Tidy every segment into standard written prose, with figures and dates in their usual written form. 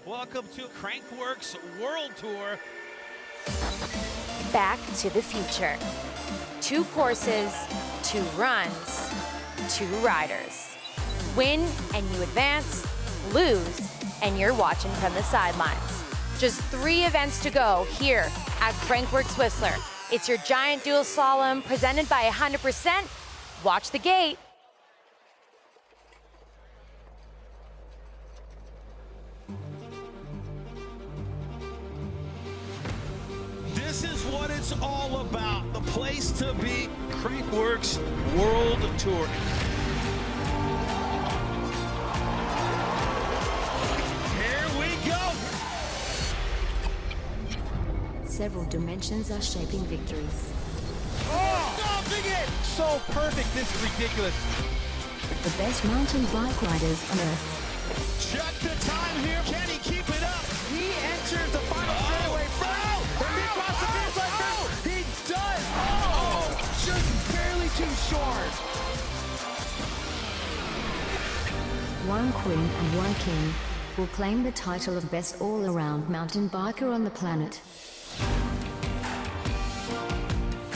Welcome to Crankworx World Tour. Back to the future. 2 courses, 2 runs, 2 riders. Win and you advance, lose and you're watching from the sidelines. Just 3 events to go here at Crankworx Whistler. It's your giant dual slalom presented by 100%. Watch the gate. This is what it's all about. The place to be, Crankworx World Tour. Here we go. Several dimensions are shaping victories. Oh, stopping it! So perfect, this is ridiculous. The best mountain bike riders on Earth. Check the time here. Can he keep it up? He enters the final straightaway first. He does! Oh, just barely too short. One queen and one king will claim the title of best all-around mountain biker on the planet.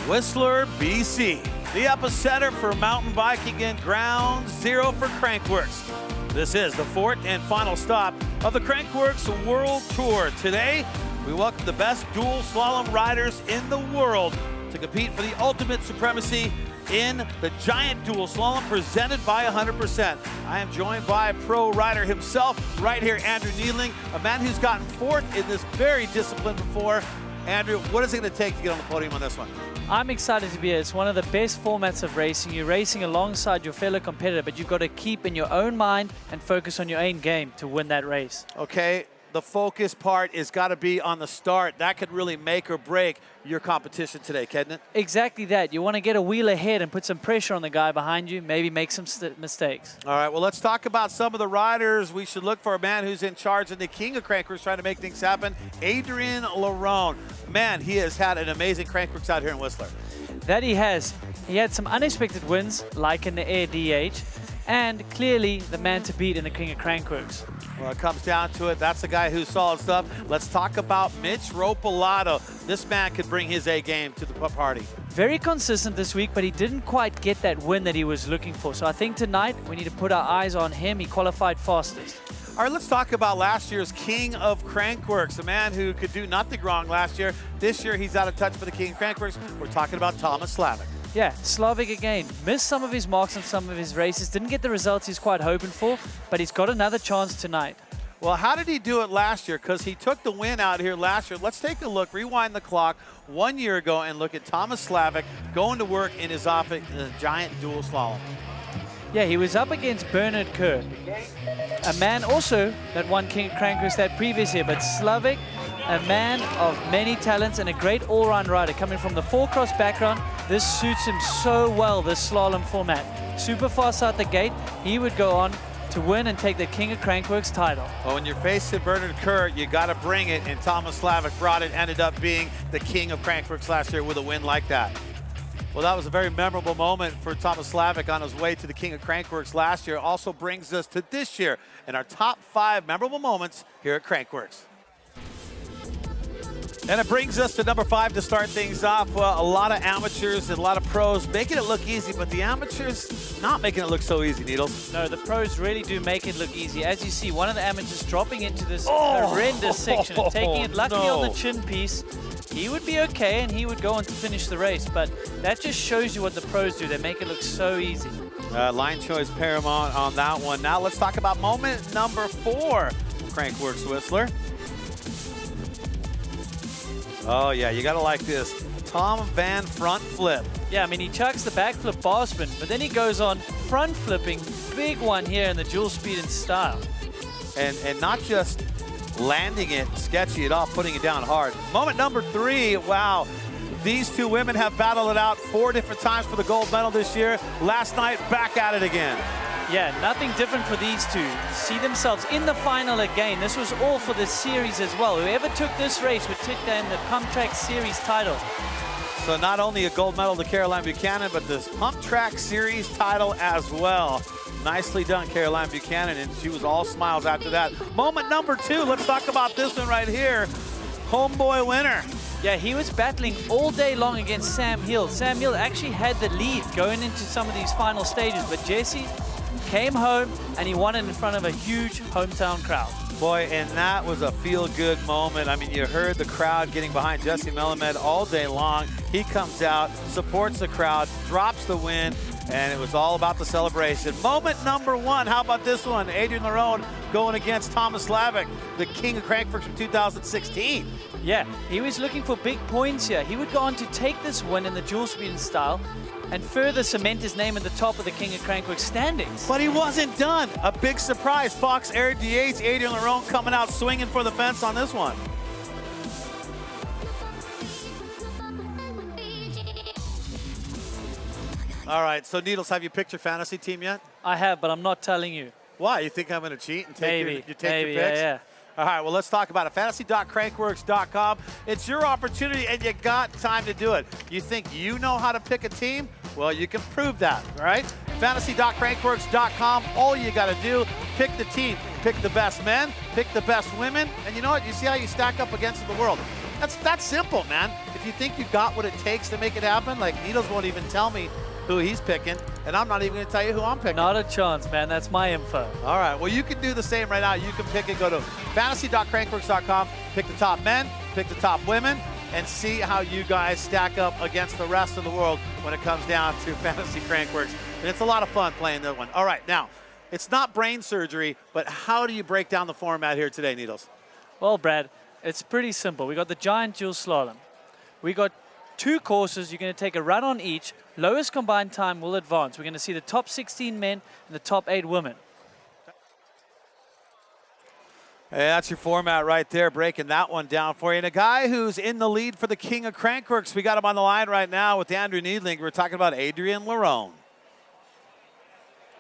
Whistler, BC, the epicenter for mountain biking and ground zero for Crankworx. This is the 4th and final stop of the Crankworx World Tour. Today, we welcome the best dual slalom riders in the world to compete for the ultimate supremacy in the giant dual slalom presented by 100%. I am joined by pro rider himself right here, Andrew Needling, a man who's gotten 4th in this very discipline before. Andrew, what is it going to take to get on the podium on this one? I'm excited to be here. It's one of the best formats of racing. You're racing alongside your fellow competitor, but you've got to keep in your own mind and focus on your own game to win that race. Okay, the focus part is got to be on the start. That could really make or break your competition today, couldn't it? Exactly that. You want to get a wheel ahead and put some pressure on the guy behind you, maybe make some mistakes. All right, well, let's talk about some of the riders. We should look for a man who's in charge and the king of Crankworx trying to make things happen, Adrian Larone. Man, he has had an amazing Crankworx out here in Whistler. That he has. He had some unexpected wins, like in the Air DH, and clearly the man to beat in the King of Crankworx. Well, it comes down to it. That's the guy who's solid stuff. Let's talk about Mitch Ropolato. This man could bring his A game to the party. Very consistent this week, but he didn't quite get that win that he was looking for. So I think tonight we need to put our eyes on him. He qualified fastest. All right, let's talk about last year's King of Crankworx, a man who could do nothing wrong last year. This year, he's out of touch for the King of Crankworx. We're talking about Thomas Slavic. Yeah, Slavic again. Missed some of his marks on some of his races. Didn't get the results he's quite hoping for, but he's got another chance tonight. Well, how did he do it last year? Because he took the win out here last year. Let's take a look, rewind the clock 1 year ago and look at Thomas Slavic going to work in his office in a giant dual slalom. Yeah, he was up against Bernard Kerr, a man also that won King of Crankworx that previous year, but Slavic, a man of many talents and a great all-round rider coming from the 4-cross background. This suits him so well, this slalom format. Super fast out the gate, he would go on to win and take the King of Crankworx title. Well, when you're facing Bernard Kerr, you got to bring it, and Thomas Slavic brought it, ended up being the King of Crankworx last year with a win like that. Well, that was a very memorable moment for Thomas Slavic on his way to the King of Crankworx last year. Also brings us to this year in our top 5 memorable moments here at Crankworx. And it brings us to number 5 to start things off. Well, a lot of amateurs and a lot of pros making it look easy, but the amateurs not making it look so easy, Needles. No, the pros really do make it look easy. As you see, one of the amateurs dropping into this horrendous section and taking it luckily on the chin piece. He would be okay and he would go on to finish the race, but that just shows you what the pros do. They make it look so easy. Line choice paramount on that one. Now let's talk about moment number 4 from Crankworx Whistler. Oh yeah, you gotta like this. Tom Van front flip. Yeah, I mean, he chucks the backflip bar spin, but then he goes on front flipping. Big one here in the dual speed and style. And not just landing it, sketchy it off, putting it down hard. Moment number 3, wow. These 2 women have battled it out 4 different times for the gold medal this year. Last night, back at it again. Yeah, nothing different for these 2. See themselves in the final again. This was all for the series as well. Whoever took this race would take in the Pump Track Series title. So not only a gold medal to Caroline Buchanan, but this Pump Track Series title as well. Nicely done, Caroline Buchanan, and she was all smiles after that. Moment number 2, let's talk about this one right here. Homeboy winner. Yeah, he was battling all day long against Sam Hill. Sam Hill actually had the lead going into some of these final stages, but Jesse came home and he won it in front of a huge hometown crowd. Boy, and that was a feel-good moment. I mean, you heard the crowd getting behind Jesse Melamed all day long. He comes out, supports the crowd, drops the win, and it was all about the celebration. Moment number 1, how about this one? Adrian Lerone going against Thomas Slavic, the king of Crankworx from 2016. Yeah, he was looking for big points here. He would go on to take this win in the dual speed style and further cement his name at the top of the King of Crankworx standings. But he wasn't done. A big surprise. Fox Air DH, Adrian Lerone coming out swinging for the fence on this one. All right, so Needles, have you picked your fantasy team yet? I have, but I'm not telling you. Why? You think I'm going to cheat and take Maybe, your picks? yeah. All right, well, let's talk about it. Fantasy.crankworx.com. It's your opportunity, and you got time to do it. You think you know how to pick a team? Well, you can prove that, all right? Fantasy.crankworx.com. All you got to do, pick the team. Pick the best men, pick the best women, and you know what? You see how you stack up against the world. That's simple, man. If you think you got what it takes to make it happen, like Needles won't even tell me who he's picking, and I'm not even going to tell you who I'm picking. Not a chance, man. That's my info. All right. Well, you can do the same right now. You can pick it. Go to fantasy.crankworx.com, pick the top men, pick the top women, and see how you guys stack up against the rest of the world when it comes down to Fantasy Crankworx. And it's a lot of fun playing that one. All right. Now, it's not brain surgery, but how do you break down the format here today, Needles? Well, Brad, it's pretty simple. We got the giant dual slalom. We got 2 courses. You're going to take a run on each. Lowest combined time will advance. We're going to see the top 16 men and the top 8 women. Hey, that's your format right there, breaking that one down for you. And a guy who's in the lead for the King of Crankworx, we got him on the line right now with Andrew Needling. We're talking about Adrian Lerone.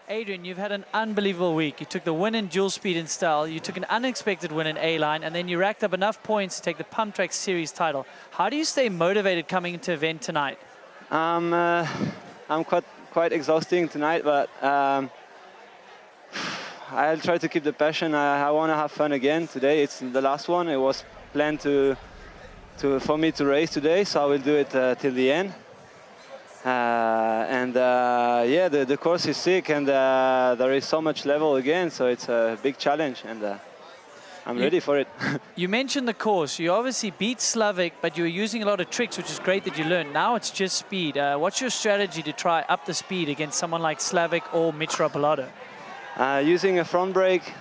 Adrian, you've had an unbelievable week. You took the win in dual speed and style. You took an unexpected win in A-line, and then you racked up enough points to take the Pump Track Series title. How do you stay motivated coming into the event tonight? I'm quite exhausting tonight, but I'll try to keep the passion. I want to have fun again today. It's the last one. It was planned for me to race today, so I will do it till the end. Yeah, the course is sick, and there is so much level again, so it's a big challenge, and I'm ready for it. You mentioned the course. You obviously beat Slavic, but you were using a lot of tricks, which is great that you learned. Now it's just speed. What's your strategy to try up the speed against someone like Slavic or Mitch Rapalato? Using a front brake,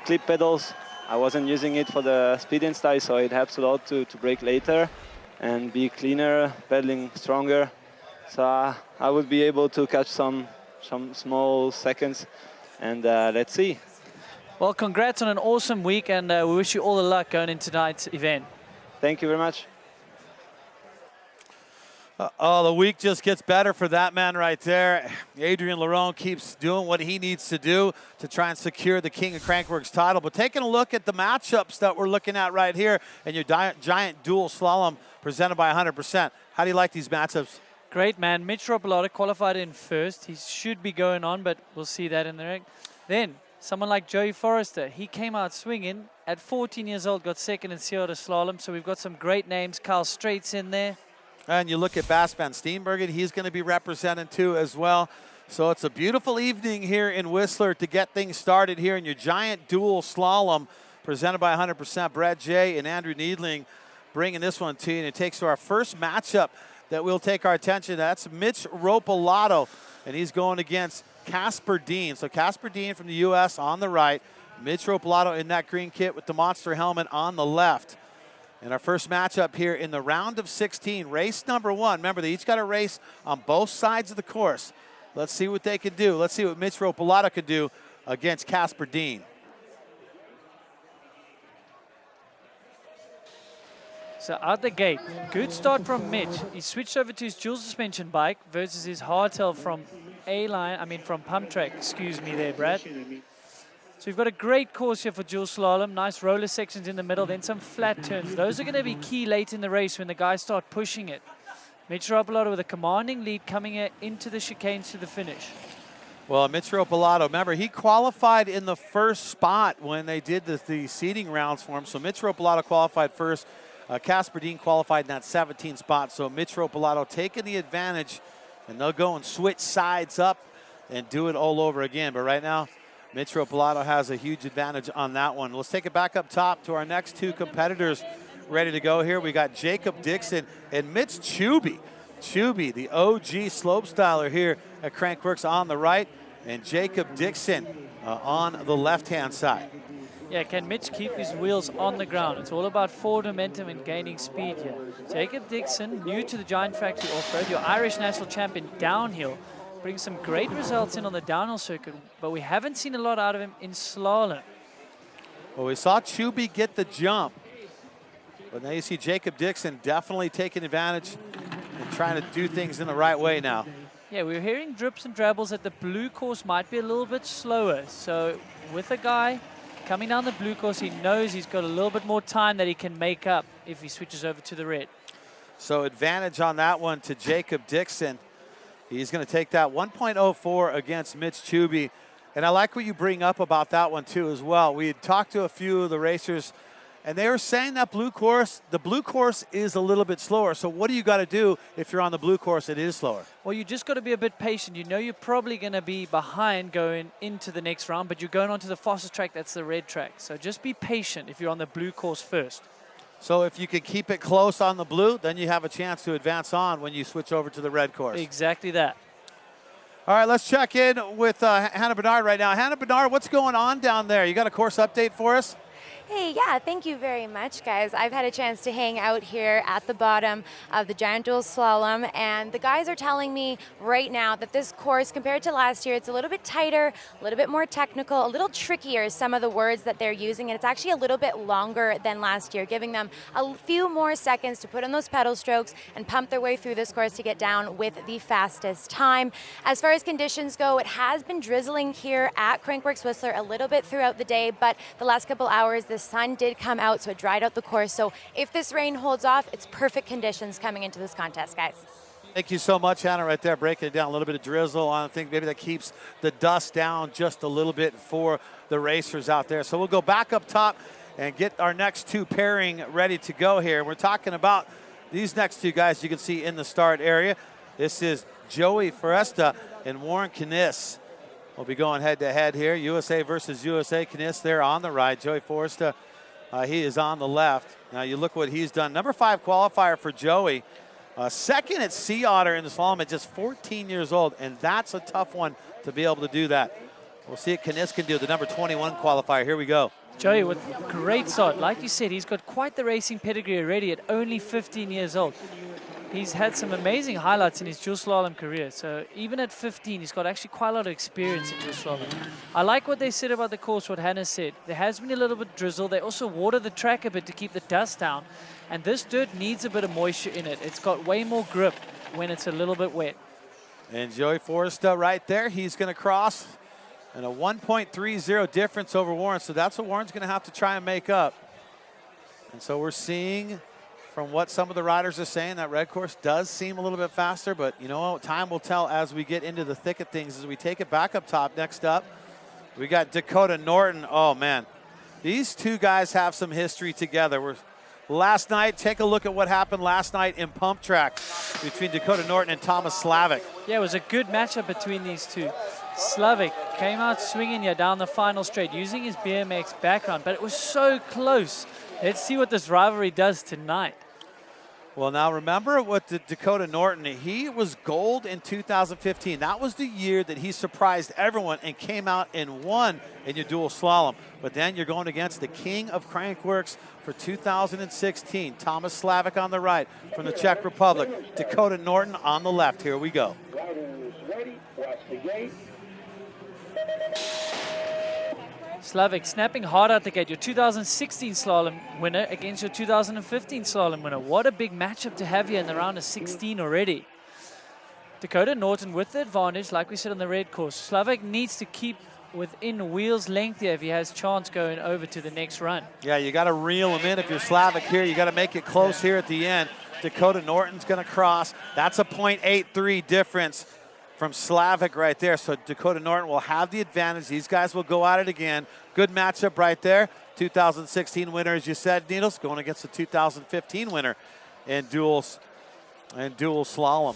clip pedals. I wasn't using it for the speed and style, so it helps a lot to brake later and be cleaner, pedaling stronger. So I would be able to catch some small seconds, and let's see. Well, congrats on an awesome week, and we wish you all the luck going into tonight's event. Thank you very much. Oh, the week just gets better for that man right there. Adrian Lerone keeps doing what he needs to do to try and secure the King of Crankworx title. But taking a look at the matchups that we're looking at right here and your giant dual slalom presented by 100%. How do you like these matchups? Great, man. Mitch Rapalato qualified in first. He should be going on, but we'll see that in the ring. Then, someone like Joey Forrester. He came out swinging. At 14 years old, got second in Sierra Slalom. So we've got some great names. Kyle Straight's in there. And you look at Bas van Steenbergen. He's going to be represented too as well. So it's a beautiful evening here in Whistler to get things started here in your giant dual slalom presented by 100%. Brad J. and Andrew Needling bringing this one to you. And it takes to our first matchup that we'll take our attention. That's Mitch Rapalato, and he's going against Casper Dean. So Casper Dean from the U.S. on the right, Mitch Rapalato in that green kit with the monster helmet on the left. And our first matchup here in the round of 16, race number 1. Remember, they each got a race on both sides of the course. Let's see what they can do. Let's see what Mitch Rapalato could do against Casper Dean. So out the gate, good start from Mitch. He switched over to his dual suspension bike versus his hardtail from from Pump Track. Excuse me there, Brad. So we've got a great course here for dual slalom. Nice roller sections in the middle, then some flat turns. Those are going to be key late in the race when the guys start pushing it. Mitch Rapalato with a commanding lead coming into the chicanes to the finish. Well, Mitchell Pilato, remember, he qualified in the first spot when they did the seeding rounds for him. So Mitchell Pilato qualified first. Casper Dean qualified in that 17th spot. So Mitchell Pilato taking the advantage, and they'll go and switch sides up and do it all over again. But right now, Mitchell Pilato has a huge advantage on that one. Let's take it back up top to our next two competitors ready to go here. We got Jacob Dixon and Mitch Chuby. Chuby, the OG slopestyler here at Crankworx on the right, and Jacob Dixon on the left-hand side. Yeah, can Mitch keep his wheels on the ground? It's all about forward momentum and gaining speed here. Jacob Dixon, new to the Giant Factory Off-Road, your Irish national champion downhill, brings some great results in on the downhill circuit, but we haven't seen a lot out of him in slalom. Well, we saw Chuby get the jump, but now you see Jacob Dixon definitely taking advantage and trying to do things in the right way now. Yeah, we're hearing drips and drabbles that the blue course might be a little bit slower. So with a guy coming down the blue course, he knows he's got a little bit more time that he can make up if he switches over to the red. So advantage on that one to Jacob Dixon. He's going to take that 1.04 against Mitch Chuby. And I like what you bring up about that one too as well. We had talked to a few of the racers, and they were saying that the blue course is a little bit slower. So what do you got to do if you're on the blue course, it is slower? Well, you just got to be a bit patient. You know you're probably going to be behind going into the next round, but you're going onto the fastest track, that's the red track. So just be patient if you're on the blue course first. So if you can keep it close on the blue, then you have a chance to advance on when you switch over to the red course. Exactly that. All right, let's check in with Hannah Bernard right now. Hannah Bernard, what's going on down there? You got a course update for us? Hey, yeah, thank you very much, guys. I've had a chance to hang out here at the bottom of the Giant Dual Slalom, and the guys are telling me right now that this course, compared to last year, it's a little bit tighter, a little bit more technical, a little trickier, some of the words that they're using, and it's actually a little bit longer than last year, giving them a few more seconds to put on those pedal strokes and pump their way through this course to get down with the fastest time. As far as conditions go, it has been drizzling here at Crankworx Whistler a little bit throughout the day, but the last couple hours, the sun did come out, so it dried out the course. So if this rain holds off, it's perfect conditions coming into this contest, guys. Thank you so much, Hannah, right there, breaking it down. A little bit of drizzle. I think maybe that keeps the dust down just a little bit for the racers out there. So we'll go back up top and get our next two pairing ready to go here. We're talking about these next two guys you can see in the start area. This is Joey Foresta and Warren Kniss. We'll be going head-to-head here. USA versus USA. Kniss there on the right. Joey Foresta, he is on the left. Now you look what he's done. Number 5 qualifier for Joey. Second at Sea Otter in the slalom at just 14 years old, and that's a tough one to be able to do that. We'll see what Kniss can do, the number 21 qualifier. Here we go. Joey with great start. Like you said, he's got quite the racing pedigree already at only 15 years old. He's had some amazing highlights in his dual slalom career. So even at 15, he's got actually quite a lot of experience in dual slalom. I like what they said about the course, what Hannah said. There has been a little bit of drizzle. They also water the track a bit to keep the dust down. And this dirt needs a bit of moisture in it. It's got way more grip when it's a little bit wet. And Joey Foresta right there. He's going to cross. And a 1.30 difference over Warren. So that's what Warren's going to have to try and make up. And so we're seeing, from what some of the riders are saying, that red course does seem a little bit faster, but you know what, time will tell as we get into the thick of things. As we take it back up top, next up, we got Dakota Norton. Oh man, these two guys have some history together. Last night, take a look at what happened last night in pump track between Dakota Norton and Thomas Slavic. Yeah, it was a good matchup between these two. Slavic came out swinging here down the final straight using his BMX background, but it was so close. Let's see what this rivalry does tonight. Well, now remember what Dakota Norton, he was gold in 2015. That was the year that he surprised everyone and came out and won in your dual slalom. But then you're going against the king of Crankworx for 2016, Thomas Slavic on the right from the Czech Republic, Dakota Norton on the left. Here we go. Riders ready, watch the gate. Slavic snapping hard out the gate. Your 2016 slalom winner against your 2015 slalom winner. What a big matchup to have here in the round of 16 already. Dakota Norton with the advantage, like we said on the red course. Slavic needs to keep within wheel's length here if he has chance going over to the next run. Yeah, you got to reel him in if you're Slavic here. You got to make it close here at the end. Dakota Norton's going to cross. That's a 0.83 difference. from Slavic right there. So Dakota Norton will have the advantage. These guys will go at it again. Good matchup right there. 2016 winner, as you said, Needles, going against the 2015 winner in dual slalom.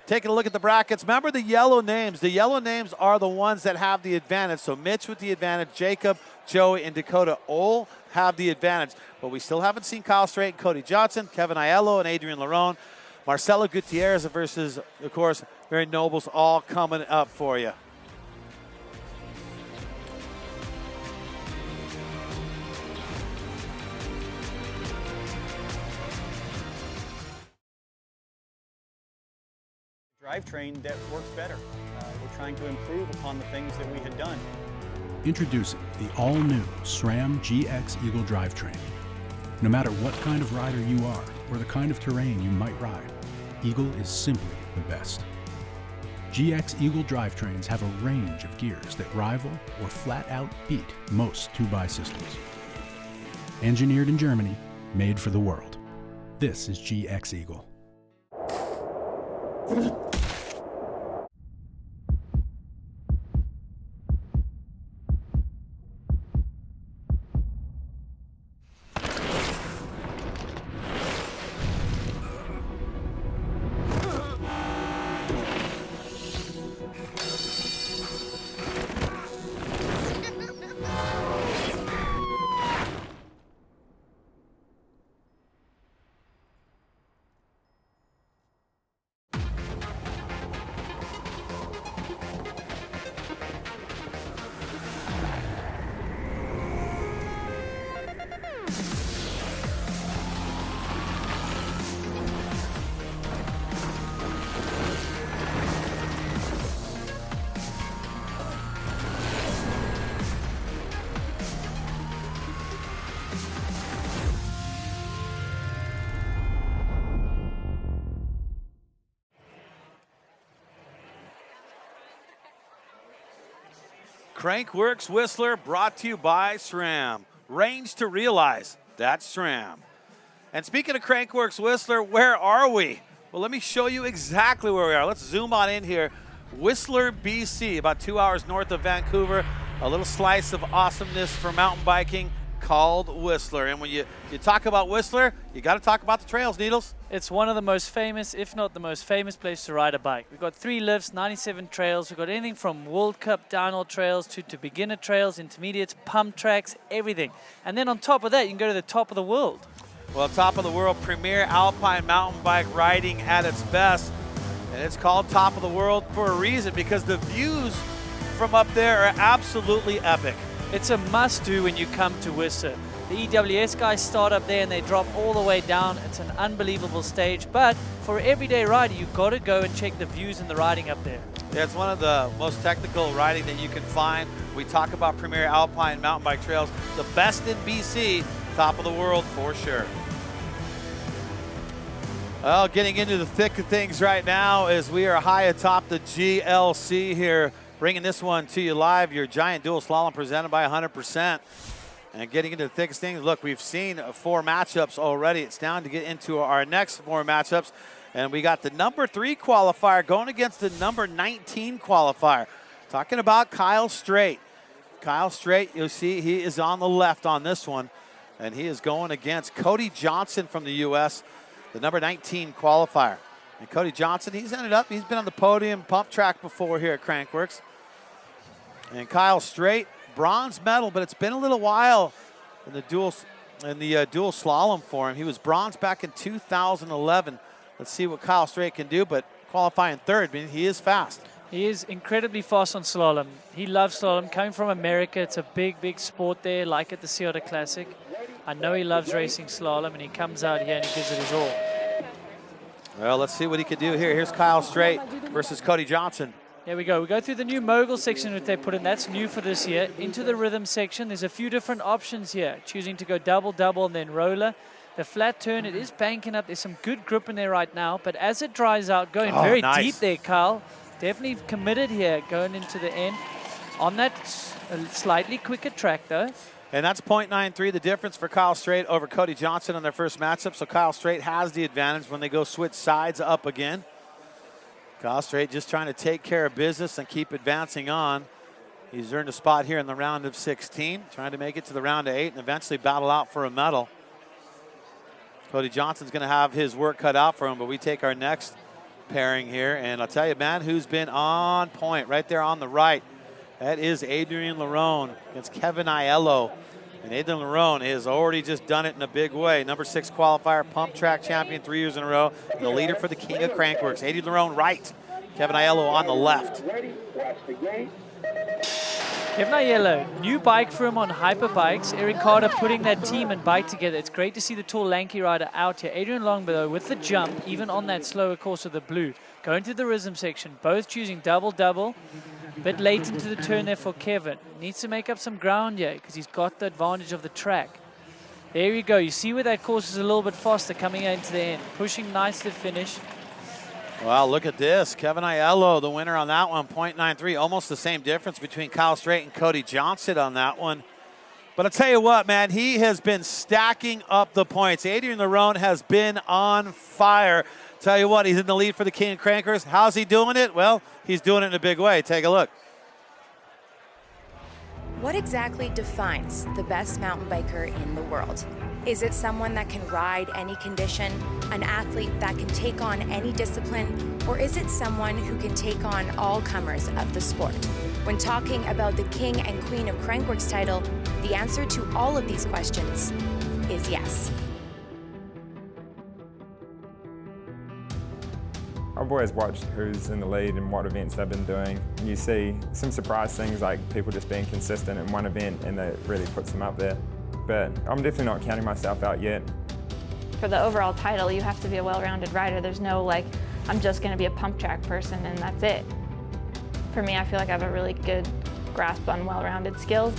Taking a look at the brackets. Remember the yellow names. The yellow names are the ones that have the advantage. So Mitch with the advantage, Jacob, Joey, and Dakota all have the advantage. But we still haven't seen Kyle Strait and Cody Johnson, Kevin Aiello and Adrian Larone. Marcelo Gutierrez versus, of course, Barry Nobles, all coming up for you. Drivetrain that works better. We're trying to improve upon the things that we had done. Introducing the all-new SRAM GX Eagle drivetrain. No matter what kind of rider you are or the kind of terrain you might ride, Eagle is simply the best. GX Eagle drivetrains have a range of gears that rival or flat out beat most 2x systems. Engineered in Germany, made for the world. This is GX Eagle. Crankworx Whistler brought to you by SRAM. Range to realize, that's SRAM. And speaking of Crankworx Whistler, where are we? Well, let me show you exactly where we are. Let's zoom on in here. Whistler, BC, about 2 hours north of Vancouver. A little slice of awesomeness for mountain biking called Whistler. And when you talk about Whistler, you got to talk about the trails, Needles. It's one of the most famous, if not the most famous place to ride a bike. We've got 3 lifts, 97 trails. We've got anything from World Cup downhill trails to beginner trails, intermediates, pump tracks, everything. And then on top of that, you can go to the top of the world. Well, top of the world, premier alpine mountain bike riding at its best. And it's called top of the world for a reason, because the views from up there are absolutely epic. It's a must-do when you come to Whistler. The EWS guys start up there and they drop all the way down. It's an unbelievable stage, but for an everyday rider, you've got to go and check the views and the riding up there. Yeah, it's one of the most technical riding that you can find. We talk about premier alpine mountain bike trails, the best in BC, top of the world for sure. Well, getting into the thick of things right now as we are high atop the GLC here, bringing this one to you live, your giant dual slalom presented by 100%. And getting into the thickest things, look, we've seen 4 matchups already. It's down to get into our next 4 matchups. And we got the number 3 qualifier going against the number 19 qualifier. Talking about Kyle Strait. Kyle Strait, you'll see he is on the left on this one. And he is going against Cody Johnson from the U.S., the number 19 qualifier. And Cody Johnson, he's been on the podium pump track before here at Crankworx. And Kyle Strait, bronze medal, but it's been a little while in the dual slalom for him. He was bronze back in 2011. Let's see what Kyle Strait can do, but qualifying third, I mean, he is fast. He is incredibly fast on slalom. He loves slalom. Coming from America, it's a big, big sport there, like at the Seattle Classic. I know he loves racing slalom, and he comes out here and he gives it his all. Well, let's see what he can do here. Here's Kyle Strait versus Cody Johnson. There we go. We go through the new mogul section that they put in. That's new for this year. Into the rhythm section, there's a few different options here. Choosing to go double, double, and then roller. The flat turn, it is banking up. There's some good grip in there right now. But as it dries out, going very deep there, Kyle. Definitely committed here going into the end. On that slightly quicker track, though. And that's 0.93, the difference for Kyle Strait over Cody Johnson on their first matchup. So Kyle Strait has the advantage when they go switch sides up again. Kyle Straight just trying to take care of business and keep advancing on. He's earned a spot here in the round of 16, trying to make it to the round of 8 and eventually battle out for a medal. Cody Johnson's going to have his work cut out for him, but we take our next pairing here. And I'll tell you, man, who's been on point right there on the right. That is Adrian Lerone against Kevin Aiello. And Adrian Lerone has already just done it in a big way. Number 6 qualifier, pump track champion 3 years in a row. The leader for the King of Crankworx. Adrian Lerone right, Kevin Aiello on the left. Ready, watch the gate. Kevin Aiello, new bike for him on Hyper Bikes. Eric Carter putting that team and bike together. It's great to see the tall, lanky rider out here. Adrian Longbelow with the jump, even on that slower course of the blue. Going to the rhythm section, both choosing double-double. Bit late into the turn there for Kevin. Needs to make up some ground here because he's got the advantage of the track. There you go. You see where that course is a little bit faster coming into the end. Pushing nice to finish. Wow, look at this. Kevin Aiello, the winner on that one, 0.93. Almost the same difference between Kyle Straight and Cody Johnson on that one. But I'll tell you what, man, he has been stacking up the points. Adrian Lerone has been on fire. Tell you what, he's in the lead for the King of Crankers. How's he doing it? Well, he's doing it in a big way. Take a look. What exactly defines the best mountain biker in the world? Is it someone that can ride any condition, an athlete that can take on any discipline, or is it someone who can take on all comers of the sport? When talking about the King and Queen of Crankworx title, the answer to all of these questions is yes. I've always watched who's in the lead and what events they've been doing. You see some surprise things like people just being consistent in one event and that really puts them up there. But I'm definitely not counting myself out yet. For the overall title, you have to be a well-rounded rider. There's no like, I'm just going to be a pump track person and that's it. For me, I feel like I have a really good grasp on well-rounded skills.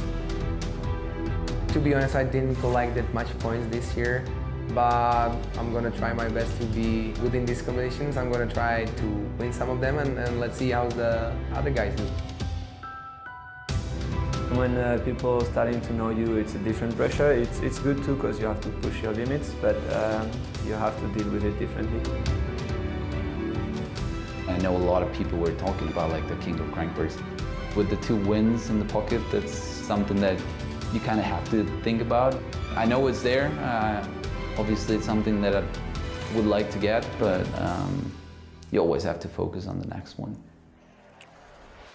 To be honest, I didn't collect that much points this year, but I'm going to try my best to be good in these competitions. I'm going to try to win some of them and let's see how the other guys do. When people are starting to know you, it's a different pressure. It's good too because you have to push your limits, but you have to deal with it differently. I know a lot of people were talking about like the King of Crankworx. With the 2 wins in the pocket, that's something that you kind of have to think about. I know it's there. Obviously, it's something that I would like to get, but you always have to focus on the next one.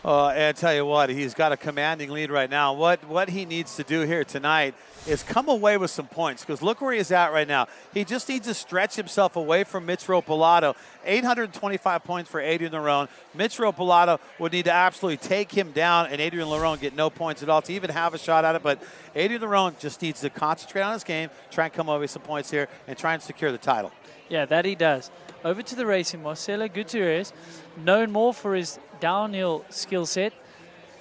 And I tell you what, he's got a commanding lead right now. What he needs to do here tonight is come away with some points, because look where he's at right now. He just needs to stretch himself away from Mitch Ropolato. 825 points for Adrian Lerone. Mitch Ropolato would need to absolutely take him down, and Adrian Lerone get no points at all to even have a shot at it. But Adrian Lerone just needs to concentrate on his game, try and come away with some points here, and try and secure the title. Yeah, that he does. Over to the racing, Marcelo Gutierrez, known more for his downhill skill set,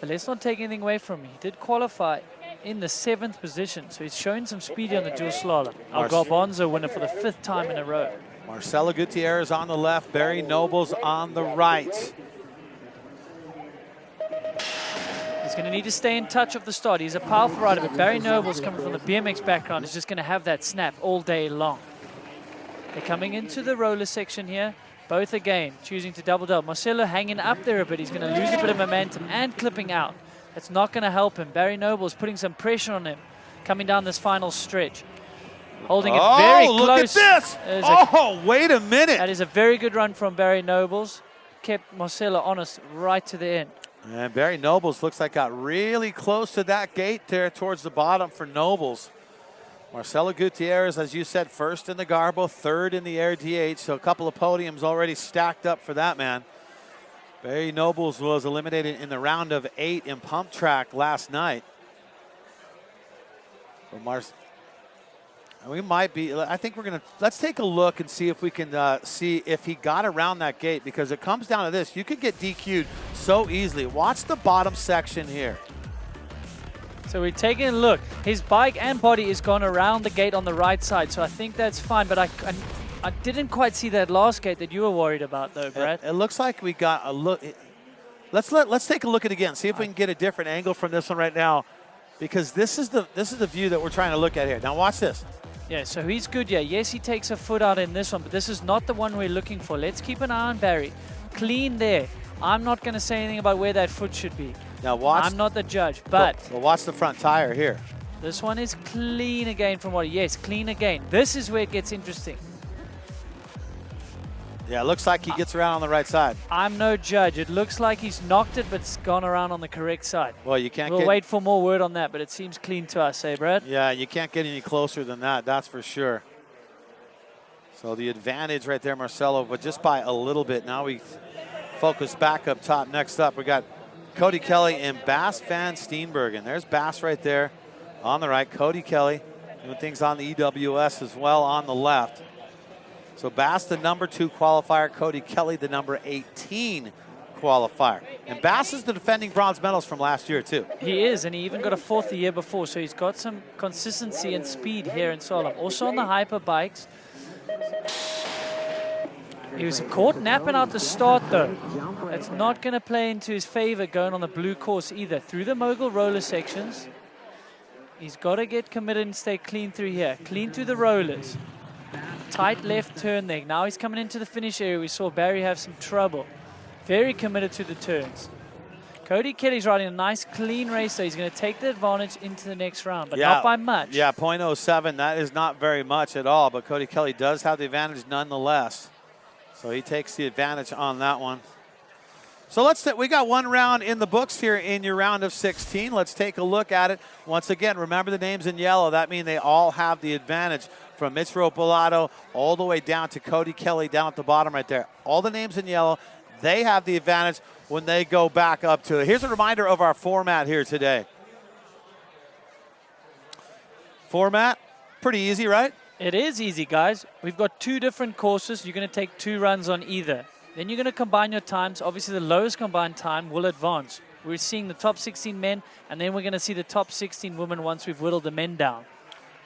but let's not take anything away from him. He did qualify in the 7th position, so he's shown some speed on the dual slalom. Our Garbanzo winner for the 5th time in a row. Marcelo Gutierrez on the left, Barry Nobles on the right. He's going to need to stay in touch of the start. He's a powerful rider, but Barry Nobles, coming from the BMX background, is just going to have that snap all day long. They're coming into the roller section here. Both again choosing to double. Marcelo hanging up there a bit. He's going to lose a bit of momentum and clipping out. That's not going to help him. Barry Nobles putting some pressure on him coming down this final stretch. Holding it very close. Look at this. Wait a minute. That is a very good run from Barry Nobles. Kept Marcelo honest right to the end. And Barry Nobles looks like got really close to that gate there towards the bottom for Nobles. Marcelo Gutierrez, as you said, 1st in the Garbo, 3rd in the Air DH, so a couple of podiums already stacked up for that man. Barry Nobles was eliminated in the round of 8 in pump track last night. We might be, I think we're going to, let's take a look and see if we can see if he got around that gate, because it comes down to this. You could get DQ'd so easily. Watch the bottom section here. So we're taking a look. His bike and body is gone around the gate on the right side, so I think that's fine. But I didn't quite see that last gate that you were worried about, though, Brad. It looks like we got a look. Let's take a look at it again. See if we can get a different angle from this one right now, because this is the view that we're trying to look at here. Now watch this. Yeah, so he's good. Yeah, yes, he takes a foot out in this one, but this is not the one we're looking for. Let's keep an eye on Barry. clean there. I'm not going to say anything about where that foot should be. Now watch. I'm not the judge, but well, watch the front tire here. this one is clean again from what, yes, clean again. This is where it gets interesting. Yeah, it looks like he gets around on the right side. I'm no judge. It looks like he's knocked it, but it's gone around on the correct side. Well, you can't We'll wait for more word on that, but it seems clean to us, eh, Brad? Yeah, you can't get any closer than that, that's for sure. So the advantage right there, Marcelo, but just by a little bit. Now we focus back up top. Next up, we got Cody Kelly and Bas van Steenbergen. There's Bas right there on the right. Cody Kelly doing things on the EWS as well on the left. So Bas, the number 2 qualifier. Cody Kelly, the number 18 qualifier. And Bas is the defending bronze medalist from last year, too. He is, and he even got a 4th the year before, so he's got some consistency and speed here in Slalom. Also on the hyper bikes. He was caught napping out the start, though. It's not going to play into his favor going on the blue course either. Through the mogul roller sections, he's got to get committed and stay clean through here. Clean through the rollers. Tight left turn there. Now he's coming into the finish area. We saw Barry have some trouble. Very committed to the turns. Cody Kelly's riding a nice clean race, so he's going to take the advantage into the next round, but not by much. Yeah, 0.07, that is not very much at all, but Cody Kelly does have the advantage nonetheless. So he takes the advantage on that one. So we got one round in the books here in your round of 16. Let's take a look at it. Once again, remember the names in yellow. That means they all have the advantage, from Mitch Ropolato all the way down to Cody Kelly down at the bottom right there. All the names in yellow, they have the advantage when they go back up to it. Here's a reminder of our format here today. Format, pretty easy, right? It is easy, guys. We've got 2 different courses. You're going to take 2 runs on either. Then you're going to combine your times. Obviously, the lowest combined time will advance. We're seeing the top 16 men, and then we're going to see the top 16 women once we've whittled the men down.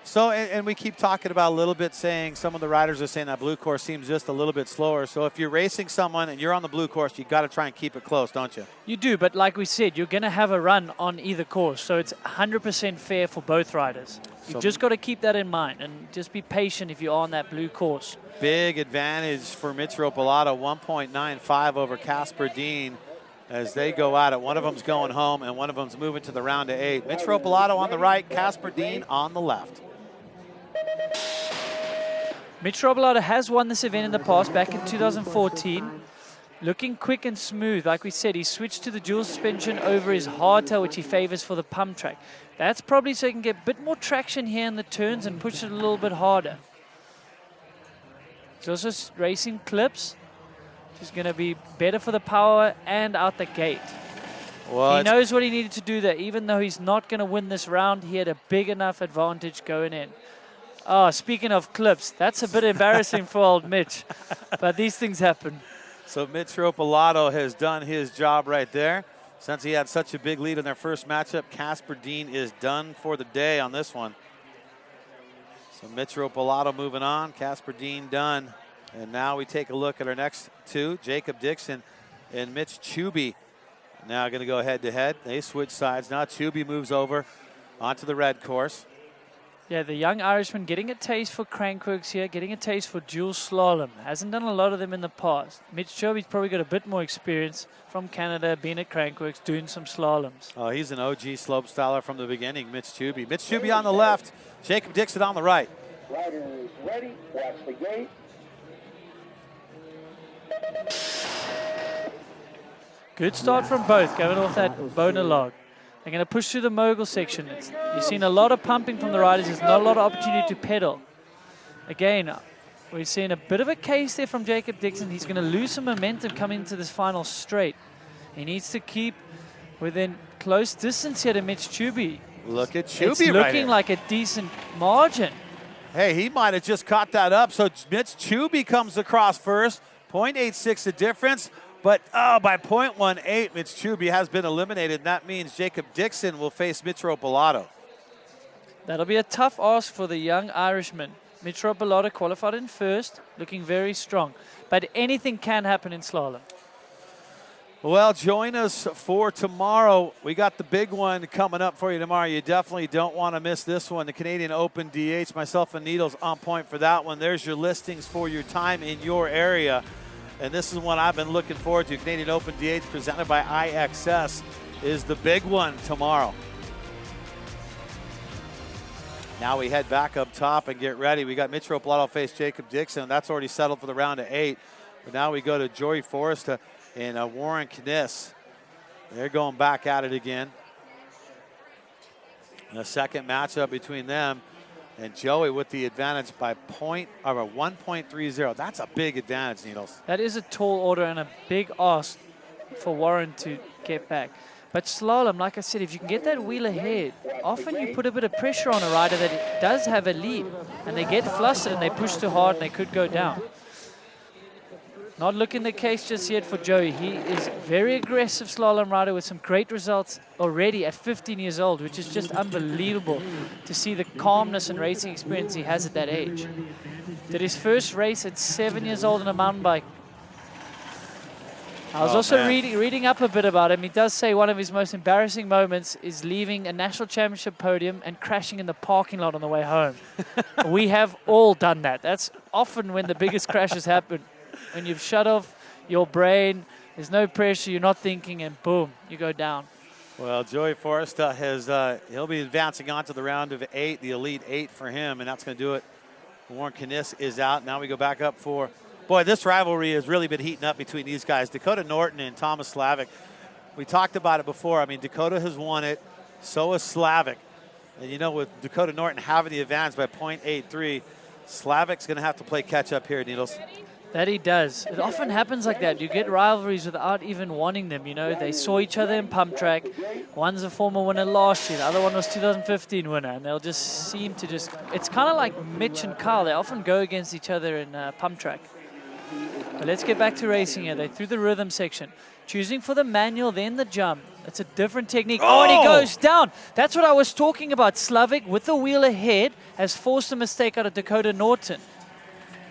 So, and we keep talking about a little bit, saying some of the riders are saying that blue course seems just a little bit slower. So if you're racing someone and you're on the blue course, you got to try and keep it close, don't you? You do, but like we said, you're going to have a run on either course. So it's 100% fair for both riders. You've just got to keep that in mind and just be patient if you're on that blue course. Big advantage for Mitch Ropolato, 1.95 over Casper Dean as they go at it. One of them's going home and one of them's moving to the round of 8. Mitch Ropolato on the right, Casper Dean on the left. Mitch Ropolato has won this event in the past, back in 2014. Looking quick and smooth. Like we said, he switched to the dual suspension over his hardtail, which he favors for the pump track. That's probably so he can get a bit more traction here in the turns and push it a little bit harder. He's also racing clips, which is going to be better for the power and out the gate. Well, he knows what he needed to do there. Even though he's not going to win this round, he had a big enough advantage going in. Oh, speaking of clips, that's a bit embarrassing for old Mitch, but these things happen. So Mitch Ropolato has done his job right there. Since he had such a big lead in their first matchup, Casper Dean is done for the day on this one. So Mitch Ropolato moving on, Casper Dean done. And now we take a look at our next 2, Jacob Dixon and Mitch Chubey. Now going to go head-to-head. They switch sides. Now Chubey moves over onto the red course. Yeah, the young Irishman getting a taste for Crankworx here, getting a taste for dual slalom. Hasn't done a lot of them in the past. Mitch Chubey's probably got a bit more experience from Canada, being at Crankworx, doing some slaloms. Oh, he's an OG slopestyler from the beginning, Mitch Chubey. Mitch Chubey on the left, Jacob Dixon on the right. Riders ready, watch the gate. Good start from both, going off that boner log. They're going to push through the mogul section. You've seen a lot of pumping from the riders. There's not a lot of opportunity to pedal. Again, we're seeing a bit of a case there from Jacob Dixon. He's going to lose some momentum coming into this final straight. He needs to keep within close distance here to Mitch Chubey. Look at Chubey. It's looking like a decent margin. Hey, he might have just caught that up. So Mitch Chubey comes across first. 0.86 the difference. But by 0.18, Mitch Chubey has been eliminated. And that means Jacob Dixon will face Mitch Ropolato. That'll be a tough ask for the young Irishman. Mitch Ropolato qualified in first, looking very strong. But anything can happen in slalom. Well, join us for tomorrow. We got the big one coming up for you tomorrow. You definitely don't want to miss this one. The Canadian Open DH, myself and Needles on point for that one. There's your listings for your time in your area. and this is one I've been looking forward to. Canadian Open DH presented by IXS is the big one tomorrow. Now we head back up top and get ready. We got Mitchell Blotto face Jacob Dixon. That's already settled for the round of 8. But now we go to Joey Forresta and Warren Kniss. They're going back at it again. The second matchup between them, and Joey with the advantage by 1.30. That's a big advantage, Needles. That is a tall order and a big ask for Warren to get back. But slalom, like I said, if you can get that wheel ahead, often you put a bit of pressure on a rider that does have a lead, and they get flustered and they push too hard and they could go down. Not looking the case just yet for Joey. He is very aggressive slalom rider with some great results already at 15 years old, which is just unbelievable to see the calmness and racing experience he has at that age. Did his first race at 7 years old on a mountain bike. I was also reading up a bit about him. He does say one of his most embarrassing moments is leaving a national championship podium and crashing in the parking lot on the way home. We have all done that. That's often when the biggest crashes happen. When you've shut off your brain, there's no pressure, you're not thinking, and boom, you go down. Well, Joey Forresta has, he'll be advancing on to the round of 8, the Elite 8 for him, and that's going to do it. Warren Kniss is out. Now we go back up for, boy, this rivalry has really been heating up between these guys, Dakota Norton and Thomas Slavic. We talked about it before. I mean, Dakota has won it, so has Slavic. And you know, with Dakota Norton having the advantage by 0.83, Slavic's going to have to play catch up here, Needles. That he does. It often happens like that. You get rivalries without even wanting them, you know. They saw each other in pump track. One's a former winner last year. The other one was 2015 winner. And they'll just seem to just... It's kind of like Mitch and Carl. They often go against each other in pump track. But let's get back to racing here. They threw the rhythm section. Choosing for the manual, then the jump. It's a different technique. Oh, and he goes down. That's what I was talking about. Slavic with the wheel ahead has forced a mistake out of Dakota Norton.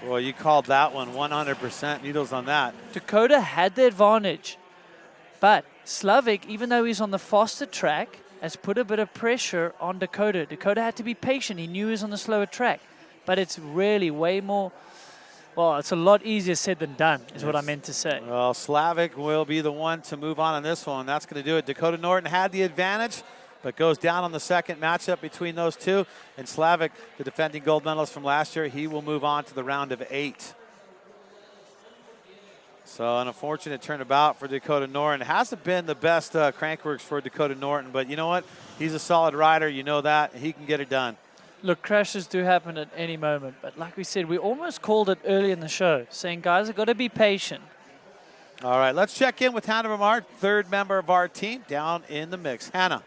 Well, you called that one 100%. Needles on that. Dakota had the advantage. But Slavic, even though he's on the faster track, has put a bit of pressure on Dakota. Dakota had to be patient. He knew he was on the slower track. But it's really way more... Well, it's a lot easier said than done, is what I meant to say. Well, Slavic will be the one to move on this one. That's going to do it. Dakota Norton had the advantage, but goes down on the second matchup between those two. And Slavic, the defending gold medalist from last year, he will move on to the round of 8. So an unfortunate turnabout for Dakota Norton. Hasn't been the best Crankworx for Dakota Norton, but you know what? He's a solid rider. You know that. He can get it done. Look, crashes do happen at any moment. But like we said, we almost called it early in the show, saying guys have got to be patient. All right, let's check in with Hannah Vermar, third member of our team, down in the mix. Hannah.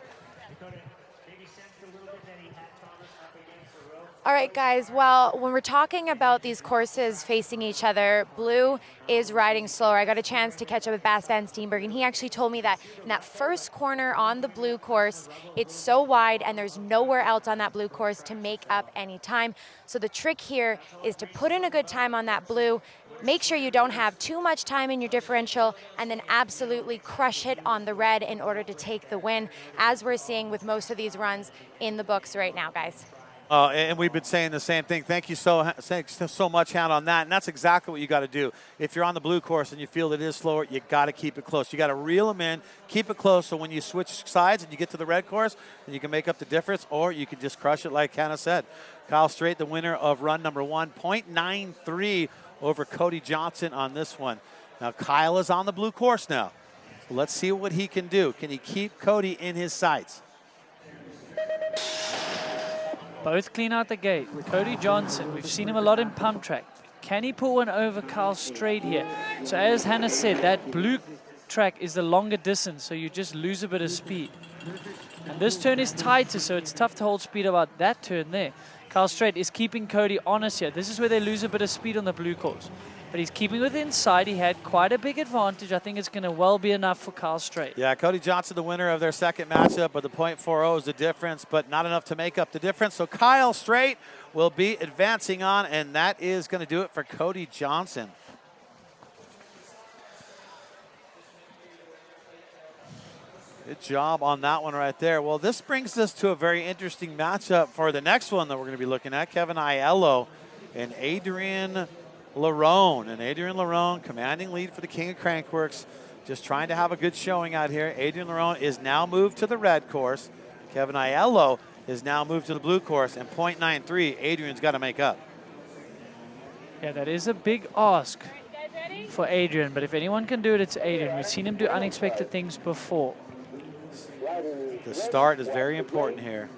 All right, guys, well, when we're talking about these courses facing each other, blue is riding slower. I got a chance to catch up with Bas van Steenberg, and he actually told me that in that first corner on the blue course, it's so wide and there's nowhere else on that blue course to make up any time. So the trick here is to put in a good time on that blue, make sure you don't have too much time in your differential, and then absolutely crush it on the red in order to take the win, as we're seeing with most of these runs in the books right now, guys. And we've been saying the same thing. Thank you so much, Hannah, on that. And that's exactly what you got to do. If you're on the blue course and you feel it is slower, you got to keep it close. You got to reel them in, keep it close, so when you switch sides and you get to the red course, then you can make up the difference, or you can just crush it like Hannah said. Kyle Straight, the winner of run number 1, 0.93 over Cody Johnson on this one. Now, Kyle is on the blue course now. So let's see what he can do. Can he keep Cody in his sights? Both clean out the gate. Cody Johnson, we've seen him a lot in pump track. Can he pull one over Kyle Straight here? So as Hannah said, that blue track is the longer distance, so you just lose a bit of speed. And this turn is tighter, so it's tough to hold speed about that turn there. Kyle Straight is keeping Cody honest here. This is where they lose a bit of speed on the blue course. But he's keeping it inside. He had quite a big advantage. I think it's going to well be enough for Kyle Straight. Yeah, Cody Johnson, the winner of their second matchup, but the 0.40 is the difference, but not enough to make up the difference. So Kyle Straight will be advancing on, and that is going to do it for Cody Johnson. Good job on that one right there. Well, this brings us to a very interesting matchup for the next one that we're going to be looking at. Kevin Aiello and Adrian Lerone. And Adrian Lerone, commanding lead for the King of Crankworx, just trying to have a good showing out here. Adrian Lerone is now moved to the red course. Kevin Aiello is now moved to the blue course, and .93, Adrian's got to make up. Yeah, that is a big ask for Adrian, but if anyone can do it, it's Adrian. We've seen him do unexpected things before. The start is very important here.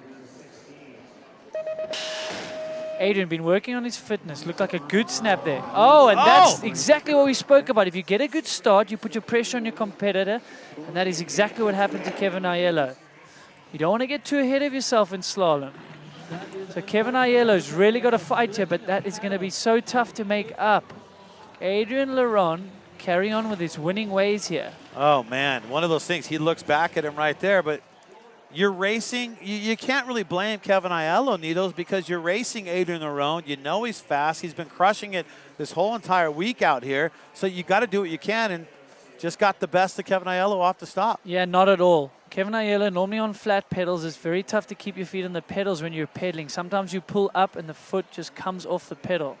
Adrian been working on his fitness. Looked like a good snap there. Oh, and that's exactly what we spoke about. If you get a good start, you put your pressure on your competitor, and that is exactly what happened to Kevin Aiello. You don't want to get too ahead of yourself in slalom. So Kevin Aiello's really got to fight here, but that is going to be so tough to make up. Adrian Lerone carrying on with his winning ways here. Oh, man, one of those things. He looks back at him right there, but you're racing. You can't really blame Kevin Aiello, Nitos, because you're racing Adrian Lerone. You know he's fast. He's been crushing it this whole entire week out here. So you got to do what you can, and just got the best of Kevin Aiello off the stop. Yeah, not at all. Kevin Aiello, normally on flat pedals, it's very tough to keep your feet on the pedals when you're pedaling. Sometimes you pull up and the foot just comes off the pedal.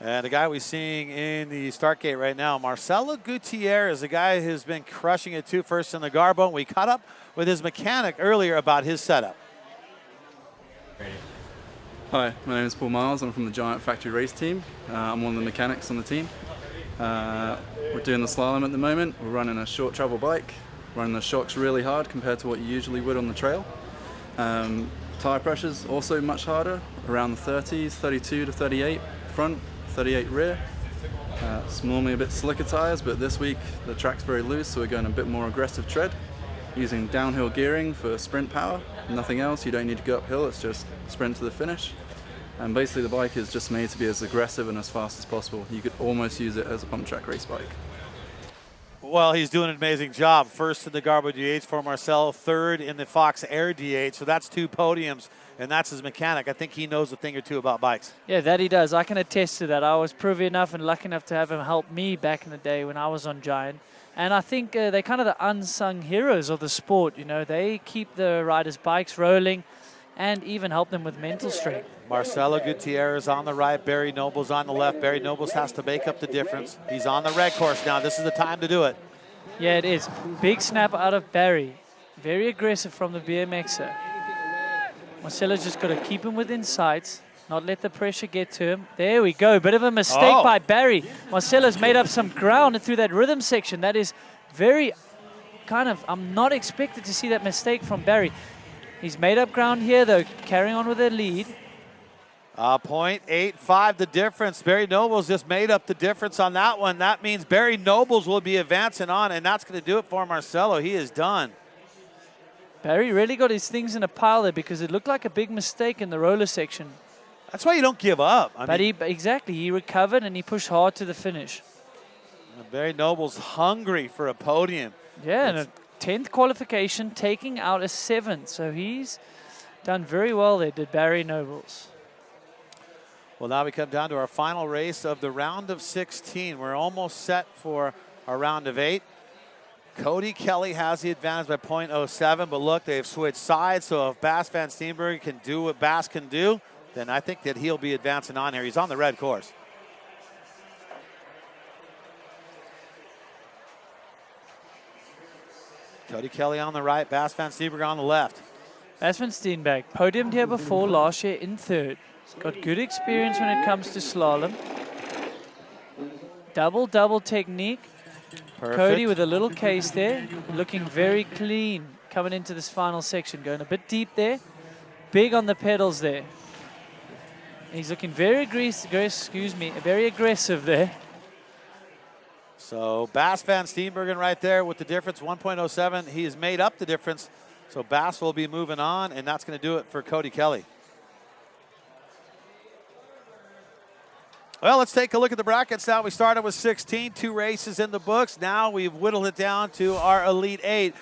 And the guy we're seeing in the start gate right now, Marcelo Gutierrez, a guy who's been crushing it too, first in the Garbo. We caught up with his mechanic earlier about his setup. Hi, my name is Paul Miles. I'm from the Giant Factory Race team. I'm one of the mechanics on the team. We're doing the slalom at the moment. We're running a short travel bike, running the shocks really hard compared to what you usually would on the trail. Tire pressure's also much harder, around the 30s, 32 to 38 front, 38 rear. It's normally a bit slicker tires, but this week the track's very loose, so we're going a bit more aggressive tread, using downhill gearing for sprint power. Nothing else. You don't need to go uphill, it's just sprint to the finish. And basically the bike is just made to be as aggressive and as fast as possible. You could almost use it as a pump track race bike. Well, he's doing an amazing job. First in the Garbo DH for Marcel, third in the Fox Air DH. So that's 2 podiums, and that's his mechanic. I think he knows a thing or two about bikes. Yeah, that he does. I can attest to that. I was privy enough and lucky enough to have him help me back in the day when I was on Giant. And I think they're kind of the unsung heroes of the sport. You know, they keep the riders' bikes rolling and even help them with mental strength. Marcelo Gutierrez on the right, Barry Nobles on the left. Barry Nobles has to make up the difference. He's on the red course now. This is the time to do it. Yeah, it is. Big snap out of Barry. Very aggressive from the BMXer. Marcelo's just got to keep him within sights, not let the pressure get to him. There we go. Bit of a mistake by Barry. Marcelo's made up some ground through that rhythm section. That is very I'm not expected to see that mistake from Barry. He's made up ground here, though, carrying on with the lead. 0.85 the difference. Barry Nobles just made up the difference on that one. That means Barry Nobles will be advancing on, and that's going to do it for Marcelo. He is done. Barry really got his things in a pile there because it looked like a big mistake in the roller section. That's why you don't give up. Exactly. He recovered and he pushed hard to the finish. Barry Nobles hungry for a podium. Yeah, and a 10th qualification, taking out a 7th. So he's done very well there, did Barry Nobles. Well, now we come down to our final race of the round of 16. We're almost set for our round of 8. Cody Kelly has the advantage by .07, but look, they've switched sides, so if Bas van Steenbergen can do what Bas can do, then I think that he'll be advancing on here. He's on the red course. Cody Kelly on the right, Bas van Steenbergen on the left. Bas van Steenbergen, podiumed here before, last year in 3rd. He's got good experience when it comes to slalom. Double technique. Perfect. Cody with a little case there, looking very clean coming into this final section, going a bit deep there. Big on the pedals there. He's looking very very aggressive there. So Bas van Steenbergen right there with the difference, 1.07. He has made up the difference. So Bas will be moving on, and that's going to do it for Cody Kelly. Well, let's take a look at the brackets now. We started with 16, 2 races in the books. Now we've whittled it down to our Elite 8.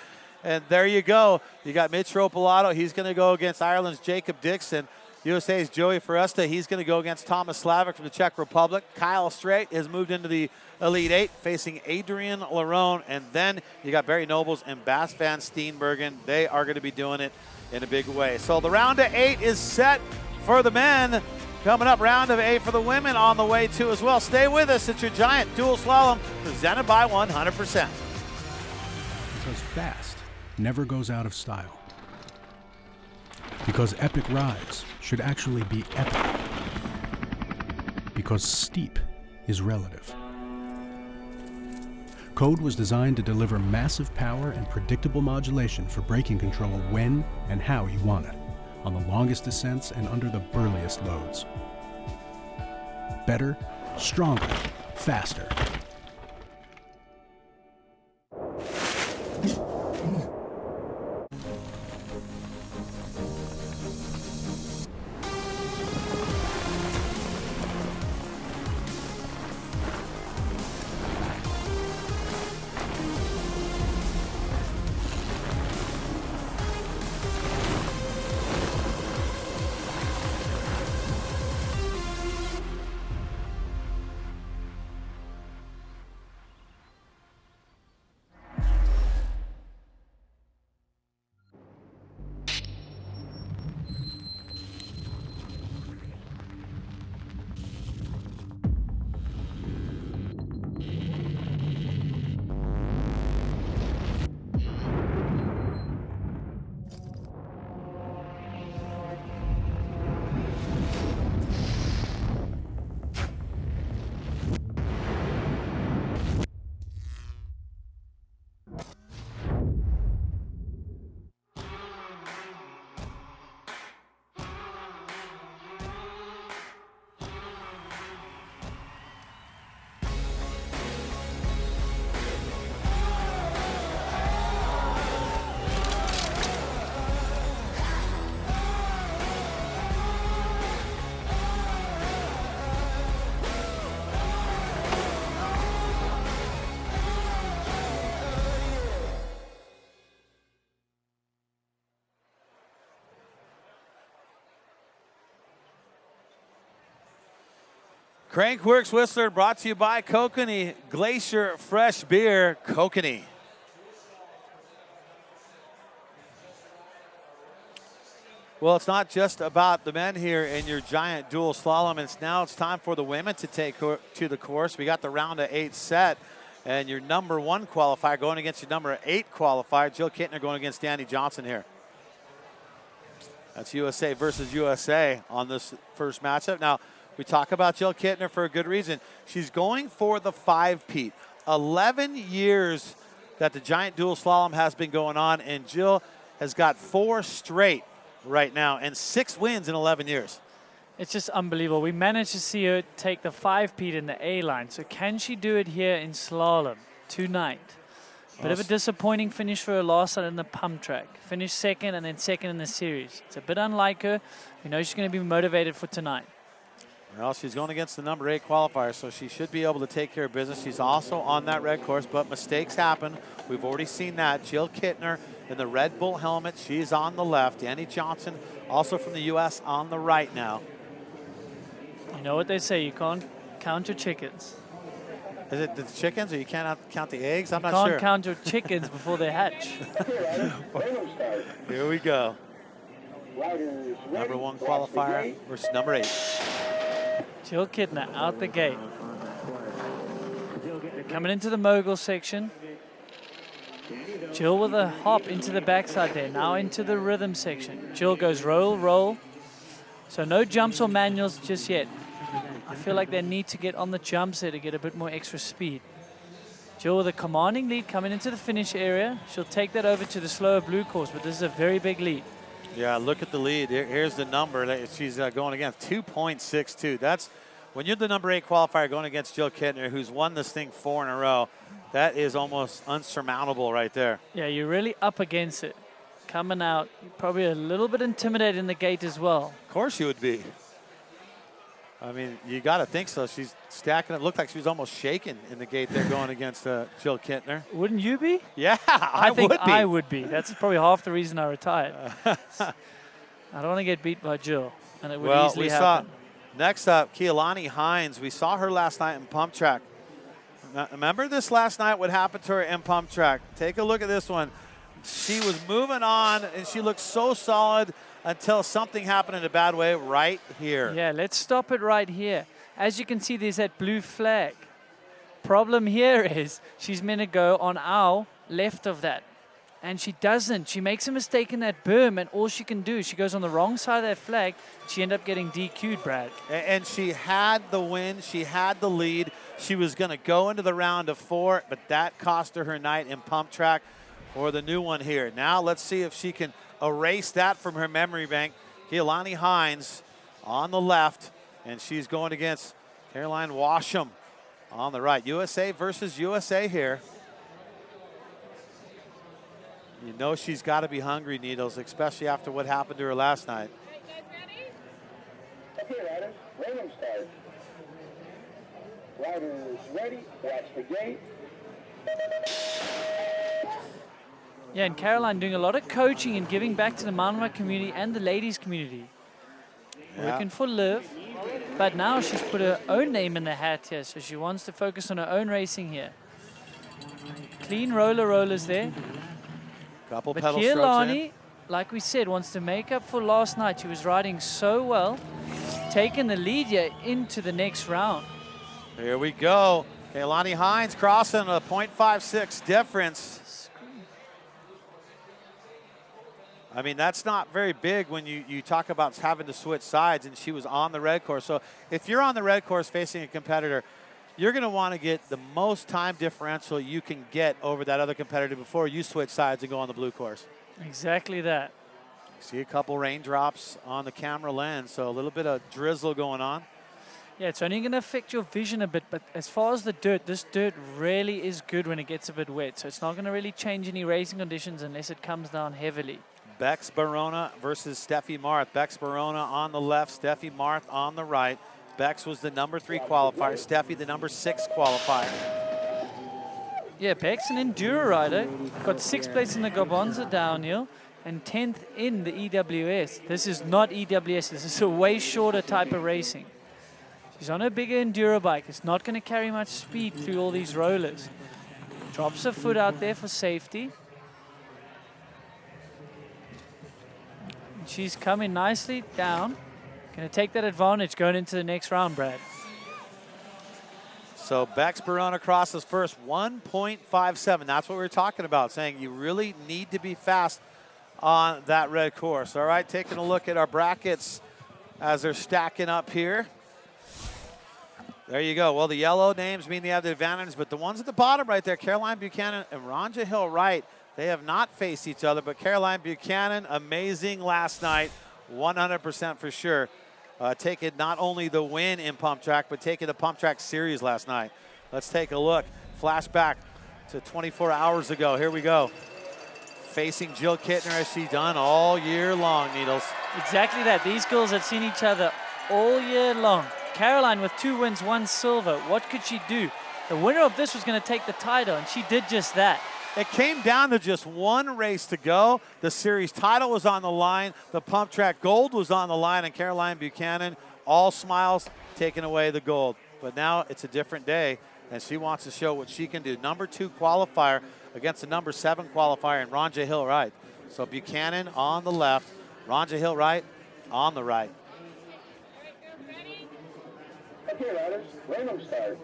And there you go. You got Mitch Ropolato. He's going to go against Ireland's Jacob Dixon. USA's Joey Foresta. He's going to go against Thomas Slavic from the Czech Republic. Kyle Straight has moved into the Elite 8, facing Adrian Lerone. And then you got Barry Nobles and Bas van Steenbergen. They are going to be doing it in a big way. So the round of 8 is set for the men. Coming up, round of 8 for the women on the way too as well. Stay with us. It's your Giant Dual Slalom presented by 100%. Because fast never goes out of style. Because epic rides should actually be epic. Because steep is relative. Code was designed to deliver massive power and predictable modulation for braking control when and how you want it, on the longest descents and under the burliest loads. Better, stronger, faster. Crankworx Whistler brought to you by Kokanee Glacier Fresh Beer, Kokanee. Well, it's not just about the men here in your Giant Dual Slalom. It's time for the women to take to the course. We got the round of 8 set, and your number 1 qualifier going against your number 8 qualifier, Jill Kittner, going against Danny Johnson here. That's USA versus USA on this first matchup. Now, we talk about Jill Kittner for a good reason. She's going for the 5-peat. 11 years that the Giant Dual Slalom has been going on, and Jill has got 4 straight right now and 6 wins in 11 years. It's just unbelievable. We managed to see her take the 5-peat in the A line. So can she do it here in slalom tonight? Bit of a disappointing finish for her last night in the pump track. Finished second and then second in the series. It's a bit unlike her. We know she's going to be motivated for tonight. Well, she's going against the number 8 qualifier, so she should be able to take care of business. She's also on that red course, but mistakes happen. We've already seen that. Jill Kittner in the Red Bull helmet. She's on the left. Danny Johnson, also from the U.S., on the right now. You know what they say, you can't count your chickens. Is it the chickens, or you can't count the eggs? I'm not sure. You sure. can't count your chickens before they hatch. Here we go. Number 1 qualifier versus number 8. Jill Kittner out the gate. Coming into the mogul section. Jill with a hop into the backside there. Now into the rhythm section. Jill goes roll, roll. So no jumps or manuals just yet. I feel like they need to get on the jumps there to get a bit more extra speed. Jill with a commanding lead coming into the finish area. She'll take that over to the slower blue course, but this is a very big lead. Yeah, look at the lead. Here's the number that she's going against, 2.62. That's when you're the number 8 qualifier going against Jill Kittner, who's won this thing 4 in a row. That is almost unsurmountable right there. Yeah, you're really up against it. Coming out, you're probably a little bit intimidated in the gate as well. Of course you would be. I mean, you got to think so. She's stacking it. Looked like she was almost shaking in the gate there going against Jill Kittner. Wouldn't you be? Yeah, I think would be. I would be. That's probably half the reason I retired. I don't want to get beat by Jill, and it would easily happen. Next up, Keilani Hines. We saw her last night in pump track. Now, remember this last night, what happened to her in pump track? Take a look at this one. She was moving on, and she looked so solid until something happened in a bad way right here. Yeah, let's stop it right here. As you can see, there's that blue flag. Problem here is she's meant to go on our left of that. And she doesn't. She makes a mistake in that berm, and all she can do is she goes on the wrong side of that flag. She ended up getting DQ'd, Brad. And she had the win. She had the lead. She was going to go into the round of 4, but that cost her night in pump track for the new one here. Now let's see if she can erase that from her memory bank. Keilani Hines on the left, and she's going against Caroline Washam on the right. USA versus USA here. You know she's got to be hungry, Needles, especially after what happened to her last night. Okay, riders, random start. Riders ready, watch the gate. Yeah, and Caroline doing a lot of coaching and giving back to the mountain bike community and the ladies community. Yeah. Working for Liv, but now she's put her own name in the hat here, so she wants to focus on her own racing here. Clean rollers there. Couple But pedal strokes in. Keilani, like we said, wants to make up for last night. She was riding so well, taking the lead here into the next round. Here we go. Keilani Hines crossing a 0.56 difference. I mean, that's not very big when you talk about having to switch sides, and she was on the red course. So if you're on the red course facing a competitor, you're going to want to get the most time differential you can get over that other competitor before you switch sides and go on the blue course. Exactly that. See a couple raindrops on the camera lens, so a little bit of drizzle going on. Yeah, it's only going to affect your vision a bit, but as far as the dirt, this dirt really is good when it gets a bit wet, so it's not going to really change any racing conditions unless it comes down heavily. Bex Barona versus Steffi Marth. Bex Barona on the left, Steffi Marth on the right. Bex was the number 3 qualifier, Steffi the number 6 qualifier. Yeah, Bex, an enduro rider, got 6th place in the Gabonza downhill and 10th in the EWS. This is not EWS, this is a way shorter type of racing. She's on a bigger enduro bike. It's not going to carry much speed through all these rollers. Drops her foot out there for safety. She's coming nicely down. Going to take that advantage going into the next round, Brad. So Bex Barona crosses first, 1.57. That's what we were talking about, saying you really need to be fast on that red course. All right, taking a look at our brackets as they're stacking up here. There you go. Well, the yellow names mean they have the advantage, but the ones at the bottom right there, Caroline Buchanan and Ronja Hill-Wright, they have not faced each other, but Caroline Buchanan, amazing last night, 100% for sure. Taking not only the win in pump track, but taking the pump track series last night. Let's take a look. Flashback to 24 hours ago. Here we go. Facing Jill Kittner as she's done all year long, Needles. Exactly that. These girls have seen each other all year long. Caroline with 2 wins, 1 silver. What could she do? The winner of this was going to take the title, and she did just that. It came down to just one race to go. The series title was on the line. The pump track gold was on the line, and Caroline Buchanan, all smiles, taking away the gold. But now it's a different day, and she wants to show what she can do. Number 2 qualifier against the number 7 qualifier in Ronja Hill-Wright. So Buchanan on the left, Ronja Hill-Wright on the right. Okay, riders, random start.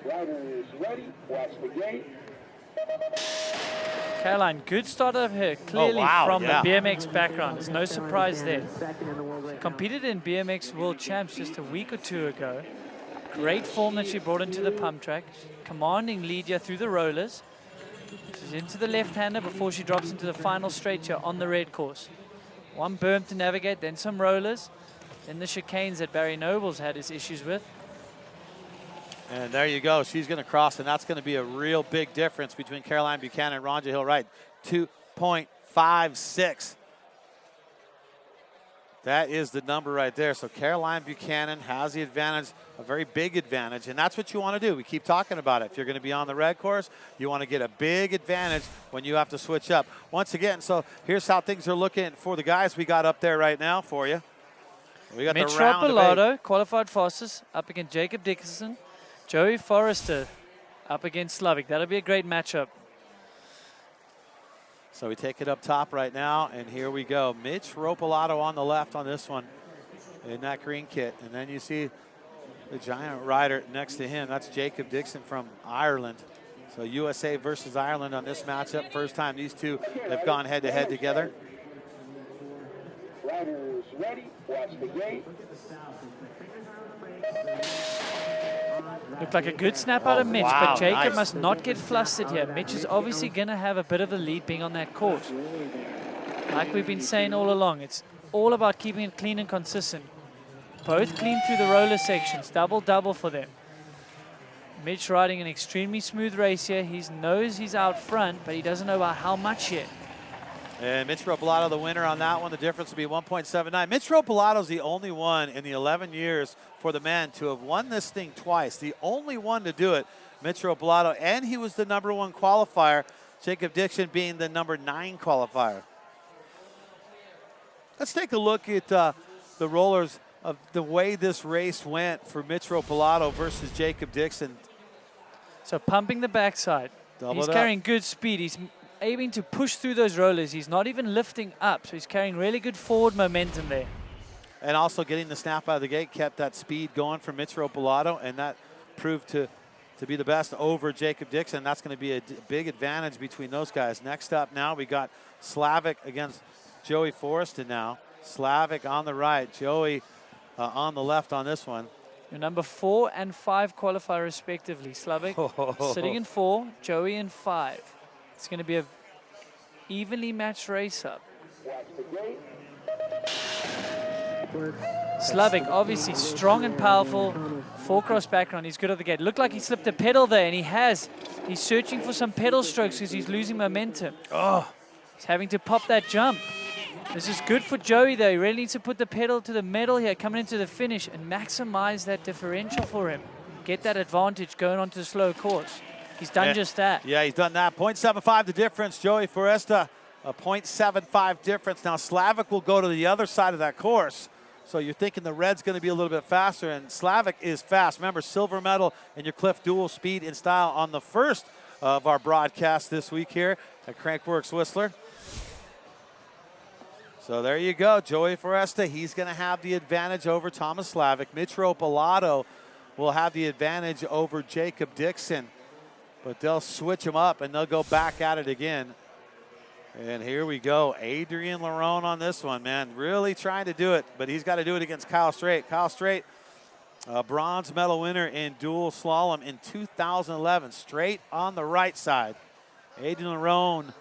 Riders ready, watch the gate. Caroline, good start of her, clearly from the BMX background. There's no surprise there. She competed in BMX World Champs just a week or 2 ago. Great form that she brought into the pump track. Commanding lead here through the rollers. She's into the left-hander before she drops into the final straight here on the red course. One berm to navigate, then some rollers. Then the chicanes that Barry Nobles had his issues with. And there you go. She's going to cross, and that's going to be a real big difference between Caroline Buchanan and Ronja Hill-Wright. 2.56. That is the number right there. So Caroline Buchanan has the advantage, a very big advantage, and that's what you want to do. We keep talking about it. If you're going to be on the red course, you want to get a big advantage when you have to switch up. Once again, so here's how things are looking for the guys we got up there right now for you. We got Mitch the round of 8. Rapalado, qualified fastest, up against Jacob Dickinson. Joey Forrester up against Slavik. That'll be a great matchup. So we take it up top right now, and here we go. Mitch Ropolato on the left on this one in that green kit. And then you see the giant rider next to him. That's Jacob Dixon from Ireland. So USA versus Ireland on this matchup. First time these two have gone head-to-head together. Riders ready, watch the gate. Looked like a good snap out of Mitch, wow, but Jacob nice. must not get flustered here. Mitch is obviously going to have a bit of a lead being on that course. Like we've been saying all along, it's all about keeping it clean and consistent. Both clean through the roller sections, double-double for them. Mitch riding an extremely smooth race here. He knows he's out front, but he doesn't know about how much yet. And Mitch Ropolato, the winner on that one. The difference will be 1.79. Mitch Ropolato is the only one in the 11 years for the men to have won this thing twice. The only one to do it, Mitch Ropolato. And he was the #1 qualifier, Jacob Dixon being the #9 qualifier. Let's take a look at the rollers of the way this race went for Mitch Ropolato versus Jacob Dixon. So pumping the backside. He's carrying good speed. He's aiming to push through those rollers. He's not even lifting up, so he's carrying really good forward momentum there. And also getting the snap out of the gate kept that speed going for Mitch Ropolato, and that proved to be the best over Jacob Dixon. That's going to be a big advantage between those guys. Next up now, we got Slavik against Joey Forreston now. Slavik on the right, Joey on the left on this one. Your #4 and 5 qualifier respectively. Slavik sitting in 4, Joey in 5. It's going to be a evenly matched race up. Slavik, obviously strong and powerful, 4-cross background. He's good at the gate. Looked like he slipped a pedal there, and he has. He's searching for some pedal strokes because he's losing momentum. Oh, he's having to pop that jump. This is good for Joey, though. He really needs to put the pedal to the metal here, coming into the finish, and maximize that differential for him. Get that advantage going onto the slow course. He's done just that. Yeah, he's done that. 0.75 the difference. Joey Forreston, a 0.75 difference. Now Slavik will go to the other side of that course. So you're thinking the red's going to be a little bit faster, and Slavik is fast. Remember, silver medal in your Cliff dual speed and style on the first of our broadcasts this week here at Crankworx Whistler. So there you go, Joey Forreston. He's going to have the advantage over Thomas Slavik. Mitch Ropolato will have the advantage over Jacob Dixon. But they'll switch them up, and they'll go back at it again. And here we go. Adrian Larone on this one, man. Really trying to do it, but he's got to do it against Kyle Straight. Kyle Straight, a bronze medal winner in dual slalom in 2011. Straight on the right side. Adrian Larone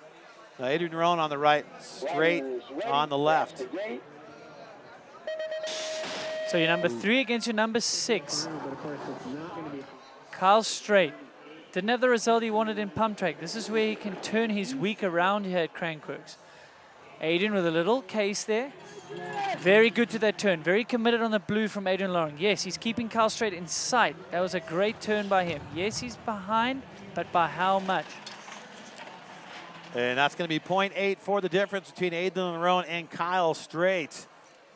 on the right, Straight on the left. So your #3 against your #6. Kyle Straight. Didn't have the result he wanted in pump track. This is where he can turn his week around here at Crankworx. Adrian with a little case there. Very good to that turn. Very committed on the blue from Adrian Lauren. Yes, he's keeping Kyle Straight in sight. That was a great turn by him. Yes, he's behind, but by how much? And that's going to be 0.8 for the difference between Adrian Larone and Kyle Straight.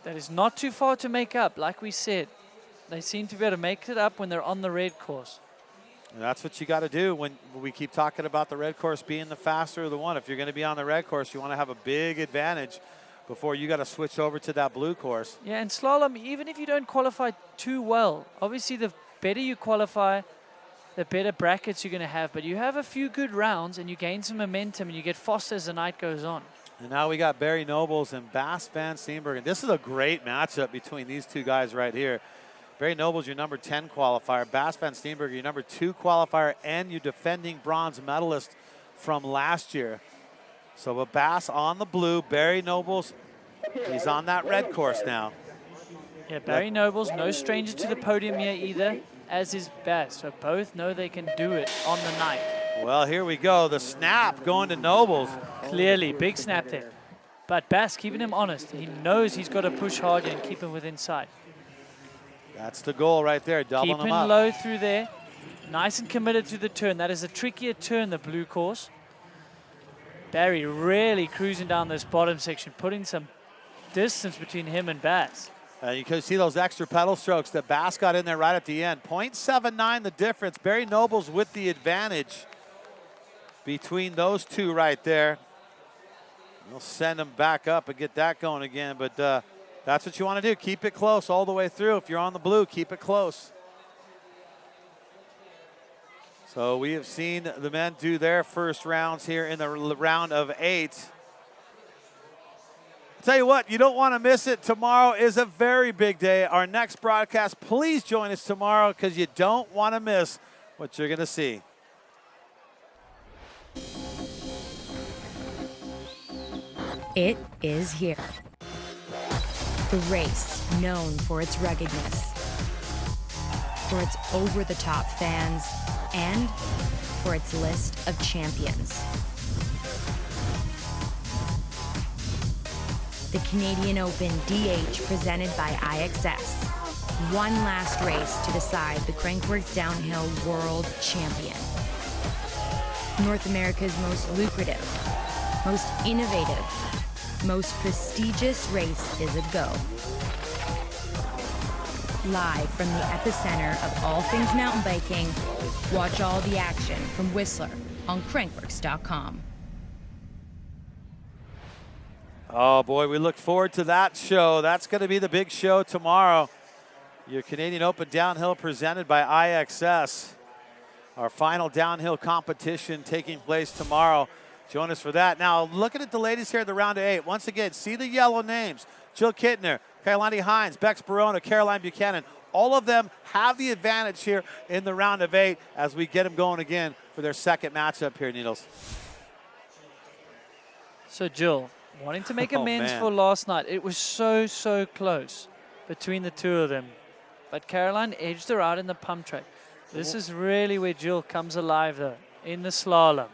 That is not too far to make up, like we said. They seem to be able to make it up when they're on the red course. And that's what you got to do when we keep talking about the red course being the faster of the one. If you're going to be on the red course, you want to have a big advantage before you got to switch over to that blue course. Yeah, and slalom, even if you don't qualify too well, obviously the better you qualify, the better brackets you're going to have. But you have a few good rounds and you gain some momentum and you get faster as the night goes on. And now we got Barry Nobles and Bas van Steenbergen. This is a great matchup between these two guys right here. Barry Nobles, your #10 qualifier. Bas van Steenbergen, your #2 qualifier and your defending bronze medalist from last year. So with Bas on the blue, Barry Nobles, he's on that red course now. Yeah, Barry Nobles, no stranger to the podium here either, as is Bas. So both know they can do it on the night. Well, here we go. The snap going to Nobles. Clearly, big snap there. But Bas keeping him honest. He knows he's got to push harder and keep him within sight. That's the goal right there, doubling Keeping him up. low through there. Nice and committed to the turn. That is a trickier turn, the blue course. Barry really cruising down this bottom section, putting some distance between him and Bas. You can see those extra pedal strokes that Bas got in there right at the end. 0.79 the difference. Barry Nobles with the advantage between those two right there. We'll send them back up and get that going again, but that's what you want to do. Keep it close all the way through. If you're on the blue, keep it close. So we have seen the men do their first rounds here in the round of 8. I'll tell you what, you don't want to miss it. Tomorrow is a very big day. Our next broadcast, please join us tomorrow because you don't want to miss what you're going to see. It is here. The race known for its ruggedness, for its over-the-top fans, and for its list of champions. The Canadian Open DH presented by IXS. One last race to decide the Crankworx Downhill World Champion. North America's most lucrative, most innovative, most prestigious race is a go. Live from the epicenter of all things mountain biking, watch all the action from Whistler on Crankworx.com. Oh boy, we look forward to that show. That's going to be the big show tomorrow. Your Canadian Open Downhill presented by IXS. Our final downhill competition taking place tomorrow. Join us for that. Now, looking at the ladies here at the round of 8. Once again, see the yellow names. Jill Kittner, Kailani Hines, Bex Barona, Caroline Buchanan. All of them have the advantage here in the round of 8 as we get them going again for their second matchup here, Needles. So, Jill, wanting to make amends for last night. It was so close between the two of them. But Caroline edged her out in the pump track. This is really where Jill comes alive, though, in the slalom.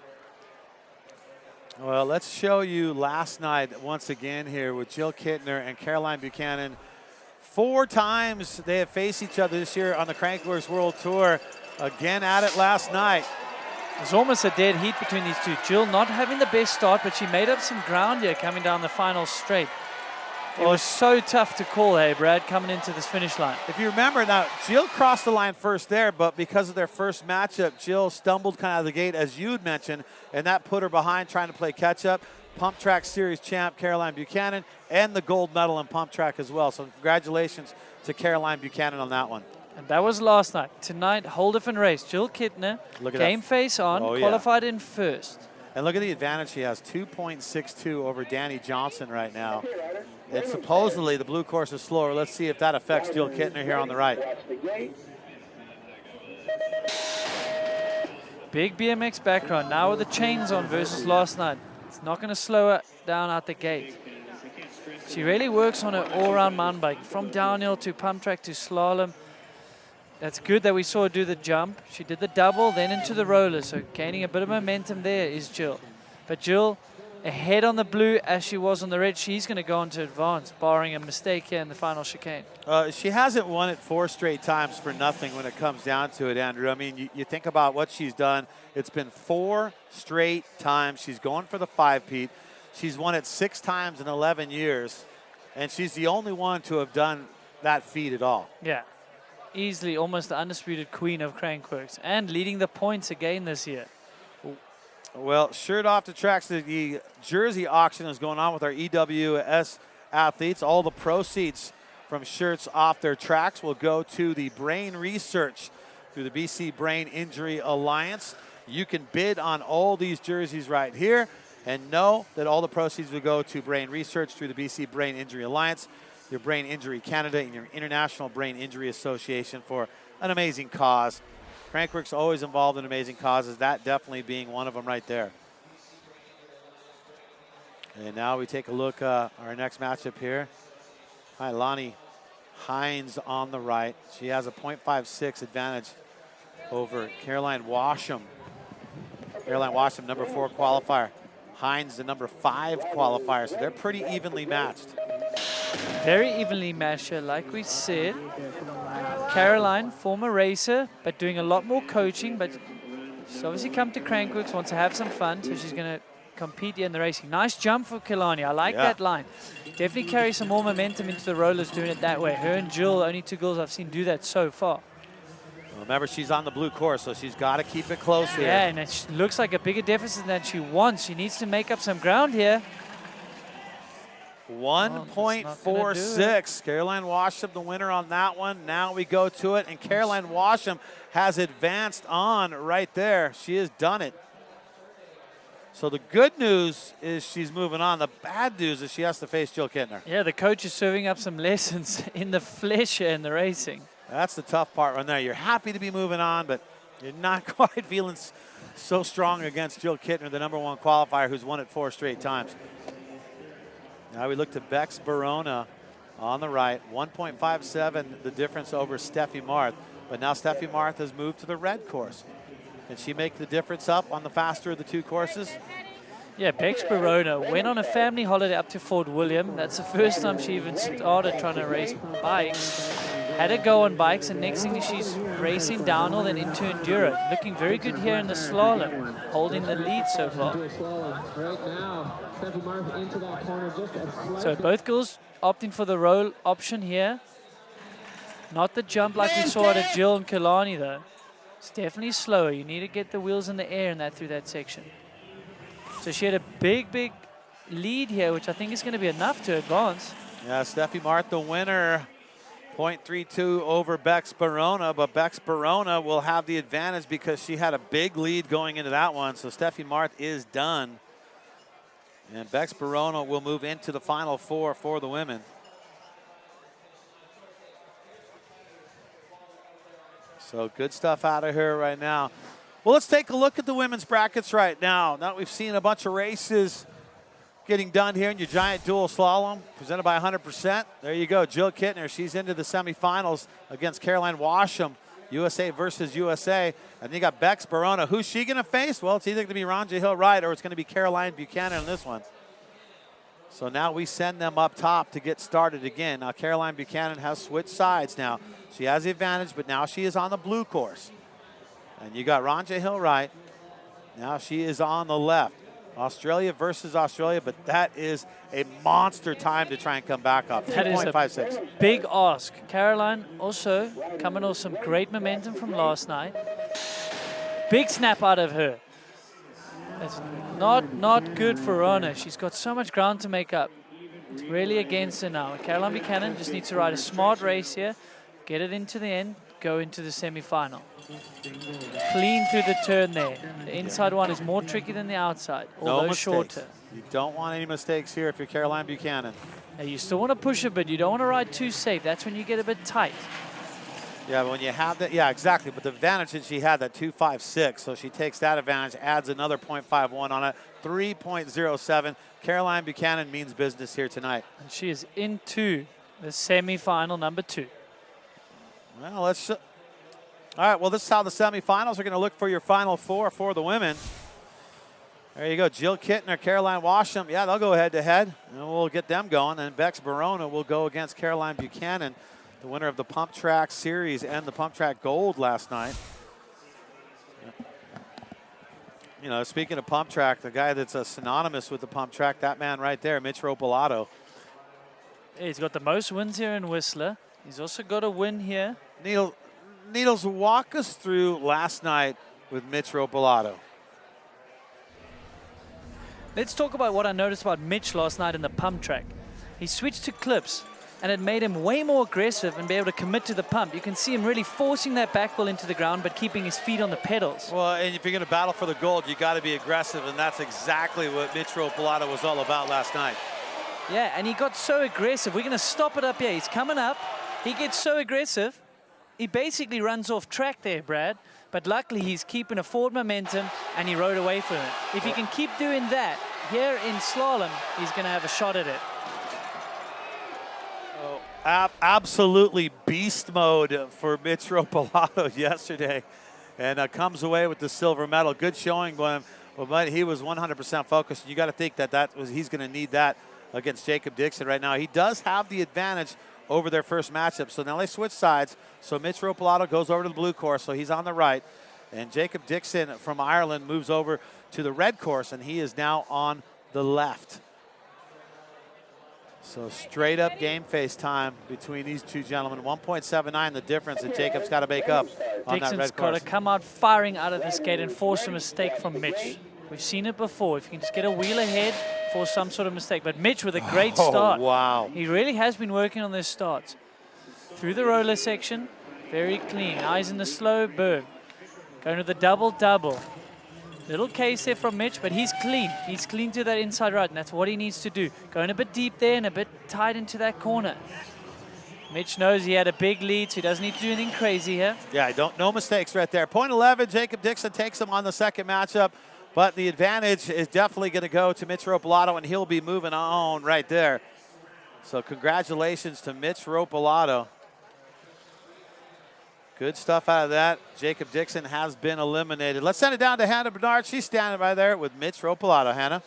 Well, let's show you last night once again here with Jill Kittner and Caroline Buchanan. 4 times they have faced each other this year on the Crankworx World Tour. Again at it last night. It was almost a dead heat between these two. Jill not having the best start, but she made up some ground here coming down the final straight. It was so tough to call, hey, Brad, coming into this finish line. If you remember, now, Jill crossed the line first there, but because of their first matchup, Jill stumbled kind of out of the gate, as you had mentioned, and that put her behind trying to play catch-up. Pump Track Series champ Caroline Buchanan, and the gold medal in Pump Track as well. So congratulations to Caroline Buchanan on that one. And that was last night. Tonight, whole different race. Jill Kittner, game face on, qualified in first. And look at the advantage she has, 2.62 over Danny Johnson right now. And supposedly the blue course is slower. Let's see if that affects Jill Kittner here on the right. Big BMX background. Now with the chains on versus last night. It's not going to slow her down out the gate. She really works on her all-around mountain bike, from downhill to pump track to slalom. That's good that we saw her do the jump. She did the double, then into the roller. So gaining a bit of momentum there is Jill. But Jill, ahead on the blue as she was on the red, she's going to go on to advance, barring a mistake here in the final chicane. She hasn't won it 4 straight times for nothing when it comes down to it, Andrew. I mean, you think about what she's done. It's been 4 straight times. She's going for the 5-peat. She's won it 6 times in 11 years, and she's the only one to have done that feat at all. Yeah. Easily almost the undisputed queen of Crankworx and leading the points again this year. Well, shirt off the tracks, the jersey auction is going on with our EWS athletes. All the proceeds from shirts off their tracks will go to the brain research through the BC Brain Injury Alliance. You can bid on all these jerseys right here and know that all the proceeds will go to brain research through the BC Brain Injury Alliance, your Brain Injury Canada, and your International Brain Injury Association for an amazing cause. Crankworx always involved in amazing causes, that definitely being one of them right there. And now we take a look at our next matchup here. Lonnie Hines on the right. She has a 0.56 advantage over Caroline Washam. Caroline Washam, number 4 qualifier. Hines, the number 5 qualifier, so they're pretty evenly matched. Very evenly matched, like we said. Caroline, former racer, but doing a lot more coaching, but she's obviously come to Crankworx, wants to have some fun, so she's going to compete in the racing. Nice jump for Kailani. I like that line. Definitely carry some more momentum into the rollers doing it that way. Her and Jill, only 2 girls I've seen do that so far. Remember, she's on the blue course, so she's got to keep it close here. Yeah, and it looks like a bigger deficit than she wants. She needs to make up some ground here. 1.46. Caroline Washam, the winner on that one. Now we go to it, and Caroline Washam has advanced on right there. She has done it. So the good news is she's moving on. The bad news is she has to face Jill Kittner. Yeah, the coach is serving up some lessons in the flesh and the racing. That's the tough part right there. You're happy to be moving on, but you're not quite feeling so strong against Jill Kittner, the #1 qualifier who's won it 4 straight times. Now we look to Bex Barona on the right. 1.57 the difference over Steffi Marth. But now Steffi Marth has moved to the red course. Can she make the difference up on the faster of the 2 courses? Yeah, Bex Barona went on a family holiday up to Fort William. That's the first time she even started trying to race bikes. Had a go on bikes, and next thing she's racing downhill and into enduro. Looking very good here in the slalom, holding the lead so far. So both girls opting for the roll option here. Not the jump like we saw at Jill and Kalani though. It's definitely slower. You need to get the wheels in the air in that through that section. So she had a big lead here, which I think is going to be enough to advance. Yeah, Steffi Marth, the winner, 0.32 over Bex Barona, but Bex Barona will have the advantage because she had a big lead going into that one. So Steffi Marth is done. And Bex Barona will move into the final 4 for the women. So good stuff out of her right now. Well, let's take a look at the women's brackets right now. Now that we've seen a bunch of races getting done here in your giant dual slalom, presented by 100%. There you go, Jill Kittner. She's into the semifinals against Caroline Washam, USA versus USA. And then you got Bex Barona. Who's she going to face? Well, it's either going to be Ronja Hill-Wright or it's going to be Caroline Buchanan in this one. So now we send them up top to get started again. Now Caroline Buchanan has switched sides now. She has the advantage, but now she is on the blue course. And you got Ronja Hill-Wright. Now she is on the left. Australia versus Australia, but that is a monster time to try and come back up. That is a big ask. Caroline also coming off some great momentum from last night. Big snap out of her. That's not good for Rona. She's got so much ground to make up. It's really against her now. Caroline Buchanan just needs to ride a smart race here, get it into the end, go into the semi-final. Clean through the turn there. The inside one is more tricky than the outside, although shorter. You don't want any mistakes here if you're Caroline Buchanan. Now you still want to push it, but you don't want to ride too safe. That's when you get a bit tight. Yeah, but when you have that, yeah, exactly. But the advantage is she had that 2.56, so she takes that advantage, adds another 0.51 on it, 3.07. Caroline Buchanan means business here tonight. And she is into the semi-final #2. Well, let's. All right, well, this is how the semifinals are going to look for your final 4 for the women. There you go, Jill Kittner, Caroline Washam. Yeah, they'll go head-to-head, and we'll get them going. And Bex Barona will go against Caroline Buchanan, the winner of the Pump Track Series and the Pump Track Gold last night. You know, speaking of Pump Track, the guy that's synonymous with the Pump Track, that man right there, Mitch Ropolato. Yeah, he's got the most wins here in Whistler. He's also got a win here. Needles, walk us through last night with Mitch Ropolato. Let's talk about what I noticed about Mitch last night in the pump track. He switched to clips, and it made him way more aggressive and be able to commit to the pump. You can see him really forcing that back wheel into the ground, but keeping his feet on the pedals. Well, and if you're going to battle for the gold, you got to be aggressive, and that's exactly what Mitch Ropolato was all about last night. Yeah, and he got so aggressive. We're going to stop it up here. He's coming up. He gets so aggressive. He basically runs off track there, Brad. But luckily, he's keeping a forward momentum, and he rode away from it. If he can keep doing that here in slalom, he's going to have a shot at it. Absolutely beast mode for Mitch Ropolato yesterday, and comes away with the silver medal. Good showing by him, but he was 100% focused. You got to think that he's going to need that against Jacob Dixon right now. He does have the advantage over their first matchup, so now they switch sides. So Mitch Ropolato goes over to the blue course, so he's on the right, and Jacob Dixon from Ireland moves over to the red course, and he is now on the left. So straight up game face time between these two gentlemen. 1.79 the difference that Jacob's got to make up on that red Dixon's course. got to come out firing out of this gate and force a mistake from Mitch. We've seen it before. If you can just get a wheel ahead, force some sort of mistake. But Mitch with a great start. Wow. He really has been working on this start. Through the roller section, very clean. Eyes in the slow berg. Going to the double-double. Little case there from Mitch, but he's clean. He's clean to that inside right, and that's what he needs to do. Going a bit deep there and a bit tight into that corner. Mitch knows he had a big lead, so he doesn't need to do anything crazy here. Yeah, no mistakes right there. Point 11, Jacob Dixon takes him on the second matchup, but the advantage is definitely going to go to Mitch Ropalato, and he'll be moving on right there. So congratulations to Mitch Ropalato. Good stuff out of that. Jacob Dixon has been eliminated. Let's send it down to Hannah Bernard. She's standing by there with Mitch Ropalato. Hannah.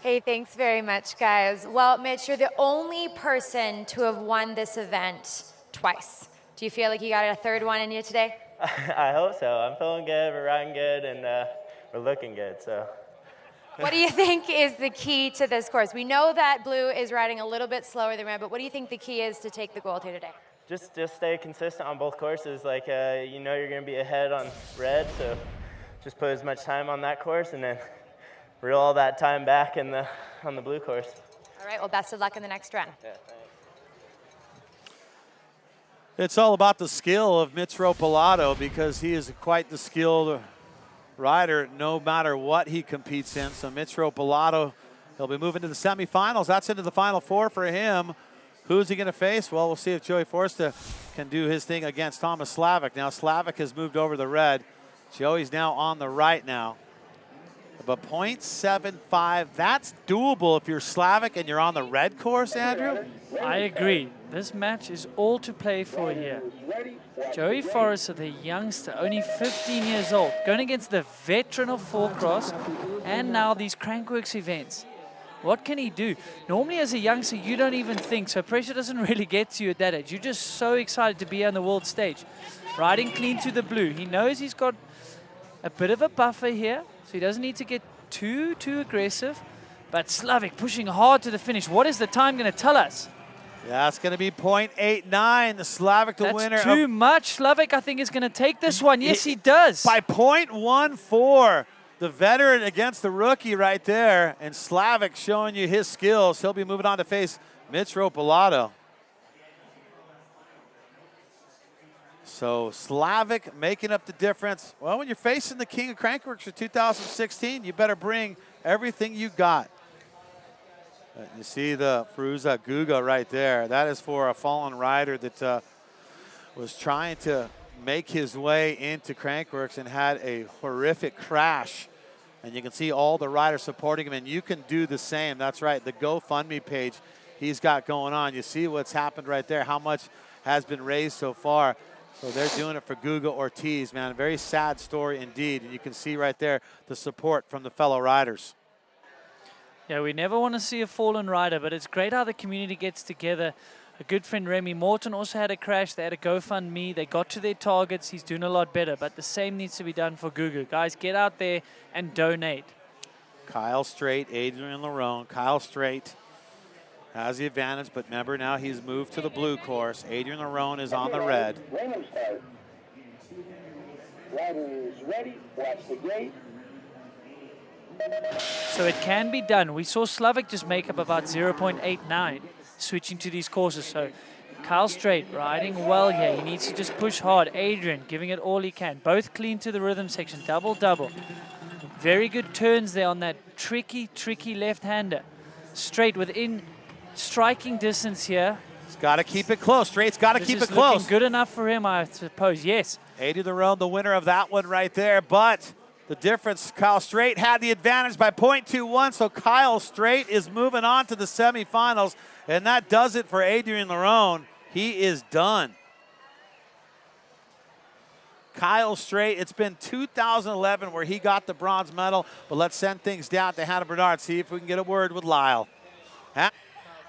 Hey, thanks very much, guys. Well, Mitch, you're the only person to have won this event twice. Do you feel like you got a third one in you today? I hope so. I'm feeling good, we're riding good, and we're looking good, so. What do you think is the key to this course? We know that blue is riding a little bit slower than red, but what do you think the key is to take the gold here today? Just stay consistent on both courses. Like, you know you're going to be ahead on red, so just put as much time on that course and then reel all that time back on the blue course. All right, well, best of luck in the next run. Yeah, thanks. It's all about the skill of Mitch Ropalato because he is quite the skilled rider no matter what he competes in. So Mitch Ropalato, he'll be moving to the semifinals. That's into the Final Four for him. Who's he going to face? Well, we'll see if Joey Forsta can do his thing against Thomas Slavic. Now, Slavic has moved over the red. Joey's now on the right now. But 0.75, that's doable if you're Slavic and you're on the red course, Andrew? I agree. This match is all to play for here. Joey Forrester, the youngster, only 15 years old, going against the veteran of four-cross and now these Crankworx events. What can he do? Normally as a youngster, you don't even think, so pressure doesn't really get to you at that age. You're just so excited to be on the world stage. Riding clean to the blue. He knows he's got a bit of a buffer here, so he doesn't need to get too aggressive. But Slavic pushing hard to the finish. What is the time going to tell us? Yeah, it's going to be 0.89. The Slavic, the winner. That's too much. Slavic, I think, is going to take this one. Yes, he does. By 0.14. The veteran against the rookie right there, and Slavic showing you his skills. He'll be moving on to face Mitch Ropalato. So Slavic making up the difference. Well, when you're facing the king of Crankworx for 2016, you better bring everything you got. You see the Firuza Guga right there. That is for a fallen rider that was trying to make his way into Crankworx and had a horrific crash. And you can see all the riders supporting him, and you can do the same. That's right, the GoFundMe page he's got going on. You see what's happened right there, how much has been raised so far. So they're doing it for Guga Ortiz, man. A very sad story indeed. And you can see right there the support from the fellow riders. Yeah, we never want to see a fallen rider, but it's great how the community gets together. A good friend, Remy Morton, also had a crash. They had a GoFundMe. They got to their targets. He's doing a lot better, but the same needs to be done for Guga. Guys, get out there and donate. Kyle Strait, Adrian Larone. Kyle Strait has the advantage, but remember now he's moved to the blue course. Adrian Larone is on the red. Riders ready, watch the gate. So it can be done. We saw Slavic just make up about 0.89 switching to these courses. So Kyle Strait riding well here. He needs to just push hard. Adrian giving it all he can. Both clean to the rhythm section. Double-double. Very good turns there on that tricky left-hander. Strait within striking distance here. He's got to keep it close. Strait's got to keep it close. Good enough for him, I suppose. Yes. Adrian Larone, the winner of that one right there. But the difference, Kyle Strait had the advantage by 0.21, so Kyle Strait is moving on to the semifinals, and that does it for Adrian Larone. He is done. Kyle Strait, it's been 2011 where he got the bronze medal, but let's send things down to Hannah Bernard, see if we can get a word with Lyle.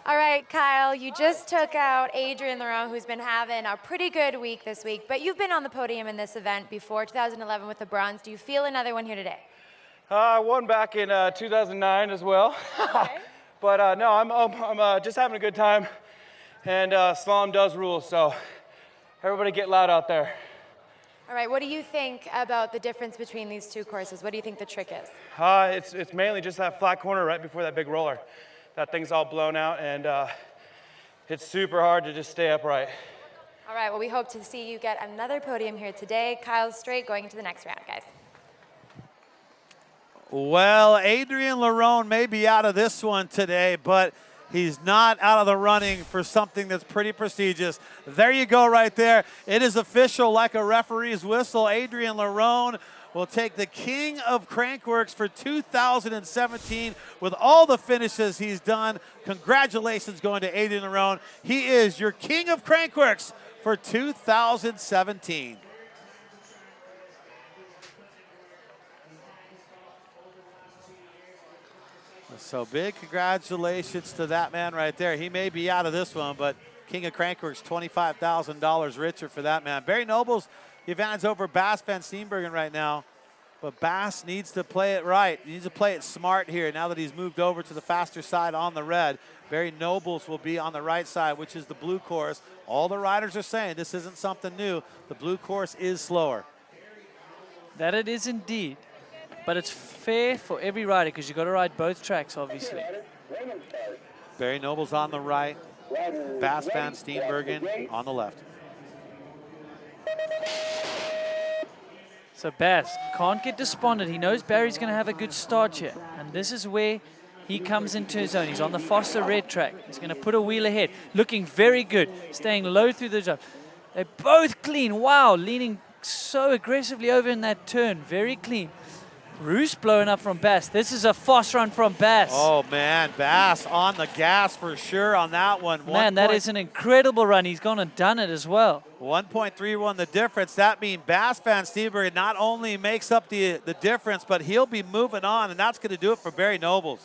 All right, Kyle, you just took out Adrian Larone, who's been having a pretty good week this week, but you've been on the podium in this event before, 2011 with the bronze. Do you feel another one here today? I won back in 2009 as well. Okay. But no, I'm just having a good time, and slalom does rule, so everybody get loud out there. All right, what do you think about the difference between these two courses? What do you think the trick is? It's mainly just that flat corner right before that big roller. That thing's all blown out, and it's super hard to just stay upright. All right, well, we hope to see you get another podium here today. Kyle Straight going into the next round, guys. Well, Adrian Lerone may be out of this one today, but he's not out of the running for something that's pretty prestigious. There you go right there. It is official like a referee's whistle. Adrian Lerone will take the King of Crankworx for 2017 with all the finishes he's done. Congratulations going to Adrian Lerone. He is your King of Crankworx for 2017. So big congratulations to that man right there. He may be out of this one, but King of Crankworx, $25,000 richer for that man. Barry Noble's the advantage over Bas van Steenbergen right now, but Bas needs to play it right. He needs to play it smart here now that he's moved over to the faster side on the red. Barry Nobles will be on the right side, which is the blue course. All the riders are saying this isn't something new. The blue course is slower. That it is indeed. But it's fair for every rider because you've got to ride both tracks, obviously. Barry Noble's on the right. Bas van Steenbergen on the left. So Bas can't get despondent. He knows Barry's going to have a good start here. And this is where he comes into his own. He's on the faster red track. He's going to put a wheel ahead. Looking very good. Staying low through the jump. They're both clean. Wow, leaning so aggressively over in that turn. Very clean. Roos blowing up from Bas. This is a fast run from Bas. Oh, man, Bas on the gas for sure on that one. Man, that is an incredible run. He's gone and done it as well. 1.31 the difference. That means Bas van Steenbergen not only makes up the difference, but he'll be moving on, and that's going to do it for Barry Nobles.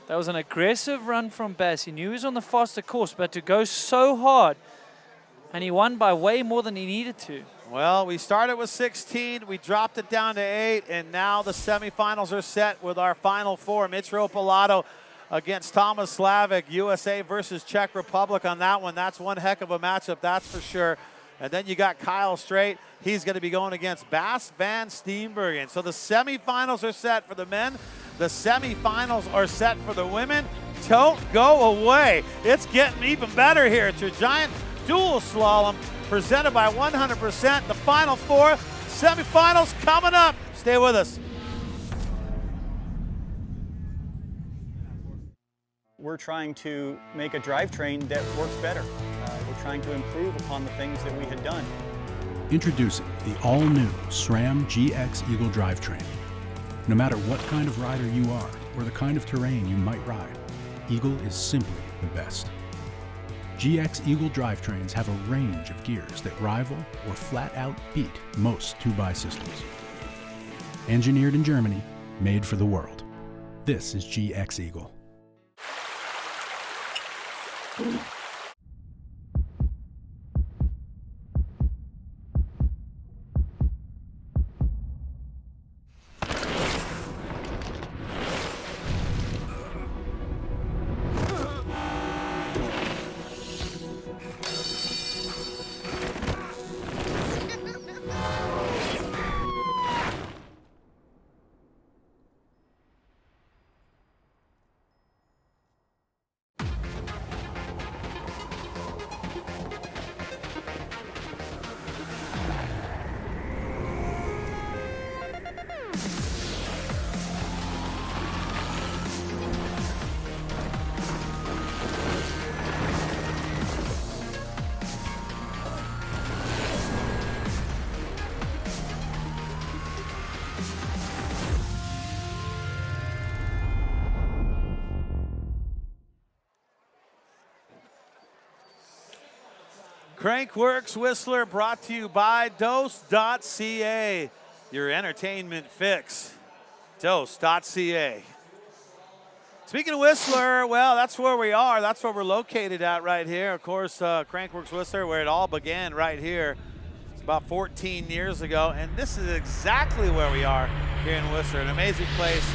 That was an aggressive run from Bas. He knew he was on the faster course, but to go so hard, and he won by way more than he needed to. Well, we started with 16, we dropped it down to 8, and now the semifinals are set with our final four. Mitch Ropalato against Thomas Slavic, USA versus Czech Republic on that one. That's one heck of a matchup, that's for sure. And then you got Kyle Straight. He's going to be going against Bas van Steenbergen. So the semifinals are set for the men. The semifinals are set for the women. Don't go away. It's getting even better here. It's your giant dual slalom presented by 100%. The final four semifinals coming up. Stay with us. We're trying to make a drivetrain that works better. We're trying to improve upon the things that we had done. Introducing the all-new SRAM GX Eagle drivetrain. No matter what kind of rider you are or the kind of terrain you might ride, Eagle is simply the best. GX Eagle drivetrains have a range of gears that rival or flat out beat most 2x systems. Engineered in Germany, made for the world. This is GX Eagle. Crankworx Whistler brought to you by Dose.ca, your entertainment fix. Dose.ca. Speaking of Whistler, well, that's where we are. That's where we're located at right here. Of course, Crankworx Whistler, where it all began right here. It's about 14 years ago, and this is exactly where we are here in Whistler. An amazing place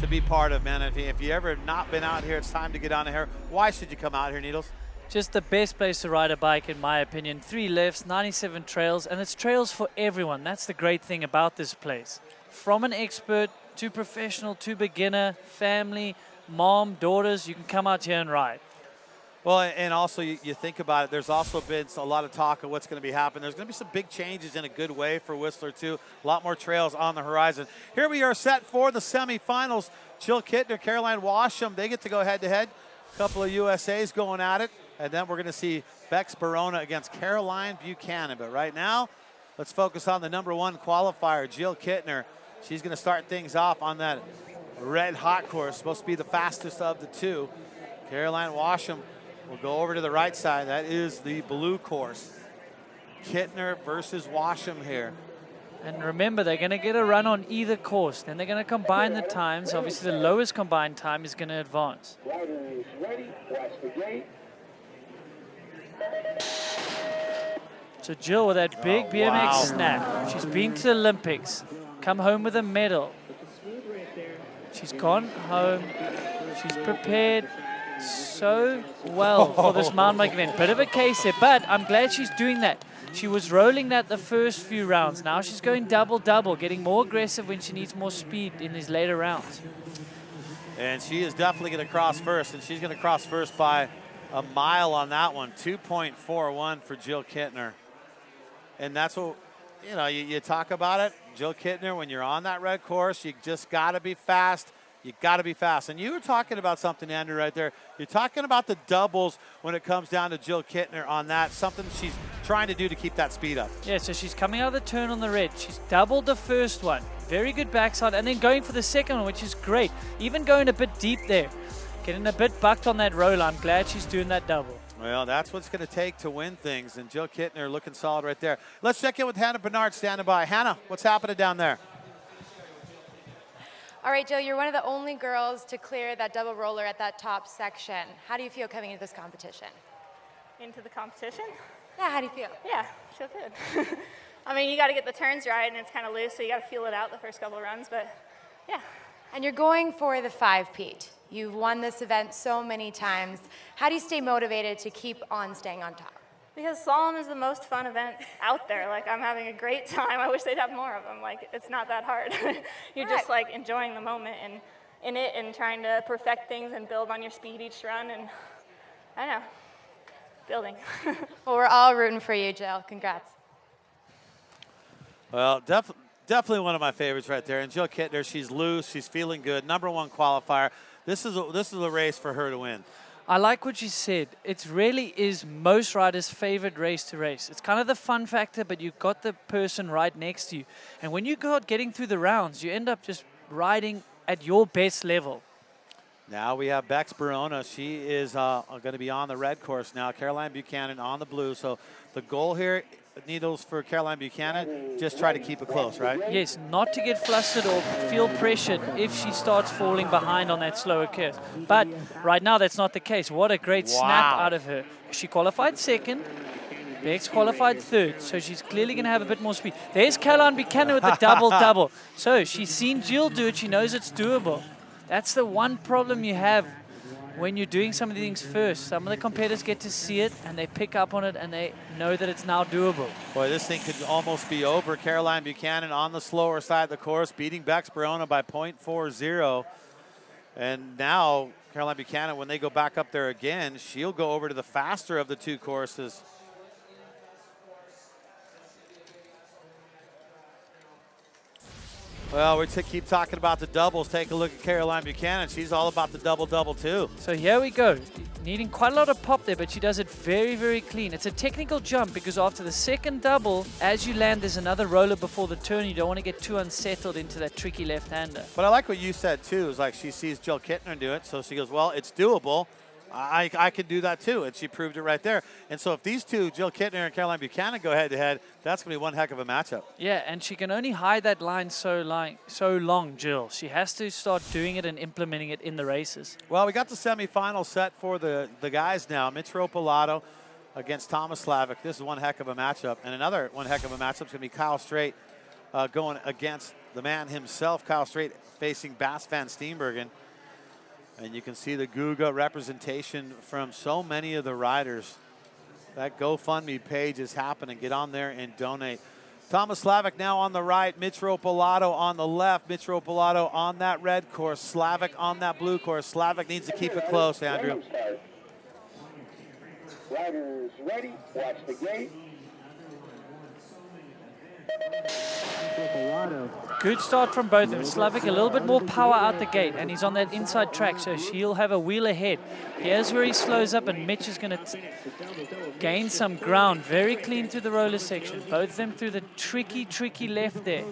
to be part of, man. If you ever not been out here, it's time to get on here. Why should you come out here, Needles? Just the best place to ride a bike, in my opinion. 3 lifts, 97 trails, and it's trails for everyone. That's the great thing about this place. From an expert to professional to beginner, family, mom, daughters, you can come out here and ride. Well, and also you think about it, there's also been a lot of talk of what's going to be happening. There's going to be some big changes in a good way for Whistler, too. A lot more trails on the horizon. Here we are set for the semifinals. Jill Kittner, Caroline Washam, they get to go head-to-head. A couple of USAs going at it. And then we're going to see Bex Barona against Caroline Buchanan. But right now, let's focus on the #1 qualifier, Jill Kittner. She's going to start things off on that red hot course, supposed to be the fastest of the two. Caroline Washam will go over to the right side. That is the blue course. Kittner versus Washam here. And remember, they're going to get a run on either course. Then they're going to combine the times. Obviously, the lowest combined time is going to advance. Riders ready, watch the gate. So Jill with that big BMX snap. She's been to the Olympics, come home with a medal. She's gone home. She's prepared so well for this mountain bike event. Bit of a case here, but I'm glad she's doing that. She was rolling that the first few rounds. Now she's going double-double, getting more aggressive when she needs more speed in these later rounds. And she is definitely going to cross first, and she's going to cross first by a mile on that one. 2.41 for Jill Kittner. And that's what, you know, you talk about it. Jill Kittner, when you're on that red course, you just got to be fast. You got to be fast. And you were talking about something, Andrew, right there. You're talking about the doubles when it comes down to Jill Kittner on that, something she's trying to do to keep that speed up. Yeah, so she's coming out of the turn on the red. She's doubled the first one. Very good backside, and then going for the second one, which is great. Even going a bit deep there. Getting a bit bucked on that roller. I'm glad she's doing that double. Well, that's what's going to take to win things, and Jill Kittner looking solid right there. Let's check in with Hannah Bernard standing by. Hannah, what's happening down there? All right, Jill, you're one of the only girls to clear that double roller at that top section. How do you feel coming into this competition? Into the competition? Yeah, how do you feel? Yeah, feel good. I mean, you got to get the turns right, and it's kind of loose, so you got to feel it out the first couple of runs, but yeah. And you're going for the 5-peat. You've won this event so many times. How do you stay motivated to keep on staying on top? Because slalom is the most fun event out there. Like, I'm having a great time. I wish they'd have more of them. Like, it's not that hard. You're just like enjoying the moment and in it and trying to perfect things and build on your speed each run. And I don't know, building. Well, we're all rooting for you, Jill. Congrats. Well, definitely one of my favorites right there. And Jill Kittner, she's loose, she's feeling good. #1 qualifier. This is a race for her to win. I like what you said. It really is most riders' favorite race to race. It's kind of the fun factor, but you've got the person right next to you. And when you go out getting through the rounds, you end up just riding at your best level. Now we have Bex Barona. She is going to be on the red course now. Caroline Buchanan on the blue. So the goal here, Needles, for Caroline Buchanan, just try to keep it close, right? Yes, not to get flustered or feel pressured if she starts falling behind on that slower curve. But right now, that's not the case. What a great snap out of her. She qualified second. Bex qualified third, so she's clearly going to have a bit more speed. There's Caroline Buchanan with the double-double. So she's seen Jill do it. She knows it's doable. That's the one problem you have when you're doing some of the things first. Some of the competitors get to see it, and they pick up on it, and they know that it's now doable. Boy, this thing could almost be over. Caroline Buchanan on the slower side of the course, beating Bex Barona by 0.40. And now, Caroline Buchanan, when they go back up there again, she'll go over to the faster of the two courses. Well, we keep talking about the doubles. Take a look at Caroline Buchanan. She's all about the double-double, too. So here we go. Needing quite a lot of pop there, but she does it very, very clean. It's a technical jump because after the second double, as you land, there's another roller before the turn. You don't want to get too unsettled into that tricky left-hander. But I like what you said, too, is like she sees Jill Kittner do it, so she goes, well, it's doable. I can do that, too, and she proved it right there. And so if these two, Jill Kittner and Caroline Buchanan, go head-to-head, that's going to be one heck of a matchup. Yeah, and she can only hide that line so long, Jill. She has to start doing it and implementing it in the races. Well, we got the semifinal set for the guys now. Mitch Ropolato against Thomas Slavic. This is one heck of a matchup. And another one heck of a matchup is going to be Kyle Straight going against the man himself, Kyle Straight, facing Bas van Steenbergen. And you can see the Guga representation from so many of the riders. That GoFundMe page is happening. Get on there and donate. Thomas Slavic now on the right, Mitch Ropolato on the left. Mitch Ropolato on that red course, Slavic on that blue course. Slavic needs to keep it close, Andrew. Riders ready, watch the gate. Good start from both of them. Slavic a little bit more power out the gate, and he's on that inside track, so he'll have a wheel ahead. Here's where he slows up, and Mitch is going to gain some ground. Very clean through the roller section. Both of them through the tricky left there.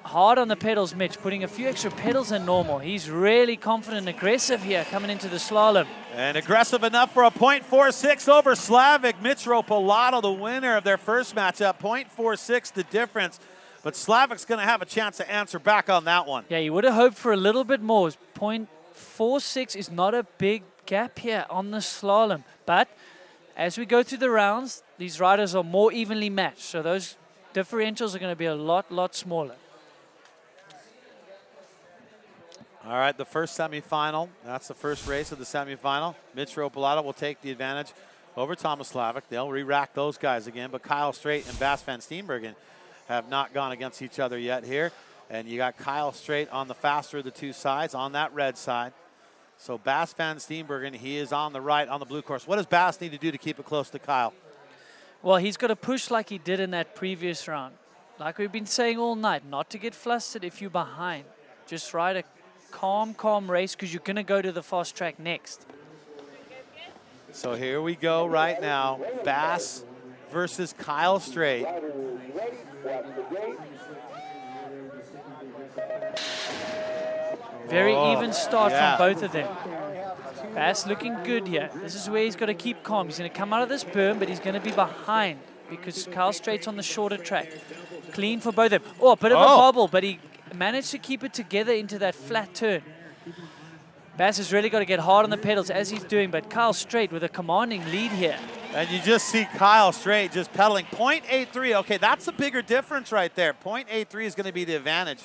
Hard on the pedals, Mitch, putting a few extra pedals than normal. He's really confident and aggressive here coming into the slalom. And aggressive enough for a .46 over Slavic. Mitch Ropolato, the winner of their first matchup. .46 the difference. But Slavic's going to have a chance to answer back on that one. Yeah, you would have hoped for a little bit more. .46 is not a big gap here on the slalom. But as we go through the rounds, these riders are more evenly matched. So those differentials are going to be a lot smaller. All right, the first semifinal. That's the first race of the semifinal. Mitch Ropolato will take the advantage over Thomas Slavic. They'll re-rack those guys again. But Kyle Straight and Bas van Steenbergen have not gone against each other yet here. And you got Kyle Straight on the faster of the two sides, on that red side. So Bas van Steenbergen, he is on the right, on the blue course. What does Bas need to do to keep it close to Kyle? Well, he's got to push like he did in that previous round. Like we've been saying all night, not to get flustered if you're behind. Just ride a calm race, because you're going to go to the fast track next. So here we go right now. Bas versus Kyle Straight. Very even start from both of them. Bas looking good here. This is where he's got to keep calm. He's going to come out of this berm, but he's going to be behind because Kyle Straight's on the shorter track. Clean for both of them. Oh, a bit of a bobble, but he managed to keep it together into that flat turn. Bas has really got to get hard on the pedals as he's doing, but Kyle Straight with a commanding lead here. And you just see Kyle Straight just pedaling. .83, okay, that's a bigger difference right there. .83 is going to be the advantage.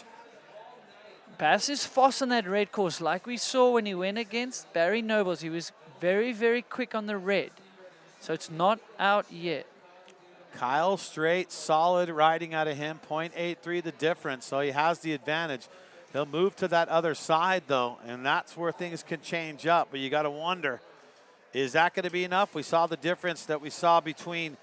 Bas is fast on that red course, like we saw when he went against Barry Nobles. He was very quick on the red. So it's not out yet. Kyle Straight, solid riding out of him. .83 the difference, so he has the advantage. He'll move to that other side, though, and that's where things can change up. But you got to wonder, is that going to be enough? We saw the difference that we saw between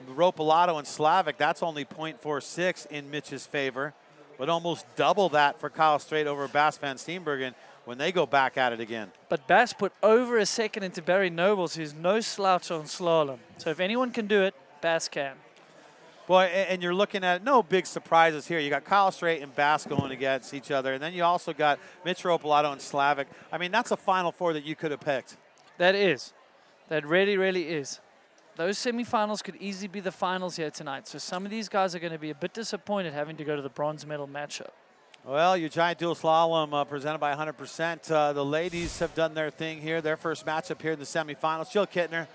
Ropolato and Slavic. That's only .46 in Mitch's favor, but almost double that for Kyle Straight over Bas van Steenbergen when they go back at it again. But Bas put over a second into Barry Nobles, who's no slouch on slalom. So if anyone can do it, Bas can. Boy, and you're looking at no big surprises here. You got Kyle Straight and Bas going against each other, and then you also got Mitch Ropolato and Slavic. I mean, that's a Final Four that you could have picked. That is. That really is. Those semifinals could easily be the finals here tonight. So some of these guys are going to be a bit disappointed having to go to the bronze medal matchup. Well, your giant dual slalom presented by 100%. The ladies have done their thing here. Their first matchup here in the semifinals. Jill Kittner,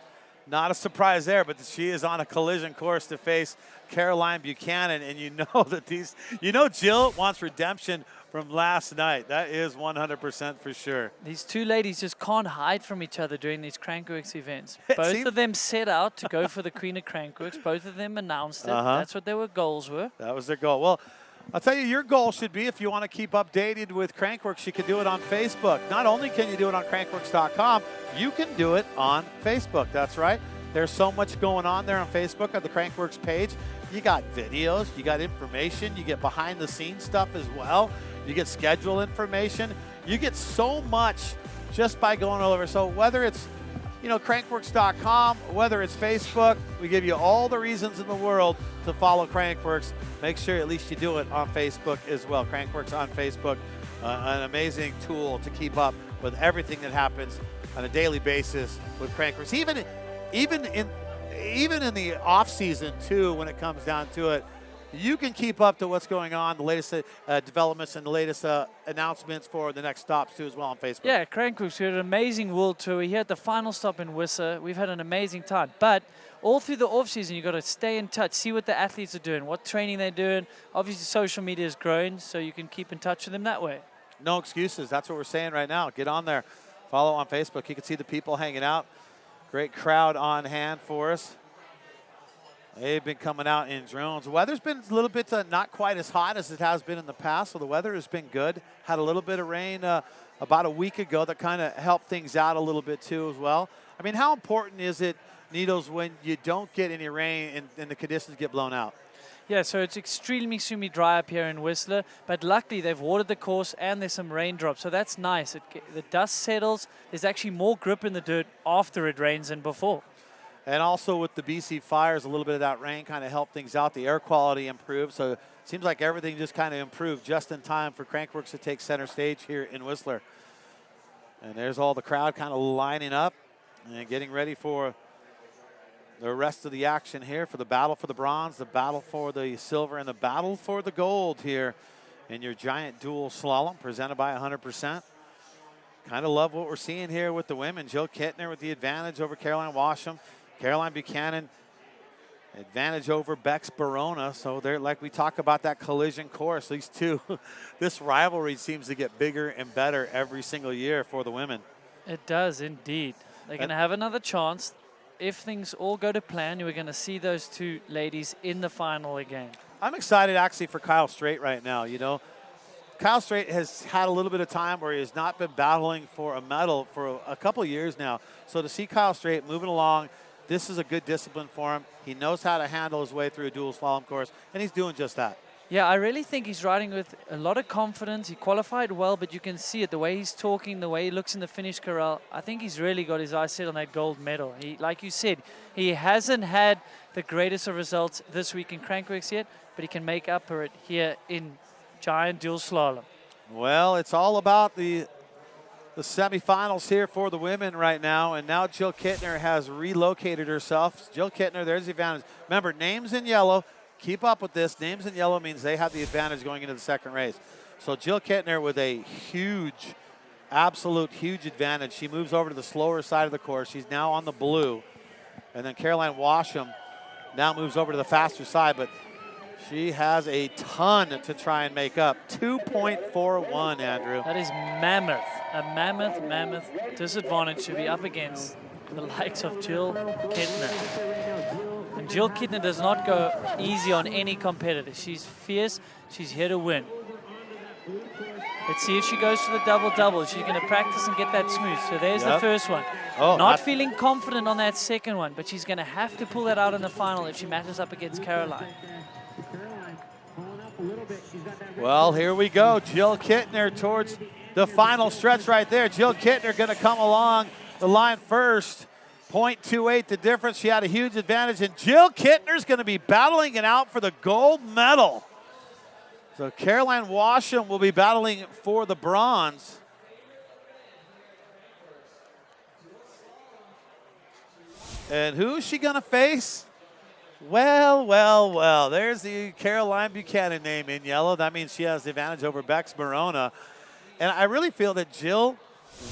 not a surprise there, but she is on a collision course to face Caroline Buchanan. And you know that Jill wants redemption from last night. That is 100% for sure. These two ladies just can't hide from each other during these Crankworx events. Both of them set out to go for the Queen of Crankworx. Both of them announced it. That's what their goals were. That was their goal. Well, I'll tell you, your goal should be, if you want to keep updated with Crankworx, you can do it on Facebook. Not only can you do it on crankworx.com, you can do it on Facebook. That's right. There's so much going on there on Facebook at the Crankworx page. You got videos, you got information, you get behind the scenes stuff as well. You get schedule information. You get so much just by going over. So whether it's, crankworx.com, whether it's Facebook, we give you all the reasons in the world to follow Crankworx. Make sure at least you do it on Facebook as well. Crankworx on Facebook, an amazing tool to keep up with everything that happens on a daily basis with Crankworx. Even in the off season too, when it comes down to it, you can keep up to what's going on, the latest developments and the latest announcements for the next stops too as well on Facebook. Yeah, Crankworx, we had an amazing world tour. We had the final stop in Whistler. We've had an amazing time. But all through the off-season, you've got to stay in touch, see what the athletes are doing, what training they're doing. Obviously, social media is growing, so you can keep in touch with them that way. No excuses. That's what we're saying right now. Get on there. Follow on Facebook. You can see the people hanging out. Great crowd on hand for us. They've been coming out in drones. The weather's been a little bit not quite as hot as it has been in the past, so the weather has been good. Had a little bit of rain about a week ago that kind of helped things out a little bit too as well. I mean, how important is it, Needles, when you don't get any rain and the conditions get blown out? Yeah, so it's extremely dry up here in Whistler, but luckily they've watered the course and there's some raindrops, so that's nice. The dust settles. There's actually more grip in the dirt after it rains than before. And also with the BC fires, a little bit of that rain kind of helped things out. The air quality improved, so it seems like everything just kind of improved just in time for Crankworx to take center stage here in Whistler. And there's all the crowd kind of lining up and getting ready for the rest of the action here for the battle for the bronze, the battle for the silver, and the battle for the gold here in your giant dual slalom presented by 100%. Kind of love what we're seeing here with the women. Jill Kittner with the advantage over Caroline Washam. Caroline Buchanan, advantage over Bex Barona. So they're, like we talk about that collision course, these two, this rivalry seems to get bigger and better every single year for the women. It does indeed. They're going to have another chance. If things all go to plan, we're going to see those two ladies in the final again. I'm excited actually for Kyle Strait right now. You know, Kyle Strait has had a little bit of time where he has not been battling for a medal for a couple of years now. So to see Kyle Strait moving along, this is a good discipline for him. He knows how to handle his way through a dual slalom course, and he's doing just that. Yeah, I really think he's riding with a lot of confidence. He qualified well, but you can see it, the way he's talking, the way he looks in the finish corral. I think he's really got his eyes set on that gold medal. He, like you said, he hasn't had the greatest of results this week in Crankworx yet, but he can make up for it here in giant dual slalom. Well, it's all about the semifinals here for the women right now, and now Jill Kittner has relocated herself. Jill Kittner, there's the advantage. Remember, names in yellow. Keep up with this. Names in yellow means they have the advantage going into the second race. So Jill Kittner with a huge, absolute huge advantage. She moves over to the slower side of the course. She's now on the blue. And then Caroline Washam now moves over to the faster side, but she has a ton to try and make up. 2.41, Andrew. That is mammoth. A mammoth disadvantage to be up against the likes of Jill Kittner. And Jill Kittner does not go easy on any competitor. She's fierce. She's here to win. Let's see if she goes to the double-double. She's going to practice and get that smooth. So there's the first one. Oh, not feeling confident on that second one, but she's going to have to pull that out in the final if she matches up against Caroline. Well, here we go. Jill Kittner towards the final stretch right there. Jill Kittner going to come along the line first. 0.28 the difference. She had a huge advantage, and Jill Kittner's going to be battling it out for the gold medal. So Caroline Washam will be battling for the bronze. And who's she going to face? Well, there's the Caroline Buchanan name in yellow. That means she has the advantage over Bex Barona. And I really feel that Jill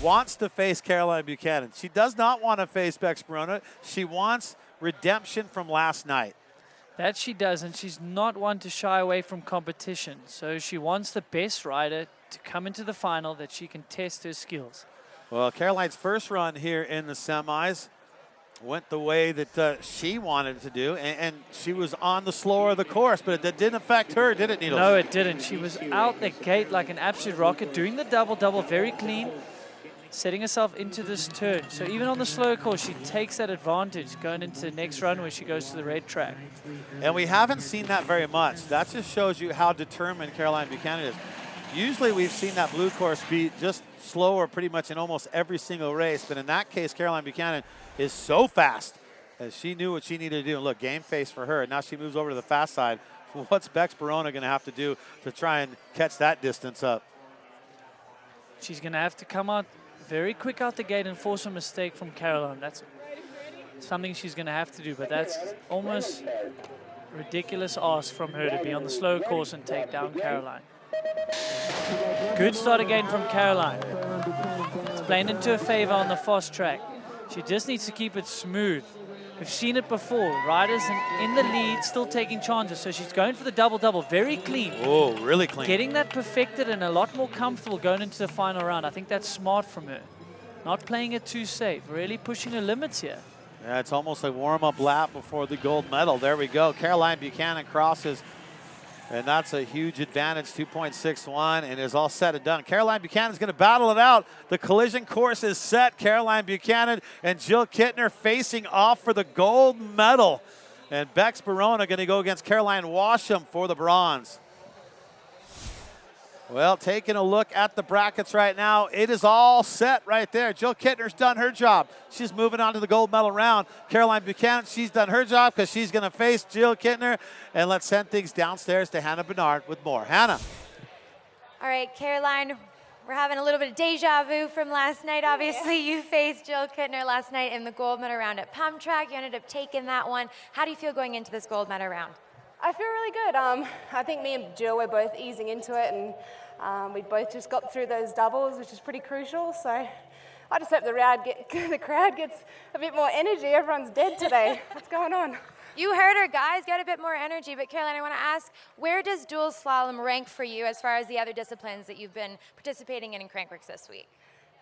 wants to face Caroline Buchanan. She does not want to face Bex Barona. She wants redemption from last night. That she does, and she's not one to shy away from competition. So she wants the best rider to come into the final that she can test her skills. Well, Caroline's first run here in the semis went the way that she wanted to do, and she was on the slower of the course, but it didn't affect her, did it, Needles? No, it didn't. She was out the gate like an absolute rocket, doing the double-double very clean, setting herself into this turn. So even on the slower course, she takes that advantage going into the next run where she goes to the red track. And we haven't seen that very much. That just shows you how determined Caroline Buchanan is. Usually we've seen that blue course be just slower pretty much in almost every single race, but in that case, Caroline Buchanan is so fast as she knew what she needed to do. And look, game face for her. Now she moves over to the fast side. What's Bex Barona going to have to do to try and catch that distance up? She's going to have to come out very quick out the gate and force a mistake from Caroline. That's something she's going to have to do, but that's almost ridiculous ask from her to be on the slow course and take down Caroline. Good start again from Caroline. It's playing into her favor on the fast track. She just needs to keep it smooth. We've seen it before. Riders in the lead, still taking chances. So she's going for the double-double, very clean. Oh, really clean. Getting that perfected and a lot more comfortable going into the final round. I think that's smart from her. Not playing it too safe, really pushing her limits here. Yeah, it's almost a warm-up lap before the gold medal. There we go. Caroline Buchanan crosses, and that's a huge advantage, 2.61, and is all said and done. Caroline Buchanan's going to battle it out. The collision course is set. Caroline Buchanan and Jill Kittner facing off for the gold medal. And Bex Barona going to go against Caroline Washam for the bronze. Well, taking a look at the brackets right now, it is all set right there. Jill Kittner's done her job. She's moving on to the gold medal round. Caroline Buchanan, she's done her job because she's going to face Jill Kittner. And let's send things downstairs to Hannah Bernard with more. Hannah. All right, Caroline, we're having a little bit of deja vu from last night. Obviously, you faced Jill Kittner last night in the gold medal round at Pump Track. You ended up taking that one. How do you feel going into this gold medal round? I feel really good. I think me and Jill were both easing into it, and we both just got through those doubles, which is pretty crucial. So I just hope the crowd gets a bit more energy. Everyone's dead today. What's going on? You heard her, guys. Got a bit more energy. But Caroline, I want to ask, where does dual slalom rank for you as far as the other disciplines that you've been participating in Crankworx this week?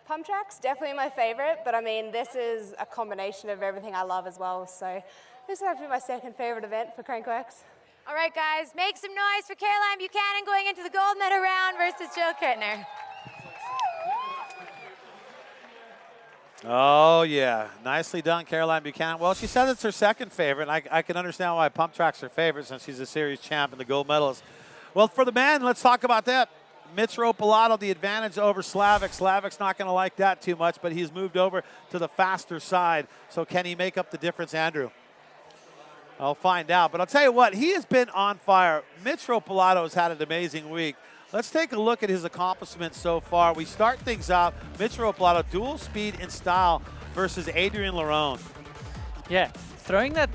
Pump track's definitely my favorite, but I mean, this is a combination of everything I love as well. So this is actually my second favorite event for Crankworx. All right, guys, make some noise for Caroline Buchanan going into the gold medal round versus Jill Kittner. Oh, yeah. Nicely done, Caroline Buchanan. Well, she said it's her second favorite, and I can understand why Pump Track's her favorite since she's a series champ and the gold medalist. Well, for the men, let's talk about that. Mitro Pilato, the advantage over Slavik. Slavik's not going to like that too much, but he's moved over to the faster side. So can he make up the difference, Andrew? I'll find out. But I'll tell you what, he has been on fire. Mitro Pilato has had an amazing week. Let's take a look at his accomplishments so far. We start things out. Mitro Pilato, dual speed and style versus Adrian Larone. Yeah, throwing that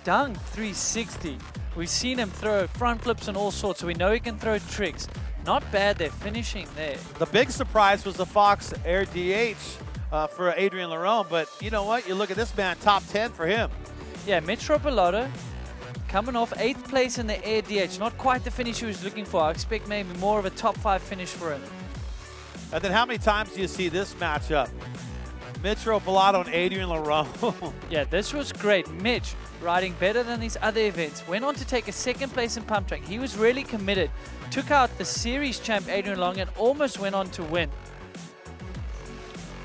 dunk 360. We've seen him throw front flips and all sorts, so we know he can throw tricks. Not bad, they're finishing there. The big surprise was the Fox Air DH for Adrian Larone, but you know what? You look at this man, top 10 for him. Yeah, Mitro Pilato coming off 8th place in the Air DH. Not quite the finish he was looking for. I expect maybe more of a top 5 finish for him. And then how many times do you see this matchup? Mitro Pilato and Adrian Larone. Yeah, this was great. Mitch riding better than these other events. Went on to take a 2nd place in Pump Track. He was really committed. Took out the series champ Adrian Long and almost went on to win.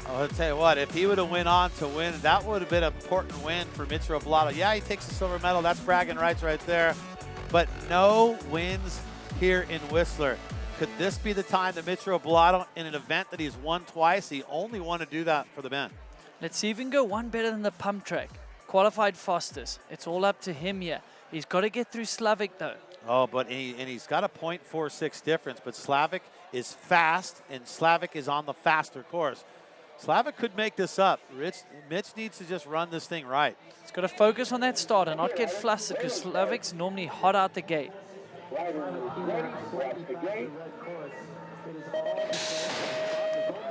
I'll tell you what, if he would have went on to win, that would have been an important win for Mitro Pilato. Yeah, he takes the silver medal. That's bragging rights right there. But no wins here in Whistler. Could this be the time that Mitro Pilato, in an event that he's won twice, he only want to do that for the men? Let's see if he can go one better than the Pump Track. Qualified fastest. It's all up to him here. He's got to get through Slavik though. Oh, but he's got a 0.46 difference, but Slavik is fast, and Slavik is on the faster course. Slavik could make this up. Mitch needs to just run this thing right. He's got to focus on that start and not get flustered because Slavik's normally hot out the gate.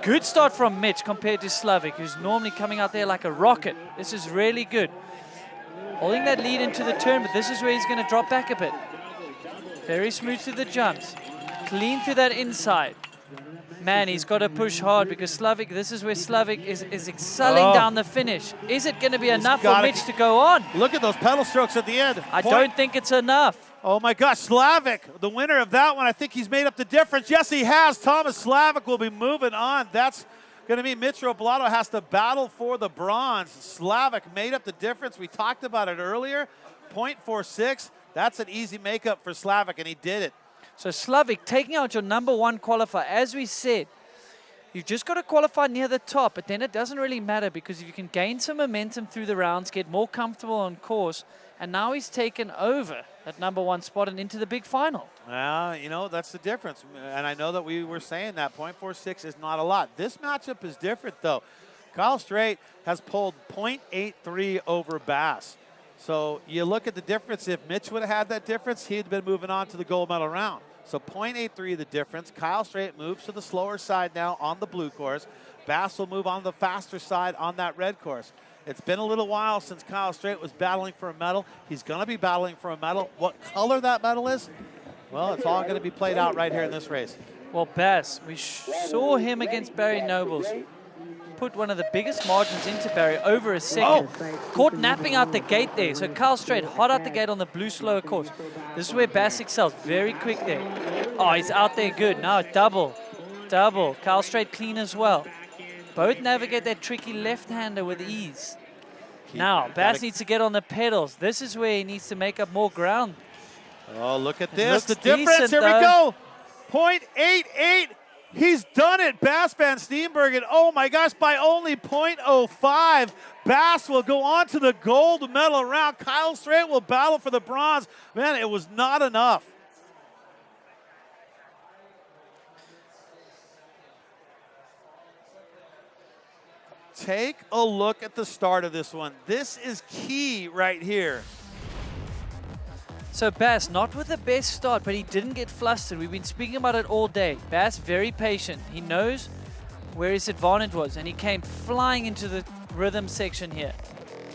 Good start from Mitch compared to Slavik, who's normally coming out there like a rocket. This is really good. Holding that lead into the turn, but this is where he's going to drop back a bit. Very smooth through the jumps. Clean through that inside. Man, he's got to push hard because Slavik, this is where Slavik is excelling down the finish. Is it going to be enough for Mitch to go on? Look at those pedal strokes at the end. I don't think it's enough. Oh my gosh, Slavik, the winner of that one. I think he's made up the difference. Yes, he has. Thomas Slavik will be moving on. That's going to mean Mitro Pilato has to battle for the bronze. Slavik made up the difference. We talked about it earlier. 0.46. That's an easy makeup for Slavik, and he did it. So Slavik taking out your #1 qualifier. As we said, you've just got to qualify near the top, but then it doesn't really matter because if you can gain some momentum through the rounds, get more comfortable on course, and now he's taken over that #1 spot and into the big final. Well, you know, that's the difference. And I know that we were saying that 0.46 is not a lot. This matchup is different, though. Kyle Straight has pulled 0.83 over Bass. So you look at the difference. If Mitch would have had that difference, he'd been moving on to the gold medal round. So 0.83 the difference. Kyle Straight moves to the slower side now on the blue course. Bass will move on the faster side on that red course. It's been a little while since Kyle Strait was battling for a medal. He's going to be battling for a medal. What color that medal is? Well, it's all going to be played out right here in this race. Well, Bass, we saw him against Barry Nobles put one of the biggest margins into Barry over a second. Caught napping out the gate there. So Kyle Strait hot out the gate on the blue slower course. This is where Bass excels. Very quick there. Oh, he's out there good. Now double. Kyle Strait clean as well. Both navigate that tricky left-hander with ease. Now, Bass needs to get on the pedals. This is where he needs to make up more ground. Oh, look at this. The difference. Here we go. 0.88. He's done it, Bass van Steenbergen. Oh my gosh, by only 0.05. Bass will go on to the gold medal round. Kyle Strait will battle for the bronze. Man, it was not enough. Take a look at the start of this one. This is key right here. So Bass, not with the best start, but he didn't get flustered. We've been speaking about it all day. Bass, very patient. He knows where his advantage was, and he came flying into the rhythm section here.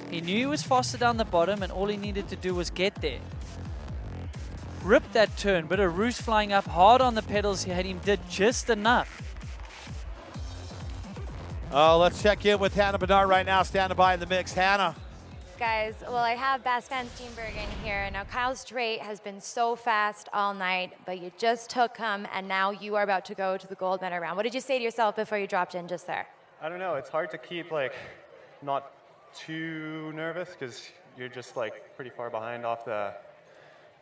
He knew he was faster down the bottom, and all he needed to do was get there. Ripped that turn, but a roost flying up hard on the pedals. He had him did just enough. Oh, let's check in with Hannah Bernard right now, standing by in the mix. Hannah. Guys, well, I have Bass van Steenbergen here. Now, Kyle Strait has been so fast all night, but you just took him, and now you are about to go to the gold medal round. What did you say to yourself before you dropped in just there? I don't know. It's hard to keep, like, not too nervous because you're just, like, pretty far behind off the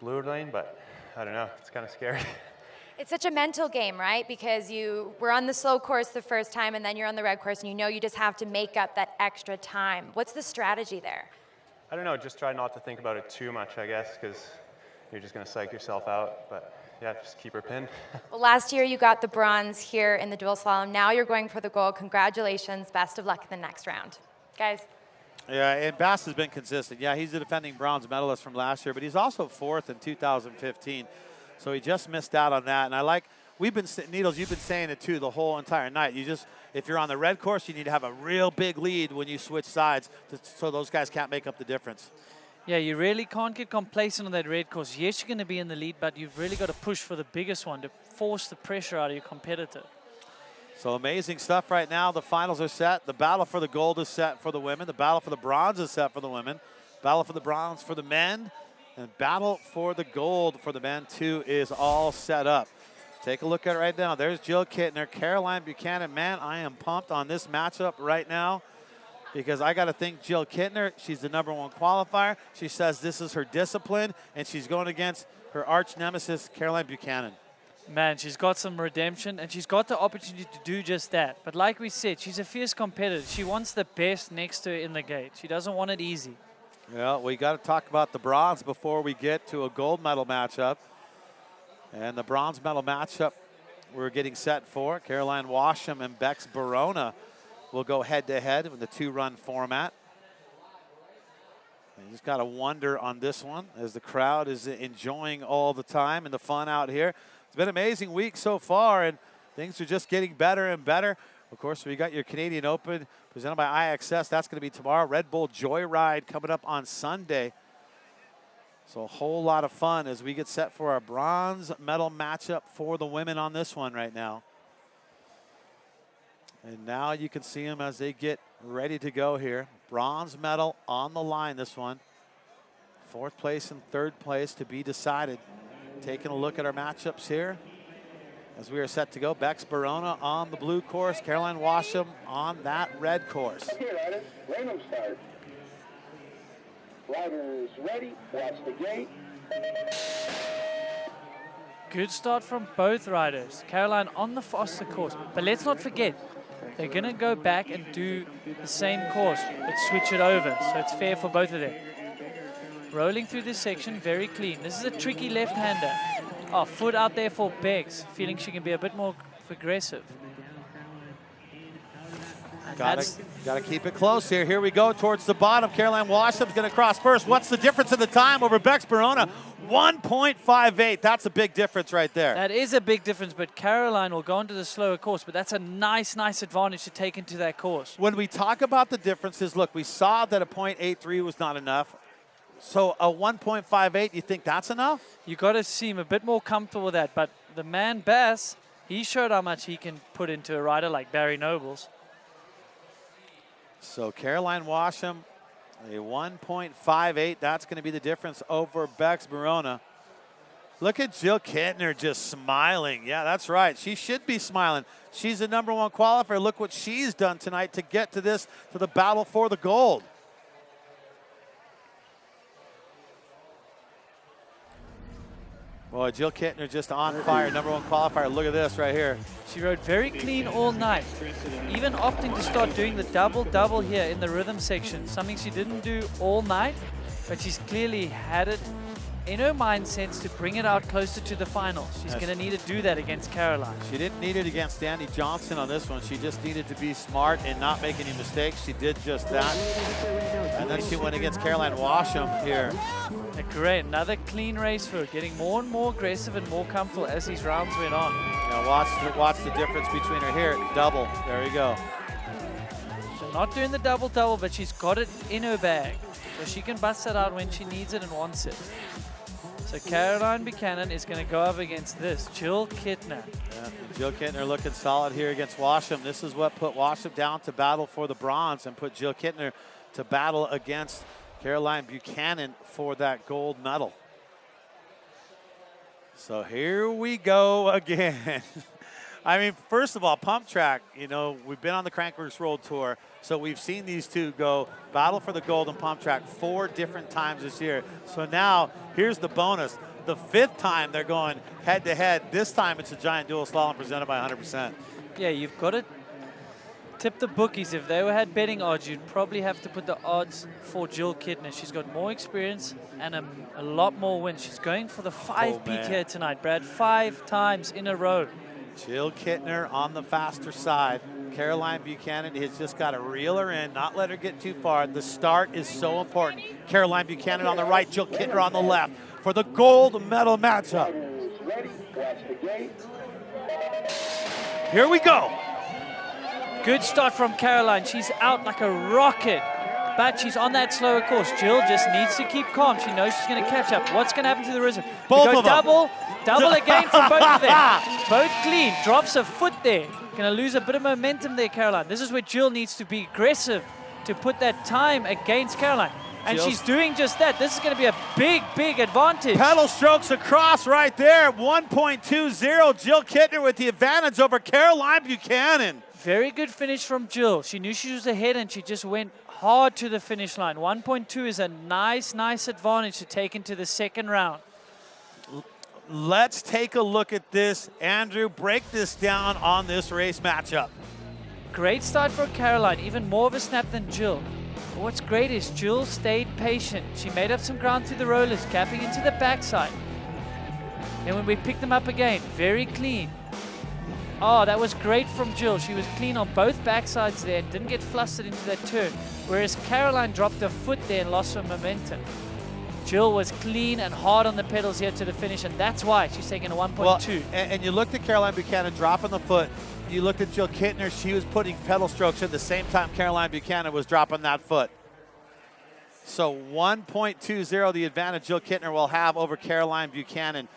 blue lane, but I don't know. It's kind of scary. It's such a mental game, right? Because you were on the slow course the first time, and then you're on the red course, and you know you just have to make up that extra time. What's the strategy there? I don't know, just try not to think about it too much, I guess, because you're just going to psych yourself out. But yeah, just keep her pinned. Well, last year you got the bronze here in the dual slalom. Now you're going for the gold. Congratulations. Best of luck in the next round. Guys. Yeah, and Bass has been consistent. Yeah, he's the defending bronze medalist from last year, but he's also fourth in 2015. So he just missed out on that. And I like, Needles, you've been saying it too the whole entire night. You just, if you're on the red course, you need to have a real big lead when you switch sides so those guys can't make up the difference. Yeah, you really can't get complacent on that red course. Yes, you're going to be in the lead, but you've really got to push for the biggest one to force the pressure out of your competitor. So amazing stuff right now. The finals are set. The battle for the gold is set for the women. The battle for the bronze is set for the women. Battle for the bronze for the men. And battle for the gold for the men, too, is all set up. Take a look at it right now. There's Jill Kittner, Caroline Buchanan. Man, I am pumped on this matchup right now because I got to think Jill Kittner, she's the #1 qualifier. She says this is her discipline, and she's going against her arch nemesis, Caroline Buchanan. Man, she's got some redemption, and she's got the opportunity to do just that. But like we said, she's a fierce competitor. She wants the best next to her in the gate. She doesn't want it easy. Well, we got to talk about the bronze before we get to a gold medal matchup. And the bronze medal matchup we're getting set for. Caroline Washam and Bex Barona will go head-to-head in the 2-run format. And you just got to wonder on this one as the crowd is enjoying all the time and the fun out here. It's been an amazing week so far, and things are just getting better and better. Of course, we got your Canadian Open presented by IXS. That's going to be tomorrow. Red Bull Joyride coming up on Sunday. So a whole lot of fun as we get set for our bronze medal matchup for the women on this one right now. And now you can see them as they get ready to go here. Bronze medal on the line, this one. 4th place and 3rd place to be decided. Taking a look at our matchups here as we are set to go. Bex Barona on the blue course, Caroline Washam on that red course. Okay, riders, random start. Riders ready, watch the gate. Good start from both riders. Caroline on the faster course. But let's not forget, they're going to go back and do the same course, but switch it over. So it's fair for both of them. Rolling through this section, very clean. This is a tricky left-hander. Oh, foot out there for Bex, feeling she can be a bit more aggressive. Got to keep it close here. Here we go towards the bottom. Caroline Washam's going to cross first. What's the difference in the time over Bex Barona? 1.58, that's a big difference right there. That is a big difference, but Caroline will go into the slower course, but that's a nice advantage to take into that course. When we talk about the differences, look, we saw that a .83 was not enough. So a 1.58, you think that's enough? You got to seem a bit more comfortable with that, but the man Bass, he showed how much he can put into a rider like Barry Nobles. So Caroline Washam, a 1.58, that's going to be the difference over Bex Barona. Look at Jill Kittner just smiling. Yeah, that's right. She should be smiling. She's the #1 qualifier. Look what she's done tonight to get to the battle for the gold. Boy, Jill Kittner just on fire, #1 qualifier. Look at this right here. She rode very clean all night, even opting to start doing the double-double here in the rhythm section, something she didn't do all night, but she's clearly had it in her mind sense to bring it out closer to the final. She's going to need to do that against Caroline. She didn't need it against Danny Johnson on this one. She just needed to be smart and not make any mistakes. She did just that. And then she went against Caroline Washam here. Great, another clean race for her, getting more and more aggressive and more comfortable as these rounds went on. Now watch the difference between her here. Double, there you go. So not doing the double-double, but she's got it in her bag. So she can bust it out when she needs it and wants it. So Caroline Buchanan is going to go up against this, Jill Kittner. Yeah, Jill Kittner looking solid here against Washam. This is what put Washam down to battle for the bronze and put Jill Kittner to battle against Caroline Buchanan for that gold medal. So here we go again. I mean, first of all, pump track, you know, we've been on the Crankworx World Tour, so we've seen these two go battle for the gold in pump track 4 different times this year. So now, here's the bonus. The 5th time they're going head-to-head. This time it's a giant dual slalom presented by 100%. Yeah, you've got to tip the bookies. If they had betting odds, you'd probably have to put the odds for Jill Kittner. She's got more experience and a lot more wins. She's going for the 5-peak here tonight, Brad. 5 times in a row. Jill Kittner on the faster side. Caroline Buchanan has just got to reel her in, not let her get too far. The start is so important. Caroline Buchanan on the right, Jill Kittner on the left for the gold medal matchup. Here we go. Good start from Caroline. She's out like a rocket, but she's on that slower course. Jill just needs to keep calm. She knows she's going to catch up. What's going to happen to the rhythm? Both of them. Double again from both of them. Both clean. Drops a foot there. Going to lose a bit of momentum there, Caroline. This is where Jill needs to be aggressive to put that time against Caroline. And she's doing just that. This is going to be a big, big advantage. Pedal strokes across right there. 1.20. Jill Kittner with the advantage over Caroline Buchanan. Very good finish from Jill. She knew she was ahead and she just went hard to the finish line. 1.2 is a nice advantage to take into the second round. Let's take a look at this. Andrew, break this down on this race matchup. Great start for Caroline, even more of a snap than Jill. But what's great is Jill stayed patient. She made up some ground through the rollers, gapping into the backside. And when we picked them up again, very clean. Oh, that was great from Jill. She was clean on both backsides there and didn't get flustered into that turn. Whereas Caroline dropped her foot there and lost some momentum. Jill was clean and hard on the pedals here to the finish, and that's why she's taking a 1.2. Well, and you looked at Caroline Buchanan dropping the foot. You looked at Jill Kittner. She was putting pedal strokes at the same time Caroline Buchanan was dropping that foot. So 1.20, the advantage Jill Kittner will have over Caroline Buchanan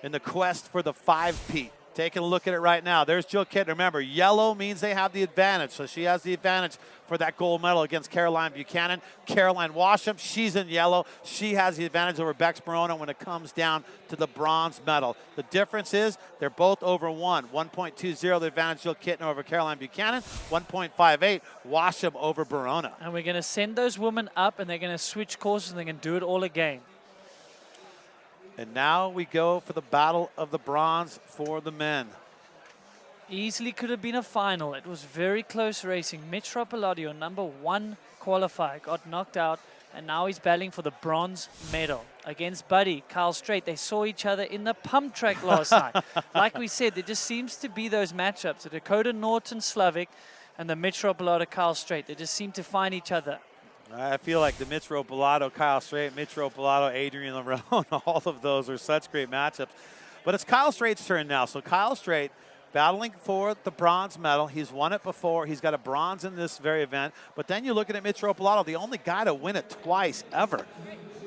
in the quest for the 5-peat. Taking a look at it right now. There's Jill Kittner. Remember, yellow means they have the advantage. So she has the advantage for that gold medal against Caroline Buchanan. Caroline Washam, she's in yellow. She has the advantage over Bex Barona when it comes down to the bronze medal. The difference is they're both over 1. 1.20, the advantage Jill Kittner over Caroline Buchanan. 1.58, Washam over Barona. And we're going to send those women up, and they're going to switch courses, and they're going to do it all again. And now we go for the battle of the bronze for the men. Easily could have been a final. It was very close racing. Mitch Rapaladio, #1 qualifier, got knocked out, and now he's battling for the bronze medal against Buddy, Carl Strait. They saw each other in the pump track last night. Like we said, there just seems to be those matchups. The Dakota Norton Slavic and the Mitch Rapaladio, Carl Strait. They just seem to find each other. I feel like the Mitch Ropalato, Kyle Straight, Mitch Ropalato, Adrian Lerone, all of those are such great matchups. But it's Kyle Straight's turn now. So Kyle Straight battling for the bronze medal. He's won it before. He's got a bronze in this very event. But then you're looking at Mitch Ropalato, the only guy to win it twice ever.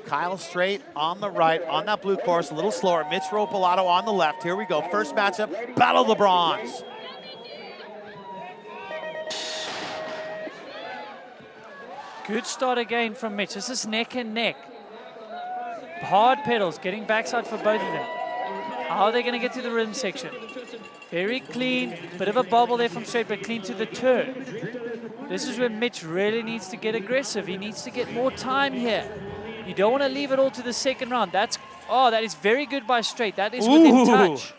Kyle Straight on the right, on that blue course, a little slower. Mitch Ropalato on the left. Here we go. First matchup, battle of the bronze. Good start again from Mitch. This is neck and neck. Hard pedals, getting backside for both of them. How are they going to get to the rhythm section? Very clean, bit of a bobble there from Straight, but clean to the turn. This is where Mitch really needs to get aggressive. He needs to get more time here. You don't want to leave it all to the second round. That is very good by Straight. That is within touch.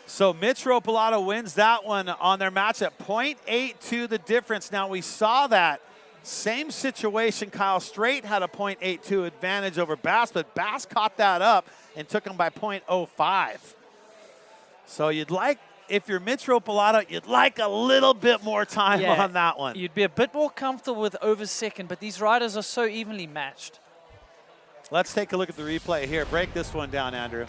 So Mitch Ropalato wins that one on their matchup. 0.82 the difference. Now we saw that same situation. Kyle Straight had a 0.82 advantage over Bass, but Bass caught that up and took him by 0.05. So you'd like, if you're Mitch Ropalato, you'd like a little bit more time on that one. You'd be a bit more comfortable with over second, but these riders are so evenly matched. Let's take a look at the replay here. Break this one down, Andrew.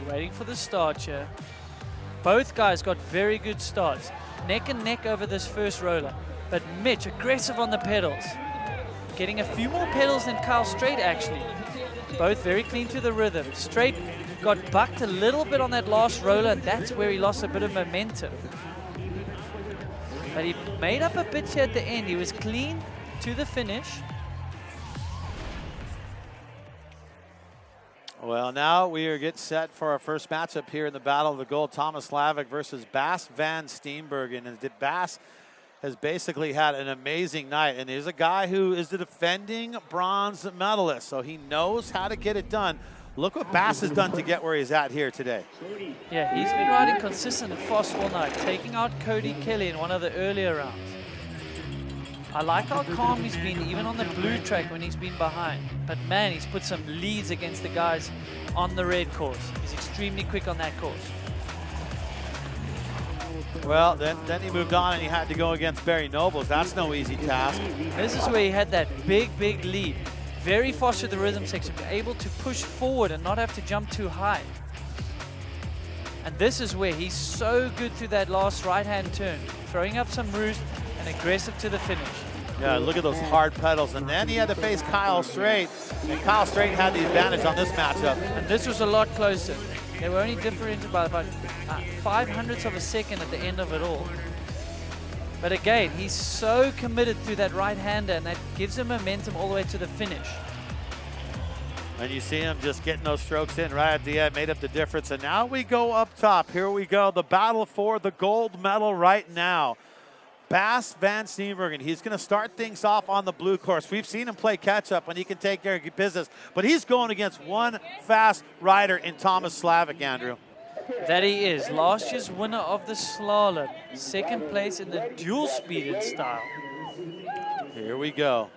We're waiting for the start here. Both guys got very good starts. Neck and neck over this first roller. But Mitch, aggressive on the pedals. Getting a few more pedals than Kyle Straight, actually. Both very clean to the rhythm. Straight got bucked a little bit on that last roller, and that's where he lost a bit of momentum. But he made up a bit here at the end. He was clean to the finish. Well, now we are getting set for our first matchup here in the Battle of the Gold. Thomas Slavic versus Bas van Steenbergen. And Bas has basically had an amazing night. And he's a guy who is the defending bronze medalist, so he knows how to get it done. Look what Bas has done to get where he's at here today. Yeah, he's been riding consistent and fast all night, taking out Cody Kelly in one of the earlier rounds. I like how calm he's been, even on the blue track when he's been behind. But man, he's put some leads against the guys on the red course. He's extremely quick on that course. Well, then he moved on and he had to go against Barry Nobles. That's no easy task. This is where he had that big lead. Very fast to the rhythm section, able to push forward and not have to jump too high. And this is where he's so good through that last right-hand turn, throwing up some roost and aggressive to the finish. Yeah, look at those hard pedals. And then he had to face Kyle Straight, and Kyle Straight had the advantage on this matchup. And this was a lot closer. They were only differentiated by about 0.05 of a second at the end of it all. But again, he's so committed through that right-hander, and that gives him momentum all the way to the finish. And you see him just getting those strokes in right at the end, made up the difference. And now we go up top. Here we go, the battle for the gold medal right now. Bas van Steenbergen, he's going to start things off on the blue course. We've seen him play catch-up when he can take care of business, but he's going against one fast rider in Thomas Slavic, Andrew. That he is. Last year's winner of the slalom. Second place in the dual speeded style. Here we go.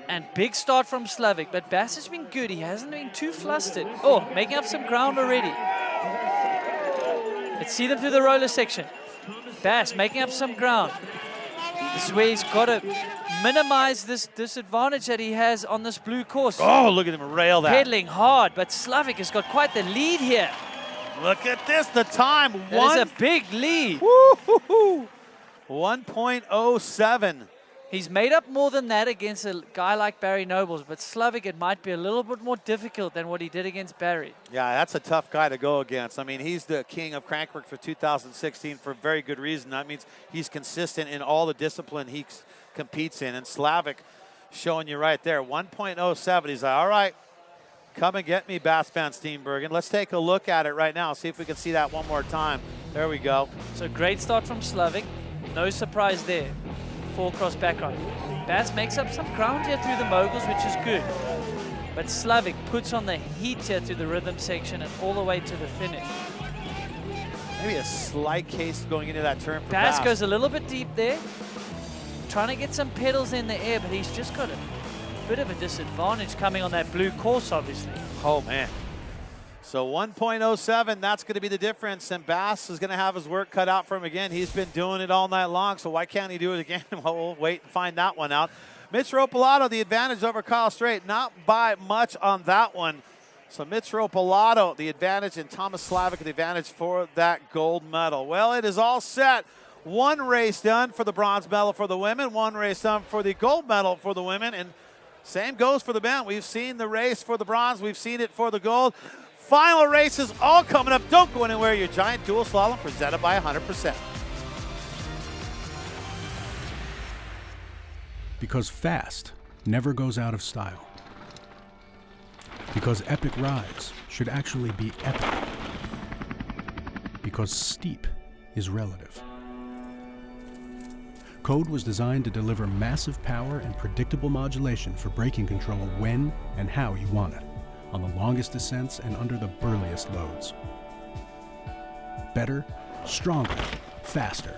And big start from Slavic, but Bas has been good. He hasn't been too flustered. Oh, making up some ground already. Let's see them through the roller section. Bas making up some ground. This is where he's got to minimize this disadvantage that he has on this blue course. Oh, look at him rail that. Pedaling hard, but Slavic has got quite the lead here. Look at this, the time. That is a big lead. 1.07. He's made up more than that against a guy like Barry Nobles, but Slavic, it might be a little bit more difficult than what he did against Barry. Yeah, that's a tough guy to go against. I mean, he's the king of Crankworx for 2016 for very good reason. That means he's consistent in all the discipline he competes in. And Slavic showing you right there, 1.07. He's like, all right, come and get me, Bas van Steenbergen. Let's take a look at it right now, see if we can see that one more time. There we go. So great start from Slavic. No surprise there. 4-cross background. Bas makes up some ground here through the moguls, which is good. But Slavic puts on the heat here to the rhythm section and all the way to the finish. Maybe a slight case going into that turn for Bas Bas. goes a little bit deep there. Trying to get some pedals in the air, but he's just got a bit of a disadvantage coming on that blue course, obviously. Oh, man. So 1.07, that's going to be the difference, and Bass is going to have his work cut out for him again. He's been doing it all night long, so why can't he do it again? Well, we'll wait and find that one out. Mitch Ropalato, the advantage over Kyle Strait, not by much on that one. So Mitch Ropalato, the advantage, and Thomas Slavic, the advantage for that gold medal. Well, it is all set. One race done for the bronze medal for the women, one race done for the gold medal for the women, and same goes for the men. We've seen the race for the bronze, we've seen it for the gold. Final races all coming up. Don't go anywhere. Your giant dual slalom presented by 100%. Because fast never goes out of style. Because epic rides should actually be epic. Because steep is relative. Code was designed to deliver massive power and predictable modulation for braking control when and how you want it, on the longest descents and under the burliest loads. Better, stronger, faster.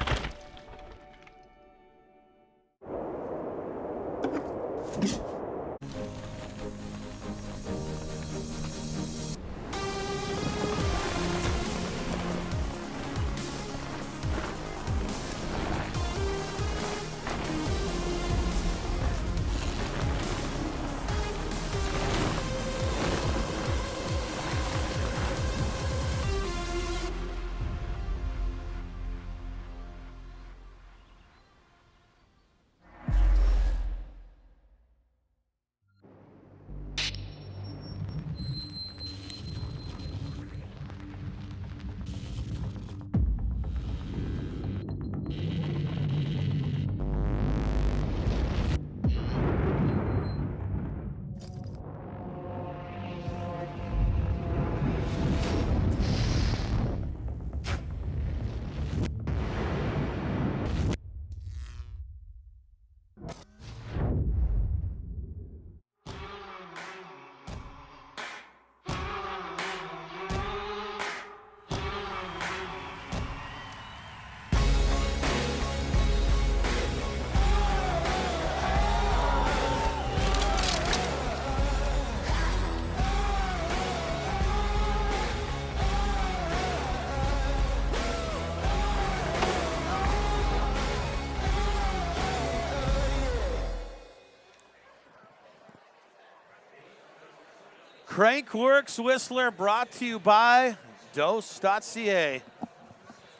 Crankworx Whistler brought to you by Dose.ca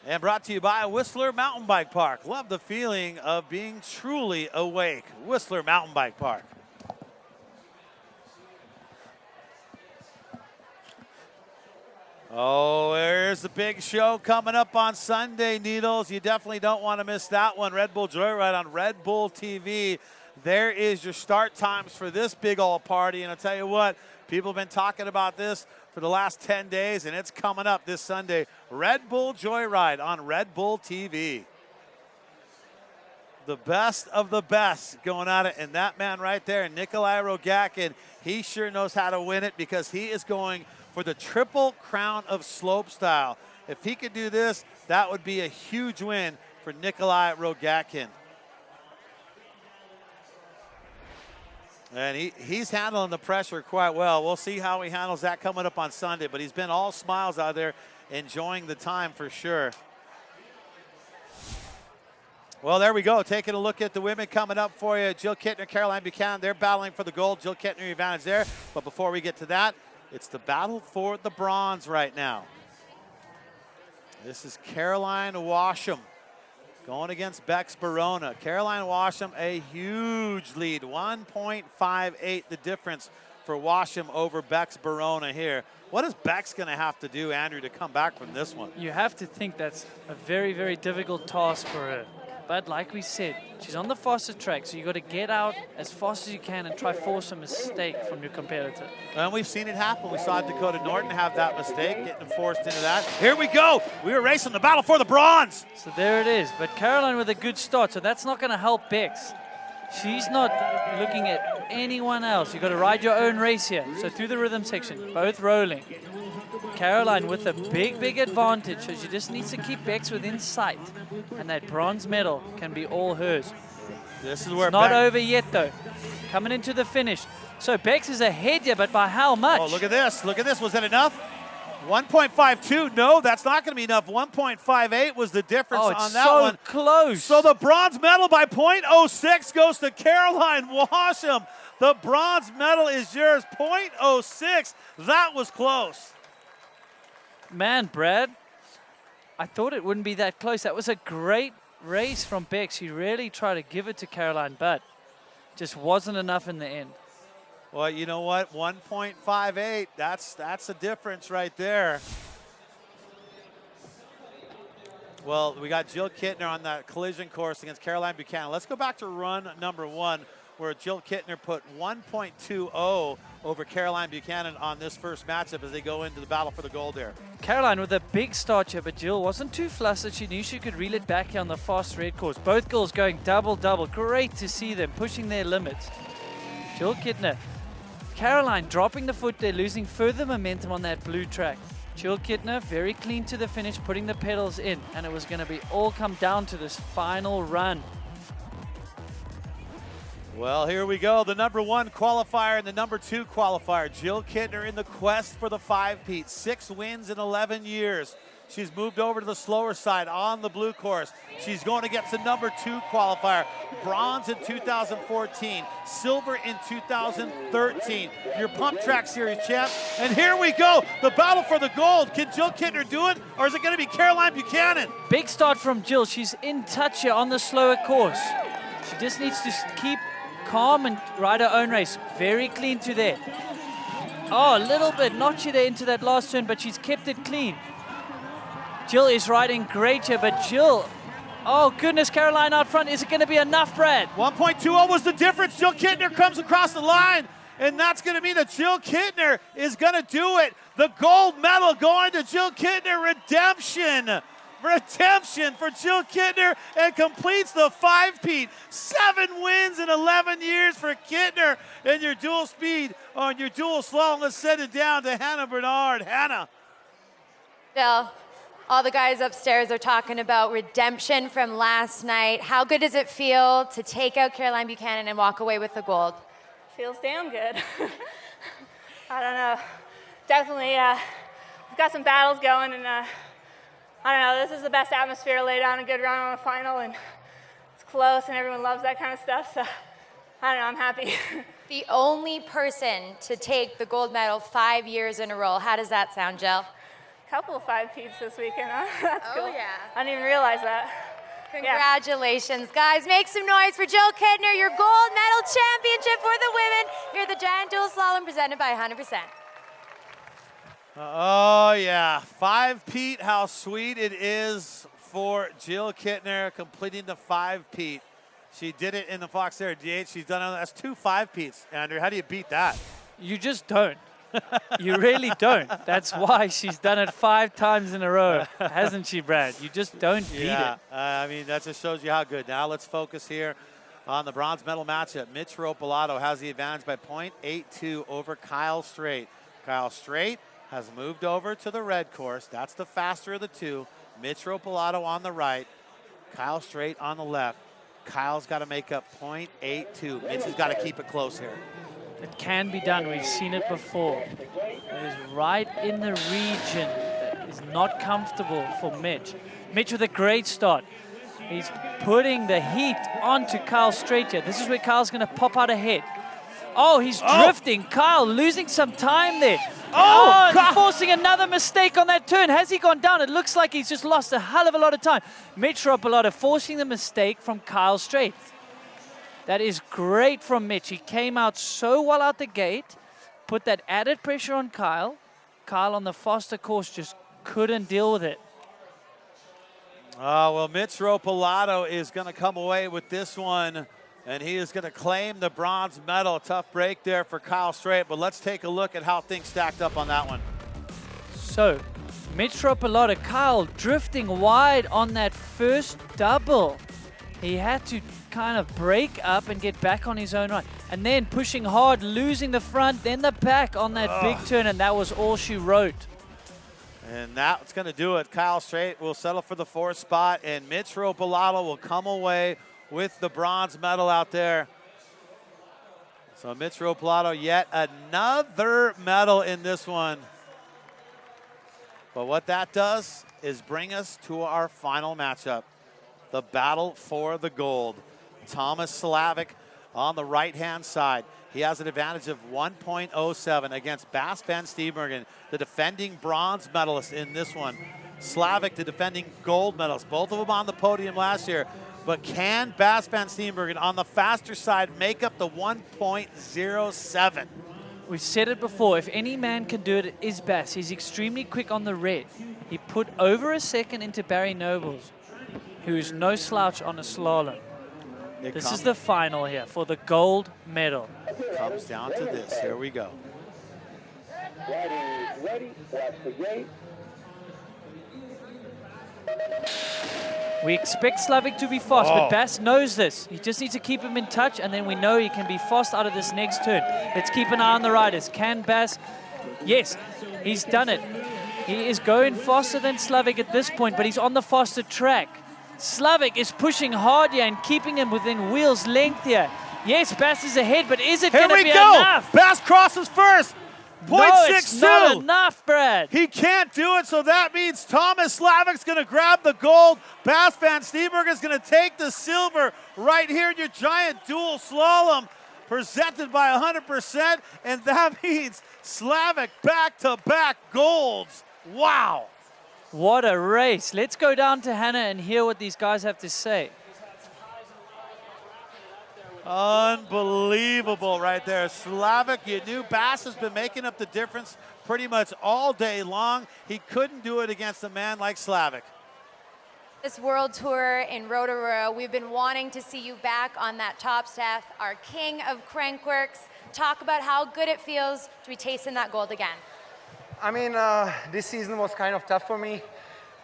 and brought to you by Whistler Mountain Bike Park. Love the feeling of being truly awake. Whistler Mountain Bike Park. Oh, there's the big show coming up on Sunday, Needles. You definitely don't want to miss that one. Red Bull Joyride on Red Bull TV. There is your start times for this big old party. And I'll tell you what, people have been talking about this for the last 10 days, and it's coming up this Sunday. Red Bull Joyride on Red Bull TV. The best of the best going at it. And that man right there, Nikolai Rogakin, he sure knows how to win it because he is going for the Triple Crown of Slopestyle. If he could do this, that would be a huge win for Nikolai Rogakin. And he's handling the pressure quite well. We'll see how he handles that coming up on Sunday, but he's been all smiles out there, enjoying the time for sure. Well, there we go. Taking a look at the women coming up for you. Jill Kittner, Caroline Buchanan, they're battling for the gold. Jill Kittner, advantage there. But before we get to that, it's the battle for the bronze right now. This is Caroline Washam going against Bex Barona. Caroline Washam, a huge lead, 1.58 the difference for Washam over Bex Barona here. What is Bex going to have to do, Andrew, to come back from this one? You have to think that's a very, very difficult task for her. But like we said, she's on the faster track, so you got to get out as fast as you can and try force a mistake from your competitor. And we've seen it happen. We saw Dakota Norton have that mistake, getting forced into that. Here we go. We were racing the battle for the bronze. So there it is. But Caroline with a good start, so that's not going to help Bex. She's not looking at anyone else. You got to ride your own race here. So through the rhythm section, both rolling. Caroline with a big, big advantage, so she just needs to keep Bex within sight. And that bronze medal can be all hers. This is where it's not over yet, though. Coming into the finish. So Bex is ahead here, but by how much? Oh, look at this. Look at this. Was that enough? 1.52, no, that's not going to be enough. 1.58 was the difference on that so one. Close. So the bronze medal by .06 goes to Caroline Washam. The bronze medal is yours, .06. That was close. Man, Brad, I thought it wouldn't be that close. That was a great race from Beck. She really tried to give it to Caroline, but just wasn't enough in the end. Well, you know what? 1.58, that's a difference right there. Well, we got Jill Kittner on that collision course against Caroline Buchanan. Let's go back to run number 1, where Jill Kittner put 1.20 over Caroline Buchanan on this first matchup as they go into the battle for the gold here. Caroline with a big start here, but Jill wasn't too flustered. She knew she could reel it back here on the fast red course. Both girls going double-double. Great to see them pushing their limits. Jill Kittner. Caroline dropping the foot there, losing further momentum on that blue track. Jill Kittner very clean to the finish, putting the pedals in, and it was going to be all come down to this final run. Well, here we go. The number 1 qualifier and the number 2 qualifier. Jill Kittner in the quest for the 5-peat. 6 wins in 11 years. She's moved over to the slower side on the blue course. She's going against the number 2 qualifier. Bronze in 2014, silver in 2013. Your Pump Track Series champ. And here we go, the battle for the gold. Can Jill Kittner do it, or is it going to be Caroline Buchanan? Big start from Jill. She's in touch here on the slower course. She just needs to keep calm and ride her own race. Very clean to there. Oh, a little bit notchy there into that last turn, but she's kept it clean. Jill is riding great here, but Jill, oh goodness, Caroline out front. Is it going to be enough, Brad? 1.20 was the difference. Jill Kittner comes across the line, and that's going to mean that Jill Kittner is going to do it. The gold medal going to Jill Kittner. Redemption. Redemption for Jill Kittner, and completes the 5-peat. 7 wins in 11 years for Kittner. And your dual speed on your dual slalom. Let's send it down to Hannah Bernard. Hannah. Jill, all the guys upstairs are talking about redemption from last night. How good does it feel to take out Caroline Buchanan and walk away with the gold? Feels damn good. I don't know. Definitely, we've got some battles going, and I don't know, this is the best atmosphere to lay down a good run on a final, and it's close, and everyone loves that kind of stuff, so I don't know, I'm happy. The only person to take the gold medal 5 years in a row. How does that sound, Jill? Couple of 5-peats this weekend, huh? That's Oh, cool. yeah. I didn't even realize that. Congratulations, guys. Make some noise for Jill Kittner, your gold medal championship for the women. Here at the Giant Dual Slalom presented by 100%. Oh, yeah. 5-peat, how sweet it is for Jill Kittner completing the 5-peat. She did it in the Fox Air D8. She's done it. That's 2 5-peats, Andrew. How do you beat that? You just don't. You really don't. That's why she's done it 5 times in a row, hasn't she, Brad? You just don't beat it. I mean, that just shows you how good. Now let's focus here on the bronze medal matchup. Mitch Ropolato has the advantage by .82 over Kyle Strait. Kyle Strait has moved over to the red course. That's the faster of the two. Mitch Ropolato on the right, Kyle Strait on the left. Kyle's got to make up .82. Mitch has got to keep it close here. It can be done. We've seen it before. It is right in the region that is not comfortable for Mitch. Mitch with a great start. He's putting the heat onto Kyle Strait here. This is where Kyle's going to pop out ahead. Oh, he's drifting. Kyle losing some time there. Oh, and forcing another mistake on that turn. Has he gone down? It looks like he's just lost a hell of a lot of time. Mitch Ropolato forcing the mistake from Kyle Strait. That is great from Mitch. He came out so well out the gate, put that added pressure on Kyle. Kyle on the faster course just couldn't deal with it. Oh, well, Mitch Ropolato is going to come away with this one, and he is going to claim the bronze medal. Tough break there for Kyle Strait, but let's take a look at how things stacked up on that one. So, Mitch Ropolato, Kyle drifting wide on that first double. He had to kind of break up and get back on his own run. And then pushing hard, losing the front, then the back on that big turn, and that was all she wrote. And that's going to do it. Kyle Strait will settle for the 4th spot, and Mitch Ropolato will come away with the bronze medal out there. So Mitch Ropolato, yet another medal in this one. But what that does is bring us to our final matchup, the battle for the gold. Thomas Slavic on the right-hand side. He has an advantage of 1.07 against Bas van Steenbergen, the defending bronze medalist in this one. Slavic, the defending gold medalist, both of them on the podium last year. But can Bas van Steenbergen on the faster side make up the 1.07? We've said it before, if any man can do it, it is Bas. He's extremely quick on the red. He put over a second into Barry Nobles, who's no slouch on a slalom. This is the final here for the gold medal. It comes down to this. Here we go. Ready, watch the gate. We expect Slavic to be fast, but Bas knows this. He just needs to keep him in touch, and then we know he can be fast out of this next turn. Let's keep an eye on the riders. Can Bas? Yes, he's done it. He is going faster than Slavic at this point, but he's on the faster track. Slavic is pushing hard here and keeping him within wheel's length here. Yes, Bas is ahead, but is it going to be enough? Bas crosses first. 0.62. No, it's not enough, Brad. He can't do it, so that means Thomas Slavic's going to grab the gold. Bas van Steenbergen is going to take the silver right here in your giant dual slalom presented by 100%, and that means Slavic back-to-back golds. Wow. What a race. Let's go down to Hannah and hear what these guys have to say. Unbelievable right there. Slavic, you knew Bas has been making up the difference pretty much all day long. He couldn't do it against a man like Slavic. This World Tour in Rotorua, we've been wanting to see you back on that top step, our king of Crankworx. Talk about how good it feels to be tasting that gold again. I mean, this season was kind of tough for me.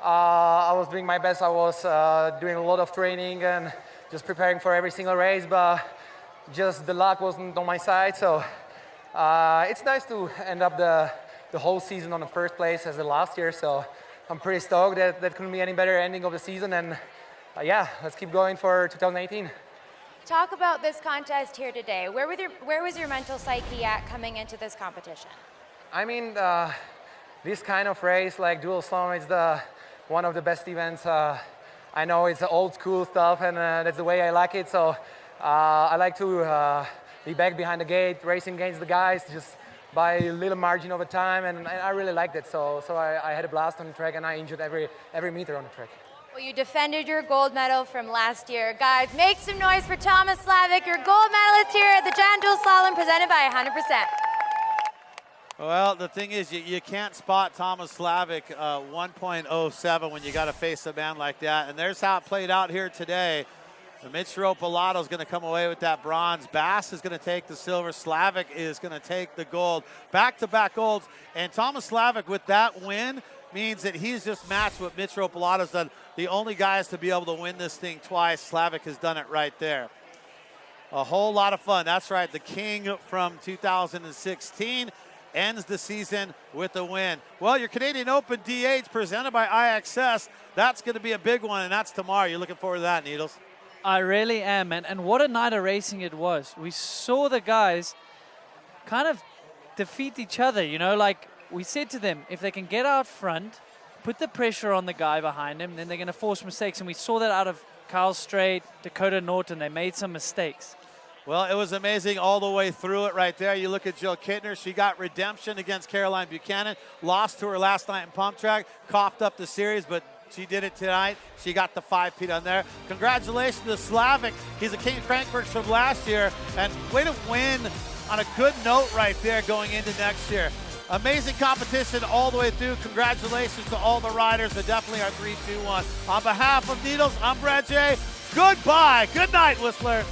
I was doing my best. I was doing a lot of training and just preparing for every single race, but just the luck wasn't on my side. So it's nice to end up the whole season on the first place as the last year. So I'm pretty stoked that couldn't be any better ending of the season. And yeah, let's keep going for 2018. Talk about this contest here today. Where was your mental psyche at coming into this competition? I mean, this kind of race, like dual slalom, is one of the best events. I know it's old school stuff, and that's the way I like it. So I like to be back behind the gate, racing against the guys, just by a little margin over time, and I really liked it. So I had a blast on the track, and I enjoyed every meter on the track. Well, you defended your gold medal from last year. Guys, make some noise for Thomas Slavic, your gold medalist here at the Giant Dual Slalom, presented by 100%. Well, the thing is, you can't spot Thomas Slavic 1.07 when you got to face a man like that. And there's how it played out here today. Mitch Ropolato is going to come away with that bronze. Bas is going to take the silver. Slavic is going to take the gold. Back-to-back golds. And Thomas Slavic, with that win, means that he's just matched what Mitch Ropolato's done. The only guys to be able to win this thing twice, Slavic has done it right there. A whole lot of fun. That's right, the king from 2016 ends the season with a win. Well, your Canadian Open DH presented by IXS, that's going to be a big one, and that's tomorrow. You're looking forward to that, Needles? I really am, and what a night of racing it was. We saw the guys kind of defeat each other, you know, like we said to them, if they can get out front, put the pressure on the guy behind them, then they're going to force mistakes, and we saw that out of Kyle Strait, Dakota Norton. They made some mistakes. Well, it was amazing all the way through it right there. You look at Jill Kittner. She got redemption against Caroline Buchanan. Lost to her last night in pump track. Coughed up the series, but she did it tonight. She got the 5-peat on there. Congratulations to Slavic. He's a king of Crankworx from last year. And way to win on a good note right there going into next year. Amazing competition all the way through. Congratulations to all the riders, and definitely our 3-2-1. On behalf of Needles, I'm Brad J. Goodbye. Good night, Whistler.